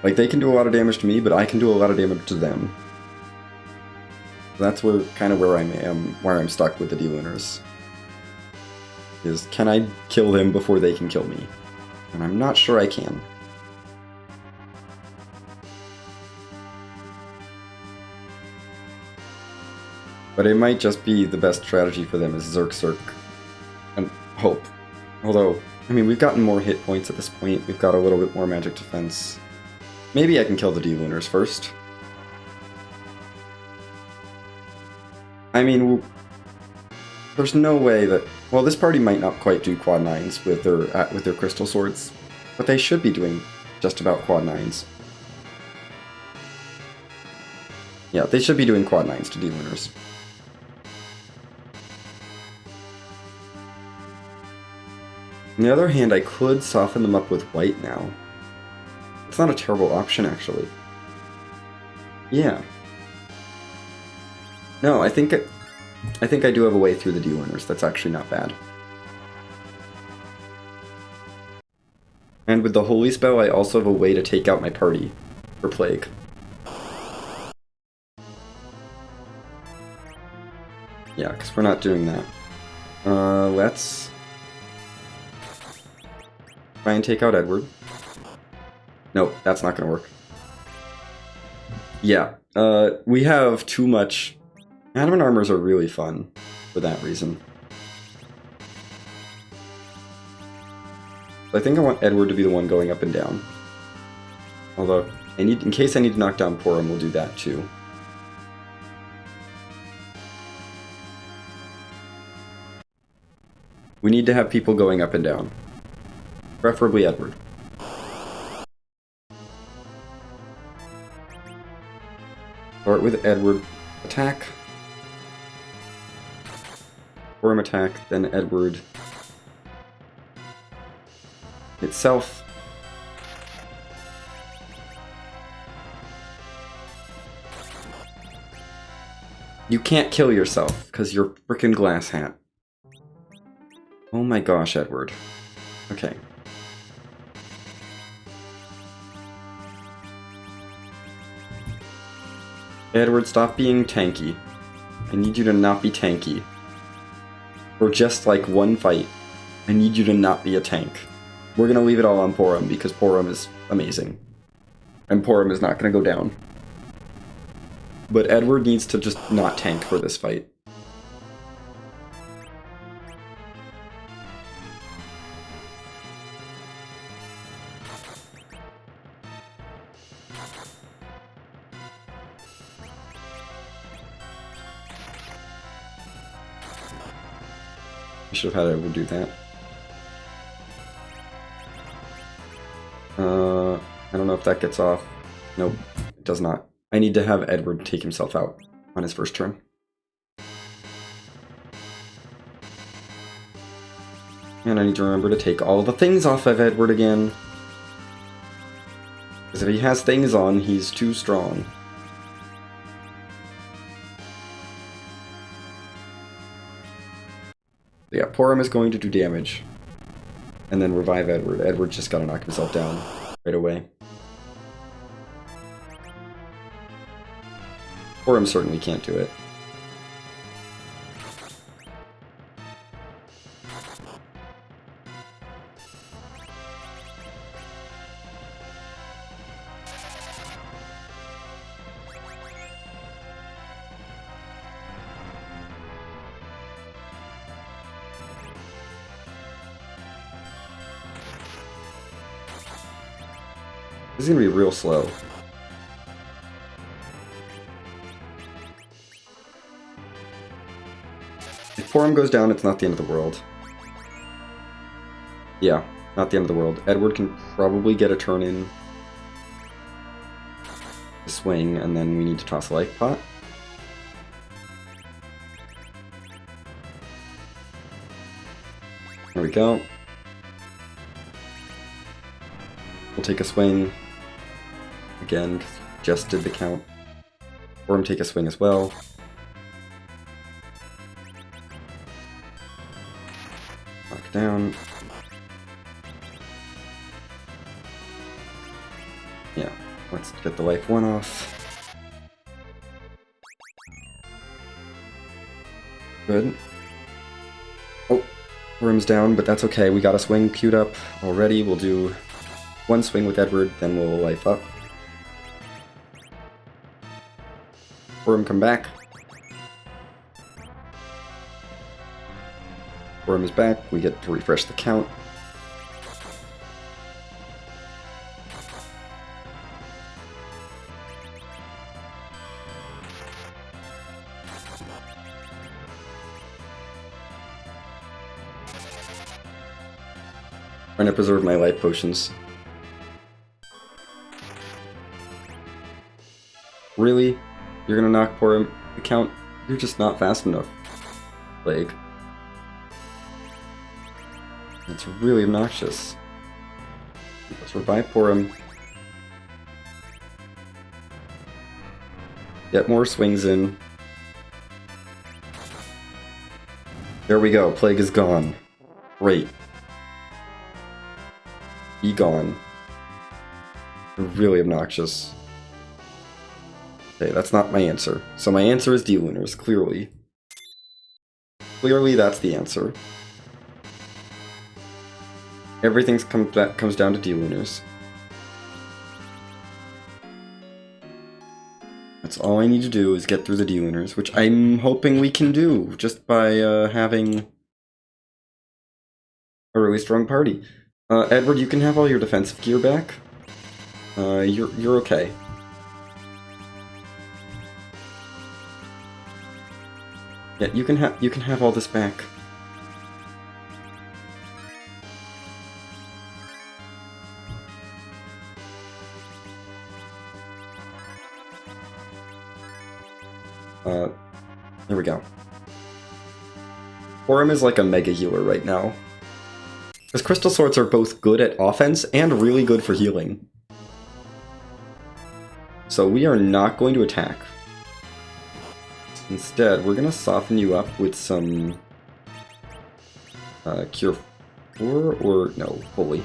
Like, they can do a lot of damage to me, but I can do a lot of damage to them. That's kind of where I'm stuck with the D-Lunars. Is, can I kill them before they can kill me? And I'm not sure I can. But it might just be the best strategy for them is Zerk and hope. Although, I mean, we've gotten more hit points at this point. We've got a little bit more magic defense. Maybe I can kill the D-Lunars first. I mean, there's no way that... Well, this party might not quite do quad 9s with their crystal swords, but they should be doing just about quad 9s. Yeah, they should be doing quad 9s to D-Lunars. On the other hand, I could soften them up with white now. It's not a terrible option, actually. Yeah. No, I think I do have a way through the D-Lunars. That's actually not bad. And with the Holy Spell, I also have a way to take out my party for Plague. Yeah, because we're not doing that. Let's try and take out Edward. Nope, that's not gonna work. Yeah, we have too much... Adamant Armors are really fun for that reason. I think I want Edward to be the one going up and down. Although, in case I need to knock down Porom, we'll do that too. We need to have people going up and down. Preferably Edward. Start with Edward. Attack. Porom attack, then Edward itself. You can't kill yourself, because you're frickin' glass hat. Oh my gosh, Edward. Okay. Edward, stop being tanky. I need you to not be tanky. For just like one fight, I need you to not be a tank. We're gonna leave it all on Porom because Porom is amazing. And Porom is not gonna go down. But Edward needs to just not tank for this fight. I should have had Edward do that. I don't know if that gets off. Nope, it does not. I need to have Edward take himself out on his first turn. And I need to remember to take all the things off of Edward again. Because if he has things on, he's too strong. Yeah, Porom is going to do damage. And then revive Edward. Edward just gotta knock himself down right away. Porom certainly can't do it. This is gonna be real slow. If Porom goes down, it's not the end of the world. Yeah, not the end of the world. Edward can probably get a turn in. Swing, and then we need to toss a life pot. There we go. We'll take a swing. Again, because we just did the count. Porom take a swing as well. Knock it down. Yeah, let's get the life 1 off. Good. Oh, Porom's down, but that's okay. We got a swing queued up already. We'll do 1 swing with Edward, then we'll life up. Porom, come back. Porom is back. We get to refresh the count. Trying to preserve my life potions. Really? You're gonna knock Porom the count? You're just not fast enough, Plague. It's really obnoxious. Let's revive Porom. Get more swings in. There we go, Plague is gone. Great. Be gone. Really obnoxious. Okay, that's not my answer. So my answer is D-Lunars, clearly. Clearly that's the answer. Everything comes down to D-Lunars. That's all I need to do is get through the D-Lunars, which I'm hoping we can do just by having a really strong party. Edward, you can have all your defensive gear back. You're okay. Yeah, you can have all this back. There we go. Porom is like a mega healer right now. Because Crystal Swords are both good at offense and really good for healing. So we are not going to attack. Instead, we're gonna soften you up with some Cure 4 or no, Holy.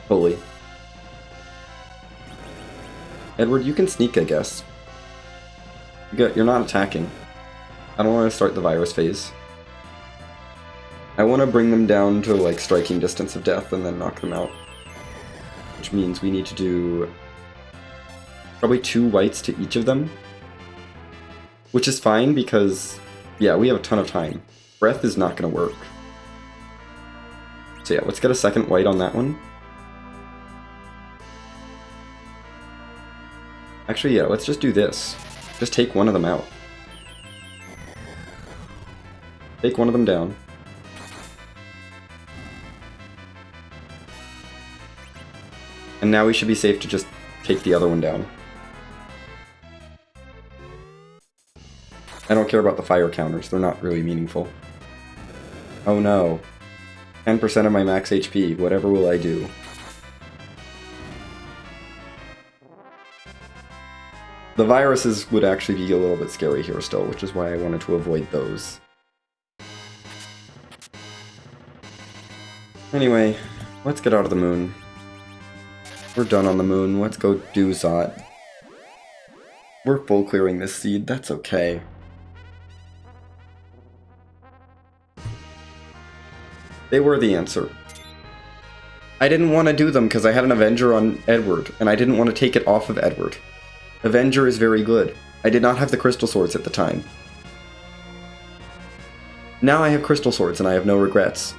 Holy. Edward, you can sneak, I guess. You're not attacking. I don't want to start the virus phase. I want to bring them down to like striking distance of death and then knock them out. Which means we need to do probably 2 whites to each of them. Which is fine because, yeah, we have a ton of time. Breath is not going to work. So yeah, let's get a second white on that one. Actually, yeah, let's just do this. Just take one of them out. Take one of them down. And now we should be safe to just take the other one down. I don't care about the fire counters, they're not really meaningful. Oh no. 10% of my max HP, whatever will I do? The viruses would actually be a little bit scary here still, which is why I wanted to avoid those. Anyway, let's get out of the moon. We're done on the moon, let's go do Zot. We're full clearing this seed, that's okay. They were the answer. I didn't want to do them because I had an Avenger on Edward, and I didn't want to take it off of Edward. Avenger is very good. I did not have the Crystal Swords at the time. Now I have Crystal Swords and I have no regrets.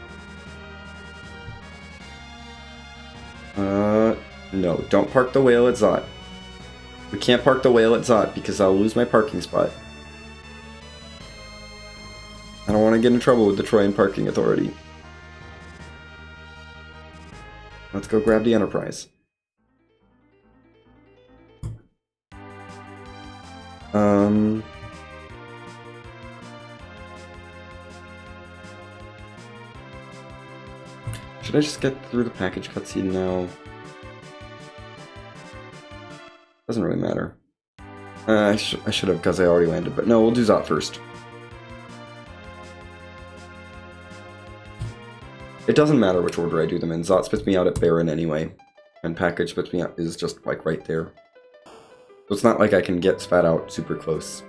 No, don't park the whale at Zot. We can't park the whale at Zot because I'll lose my parking spot. I don't want to get in trouble with the Troyan Parking Authority. Let's go grab the Enterprise. Should I just get through the package cutscene now? Doesn't really matter. I should have because I already landed, but no, we'll do Zot first. It doesn't matter which order I do them in. Zot spits me out at Baron anyway, and package spits me out is just like right there. So it's not like I can get spat out super close.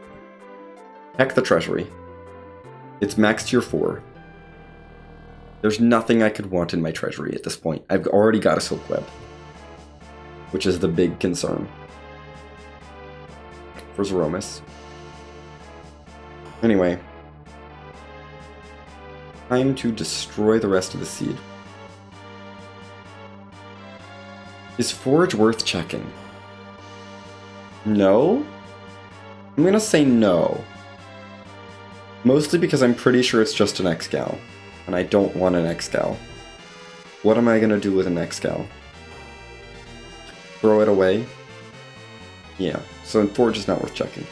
Heck the treasury. It's max tier 4. There's nothing I could want in my treasury at this point. I've already got a silk web, which is the big concern for Zeromus. Anyway, time to destroy the rest of the seed. Is Forge worth checking? No? I'm gonna say no. Mostly because I'm pretty sure it's just an X-Gal, and I don't want an X-Gal. What am I gonna do with an X-Gal? Throw it away? Yeah, so Forge is not worth checking.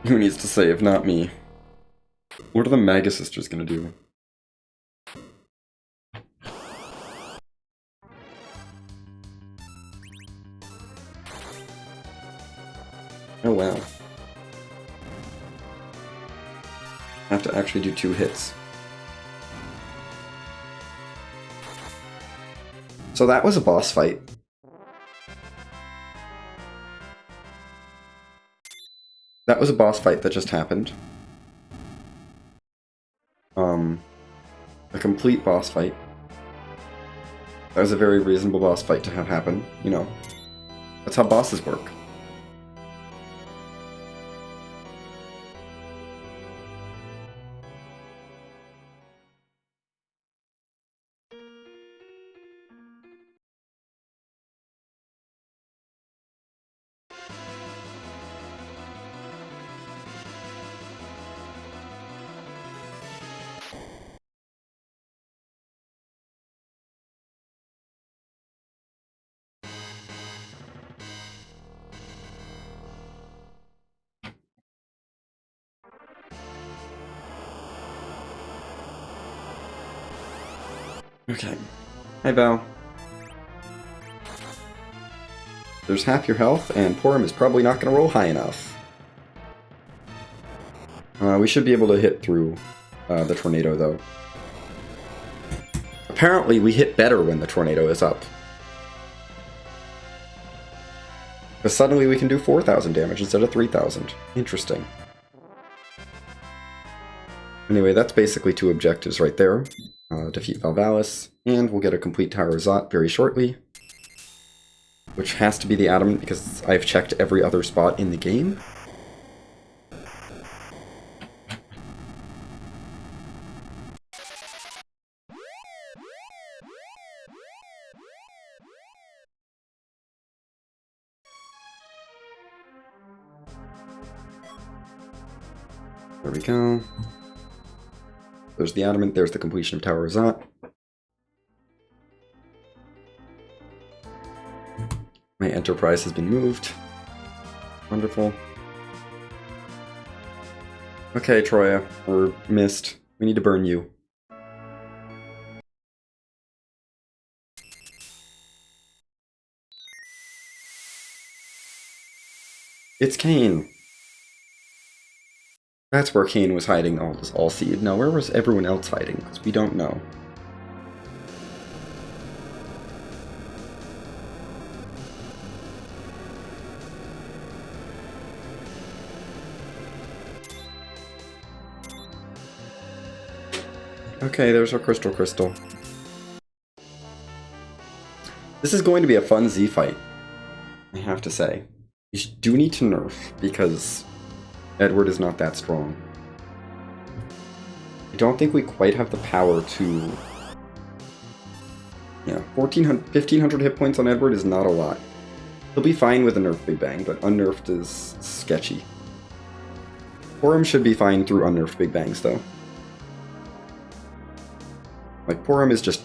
Who needs to save? Not me. What are the Maga Sisters gonna do? Oh wow. I have to actually do 2 hits. So that was a boss fight. That was a boss fight that just happened. A complete boss fight. That was a very reasonable boss fight to have happen, you know. That's how bosses work. Okay. Hi, Val. There's half your health, and Porom is probably not going to roll high enough. We should be able to hit through the tornado, though. Apparently, we hit better when the tornado is up. Because suddenly we can do 4,000 damage instead of 3,000. Interesting. Anyway, that's basically 2 objectives right there. Defeat Valvalis, and we'll get a complete Tower of Zot very shortly. Which has to be the Adamant because I've checked every other spot in the game. There we go. There's the Adamant, there's the completion of Tower of Zot. My Enterprise has been moved. Wonderful. Okay, Troya, or Mist, we need to burn you. It's Kane. That's where Kane was hiding all seed. Now, where was everyone else hiding? Because we don't know. Okay, there's our Crystal. This is going to be a fun Z fight, I have to say. You do need to nerf, because Edward is not that strong. I don't think we quite have the power to... Yeah, 1,500 hit points on Edward is not a lot. He'll be fine with a nerf Big Bang, but unnerfed is sketchy. Porom should be fine through unnerfed Big Bangs, though. Like, Porom is just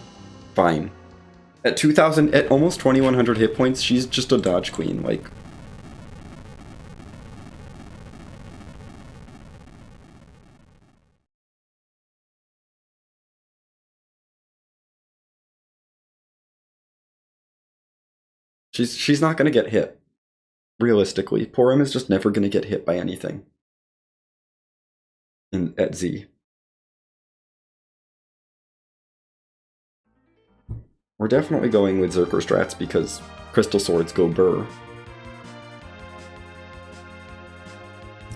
fine. At 2,000, at almost 2,100 hit points, she's just a dodge queen, like... She's not gonna get hit. Realistically, Porom is just never gonna get hit by anything. At Z. We're definitely going with Zerker strats because Crystal Swords go burr.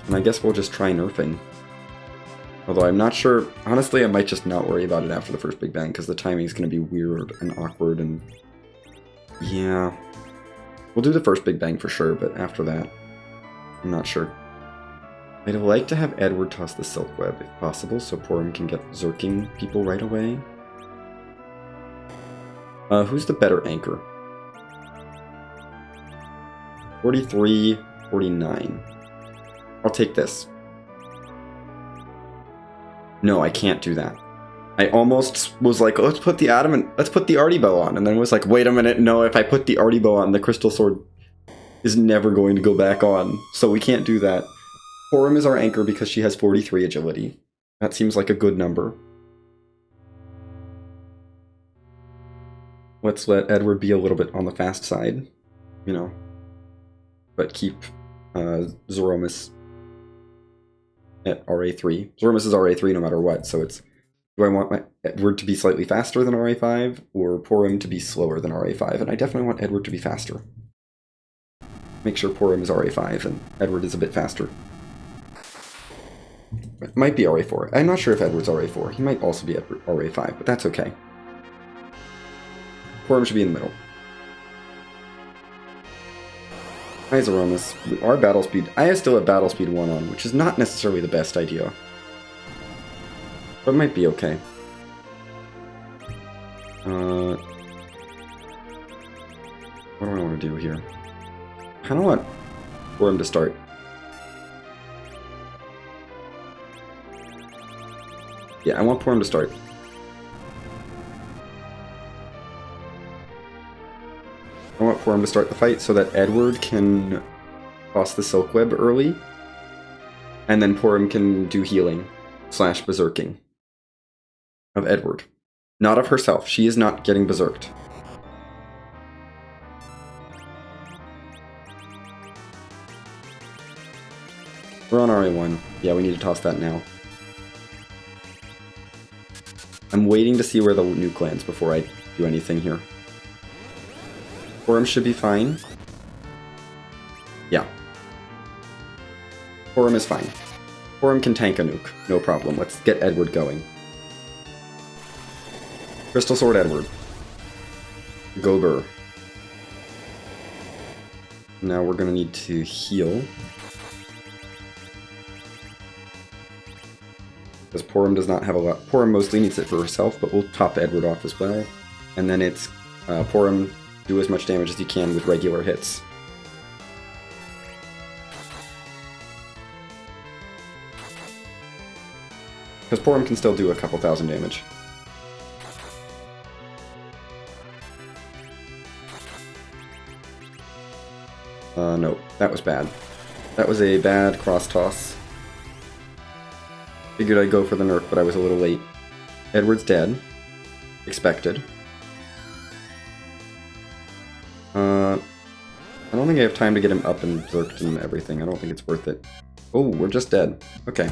And I guess we'll just try nerfing. Although I'm not sure, honestly I might just not worry about it after the first Big Bang because the timing's gonna be weird and awkward and... Yeah. We'll do the first Big Bang for sure, but after that, I'm not sure. I'd like to have Edward toss the Silk Web if possible, so Porom can get Zerking people right away. Who's the better anchor? 43, 49. I'll take this. No, I can't do that. I almost was like, let's put the Adamant, let's put the Artie Bow on, and then was like, wait a minute, no, if I put the Artie Bow on, the Crystal Sword is never going to go back on, so we can't do that. Porom is our anchor because she has 43 agility. That seems like a good number. Let's let Edward be a little bit on the fast side, you know, but keep Zeromus at RA3. Zeromus is RA3 no matter what, so it's, do I want my Edward to be slightly faster than RA5, or Porom to be slower than RA5? And I definitely want Edward to be faster. Make sure Porom is RA5 and Edward is a bit faster. It might be RA4. I'm not sure if Edward's RA4. He might also be RA5, but that's okay. Porom should be in the middle. Hi, Zeromus. Our battle speed... I still have battle speed 1 on, which is not necessarily the best idea. But it might be okay. What do I want to do here? I kind of want Porom to start. Yeah, I want Porom to start. I want Porom to start the fight so that Edward can toss the Silk Web early, and then Porom can do healing / berserking of Edward. Not of herself. She is not getting berserked. We're on RA1. Yeah, we need to toss that now. I'm waiting to see where the nuke lands before I do anything here. Porom should be fine. Yeah. Porom is fine. Porom can tank a nuke. No problem. Let's get Edward going. Crystal Sword Edward. Gober. Now we're going to need to heal. Because Porom does not have a lot. Porom mostly needs it for herself, but we'll top Edward off as well. And then it's Porom, do as much damage as you can with regular hits. Because Porom can still do a couple thousand damage. No, that was bad. That was a bad cross-toss. Figured I'd go for the nerf, but I was a little late. Edward's dead. Expected. I don't think I have time to get him up and berserked and everything. I don't think it's worth it. Oh, we're just dead. Okay.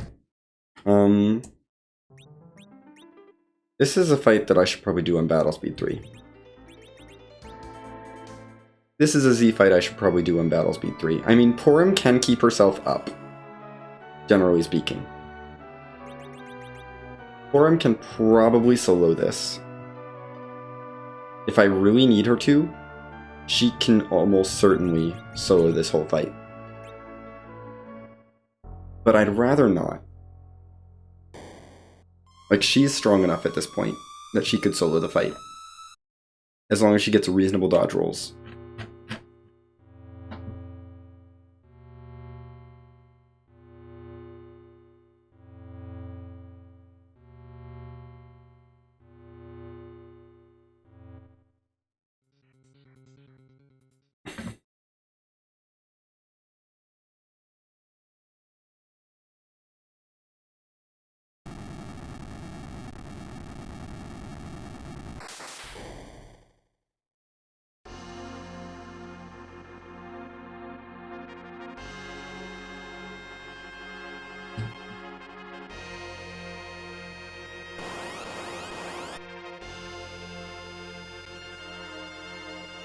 This is a fight that I should probably do on Battle Speed 3. This is a Z fight I should probably do on Battle Speed 3. I mean, Porom can keep herself up, generally speaking. Porom can probably solo this. If I really need her to, she can almost certainly solo this whole fight. But I'd rather not. Like, she's strong enough at this point that she could solo the fight. As long as she gets reasonable dodge rolls.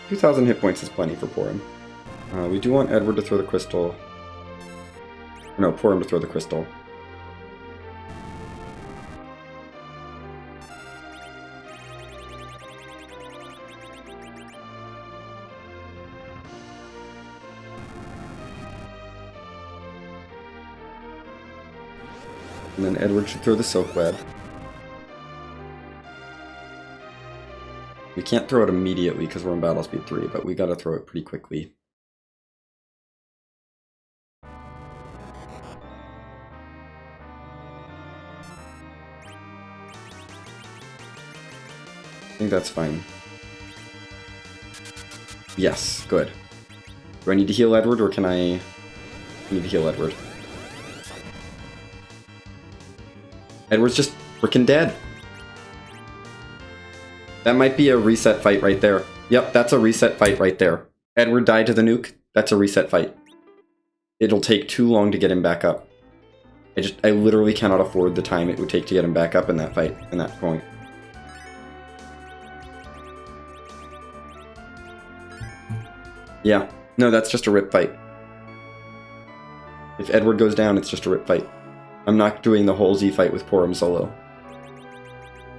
$2,000 hit points is plenty for Porom. We do want Edward to throw the crystal. No, Porom to throw the crystal. And then Edward should throw the silk web. We can't throw it immediately because we're on Battle Speed 3, but we gotta throw it pretty quickly. I think that's fine. Yes, good. Do I need to heal Edward, or can I need to heal Edward? Edward's just freaking dead. That might be a reset fight right there. Yep, that's a reset fight right there. Edward died to the nuke. That's a reset fight. It'll take too long to get him back up. I literally cannot afford the time it would take to get him back up in that fight, in that point. Yeah, no, that's just a rip fight. If Edward goes down, it's just a rip fight. I'm not doing the whole Z fight with Porom solo.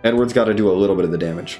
Edward's got to do a little bit of the damage.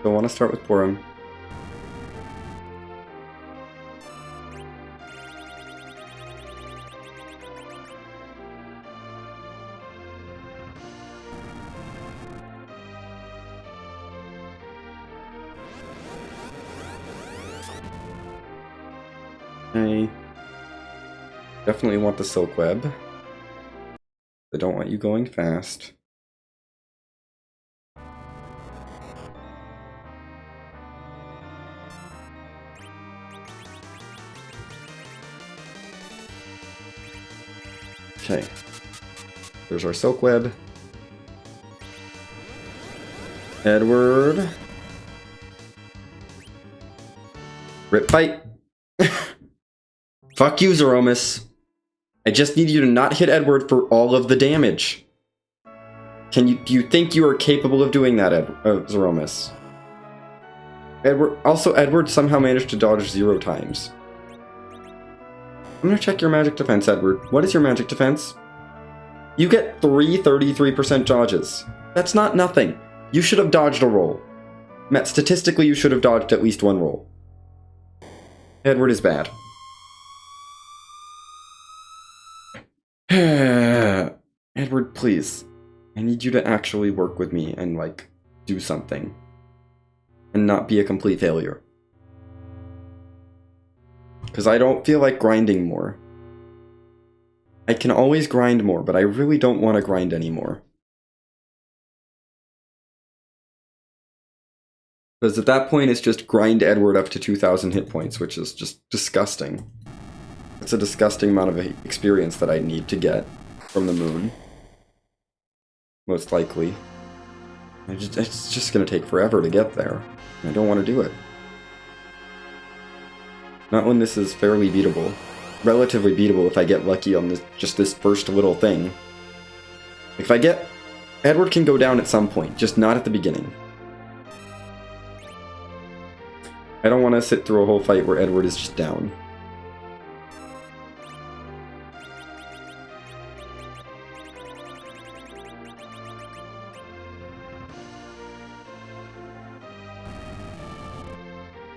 Still want to start with Porom. I definitely want the Silk Web. I don't want you going fast. Okay. There's our Silk Web. Edward. Rip fight. Fuck you, Zeromus. I just need you to not hit Edward for all of the damage. Do you think you are capable of doing that, Zeromus? Edward somehow managed to dodge 0 times. I'm gonna check your magic defense, Edward. What is your magic defense? You get 3 33% dodges. That's not nothing. You should have dodged a roll. Matt, statistically, you should have dodged at least 1 roll. Edward is bad. Edward, please. I need you to actually work with me and, like, do something. And not be a complete failure. Because I don't feel like grinding more. I can always grind more, but I really don't want to grind anymore. Because at that point, it's just grind Edward up to 2,000 hit points, which is just disgusting. It's a disgusting amount of experience that I need to get from the moon. Most likely. It's just going to take forever to get there. I don't want to do it. Not when this is fairly beatable. Relatively beatable if I get lucky on this first little thing. If I get... Edward can go down at some point, just not at the beginning. I don't want to sit through a whole fight where Edward is just down.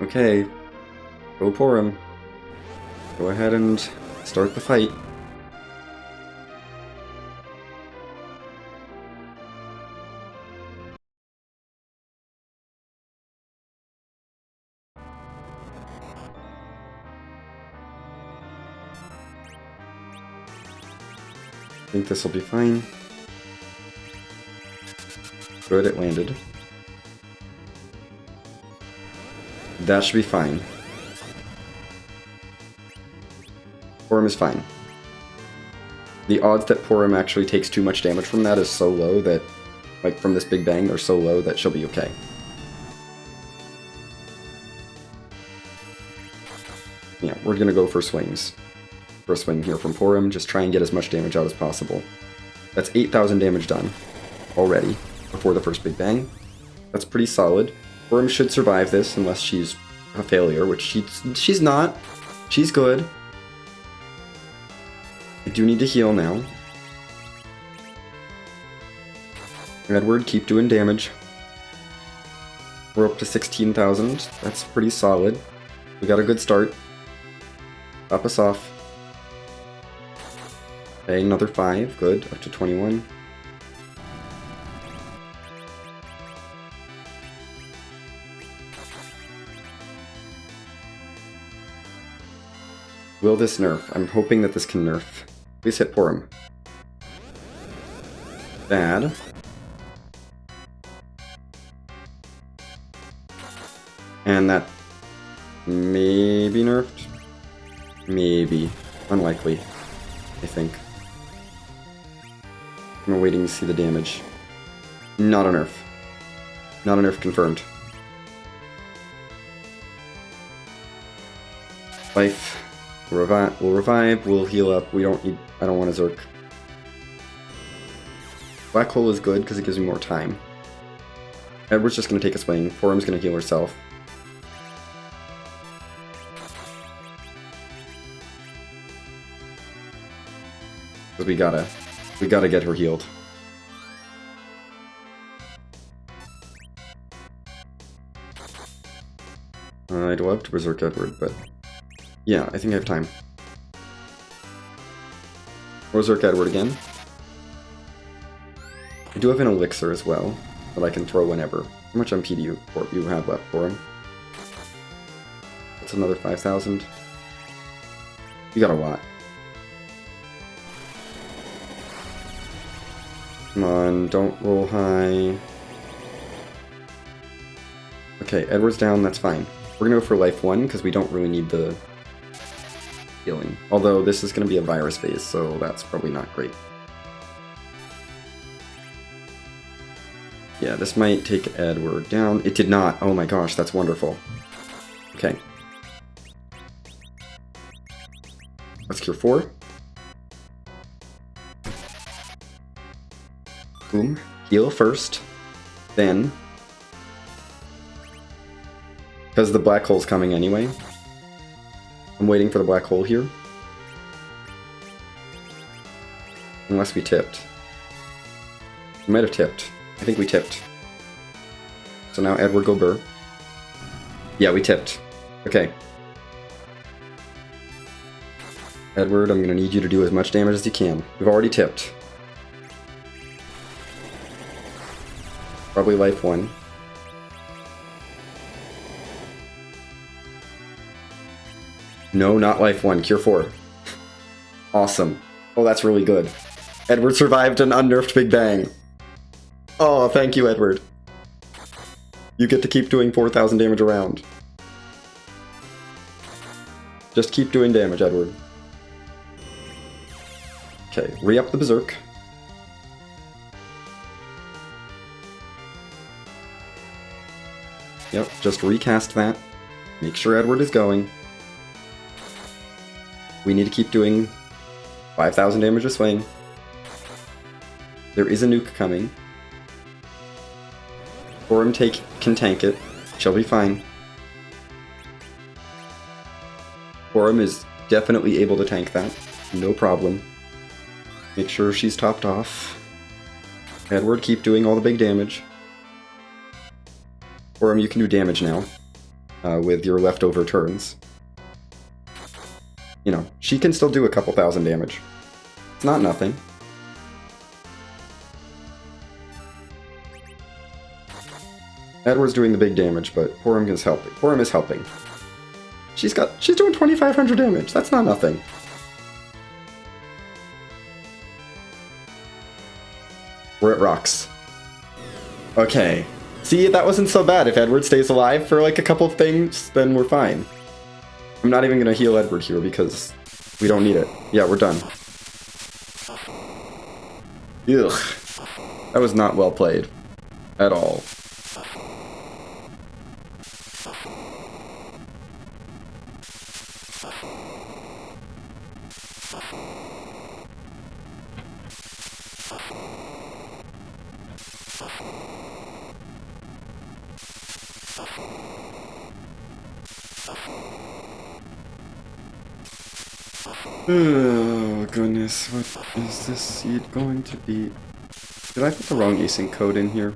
Okay, go Porom. Go ahead and start the fight. I think this will be fine. Good, it landed. That should be fine. Porom is fine. The odds that Porom actually takes too much damage from that is so low that, like from this Big Bang, they're so low that she'll be okay. Yeah, we're gonna go for swings. First swing here from Porom, just try and get as much damage out as possible. That's 8,000 damage done already before the first Big Bang. That's pretty solid. Porom should survive this unless she's a failure, which she's not. She's good. I do need to heal now. Edward, keep doing damage. We're up to 16,000. That's pretty solid. We got a good start. Top us off. Okay, another 5. Good. Up to 21. Will this nerf? I'm hoping that this can nerf. Please hit Porom. Bad. And that maybe nerfed? Maybe. Unlikely, I think. I'm waiting to see the damage. Not a nerf. Not a nerf confirmed. Life. We'll revive, we'll heal up. I don't want a Zerk. Black Hole is good because it gives me more time. Edward's just going to take a swing. Porom's going to heal herself. Because we gotta get her healed. I'd love to Berserk Edward, but yeah, I think I have time. Berserk Edward again. I do have an elixir as well, that I can throw whenever. How much MP do you have left for him? That's another 5,000. You got a lot. Come on, don't roll high. Okay, Edward's down, that's fine. We're gonna go for life 1, because we don't really need the healing. Although this is gonna be a virus phase, so that's probably not great. Yeah, this might take Edward down. It did not. Oh my gosh, that's wonderful. Okay. Let's cure 4. Boom. Heal first. Then... because the black hole's coming anyway. I'm waiting for the black hole here. Unless we tipped. We might have tipped. I think we tipped. So now Edward go burr. Yeah, we tipped. Okay. Edward, I'm gonna need you to do as much damage as you can. We've already tipped. Probably life 1. No, not life 1. Cure 4. Awesome. Oh, that's really good. Edward survived an unnerfed Big Bang. Oh, thank you, Edward. You get to keep doing 4,000 damage around. Just keep doing damage, Edward. Okay, re-up the Berserk. Yep, just recast that. Make sure Edward is going. We need to keep doing 5,000 damage a swing. There is a nuke coming. Porom can tank it. She'll be fine. Porom is definitely able to tank that. No problem. Make sure she's topped off. Edward, keep doing all the big damage. Porom, you can do damage now. With your leftover turns. You know, she can still do a couple thousand damage. It's not nothing. Edward's doing the big damage, but Porom is helping. Porom is helping. She's doing 2,500 damage. That's not nothing. We're at rocks. Okay. See, that wasn't so bad. If Edward stays alive for like a couple of things, then we're fine. I'm not even gonna heal Edward here because we don't need it. Yeah, we're done. Ugh. That was not well played. At all. Oh goodness, what is this seed going to be? Did I put the wrong async code in here?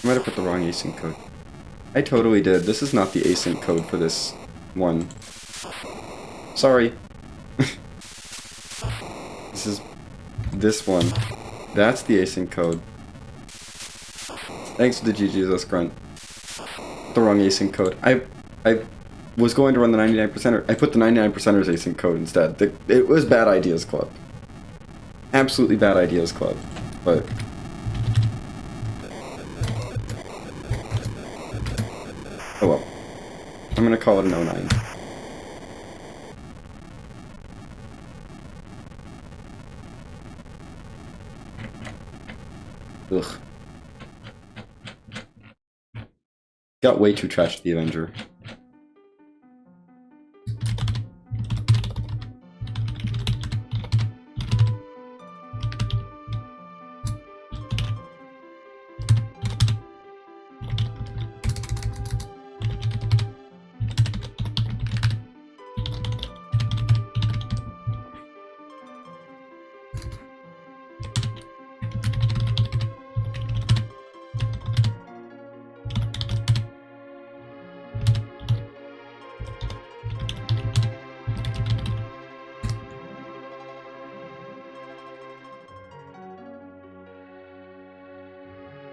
I might have put the wrong async code. I totally did. This is not the async code for this one. Sorry. This is this one. That's the async code. Thanks to the GG's grunt. The wrong async code. I was going to run the 99%er. I put the 99%er's async code instead. It was Bad Ideas Club. Absolutely Bad Ideas Club. But oh well. I'm gonna call it an 09. Ugh. Got way too trashed, the Avenger.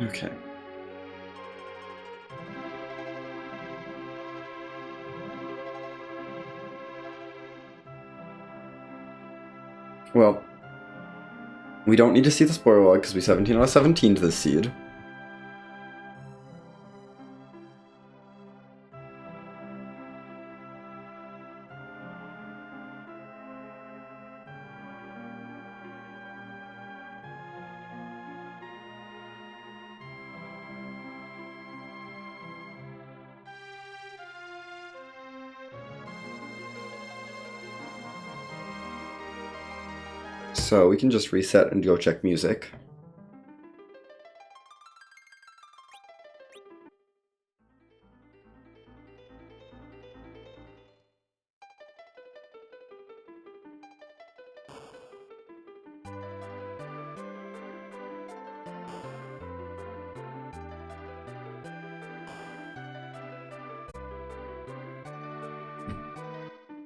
Okay. Well, we don't need to see the spoiler log because we 17 out of 17 to this seed. So we can just reset and go check music.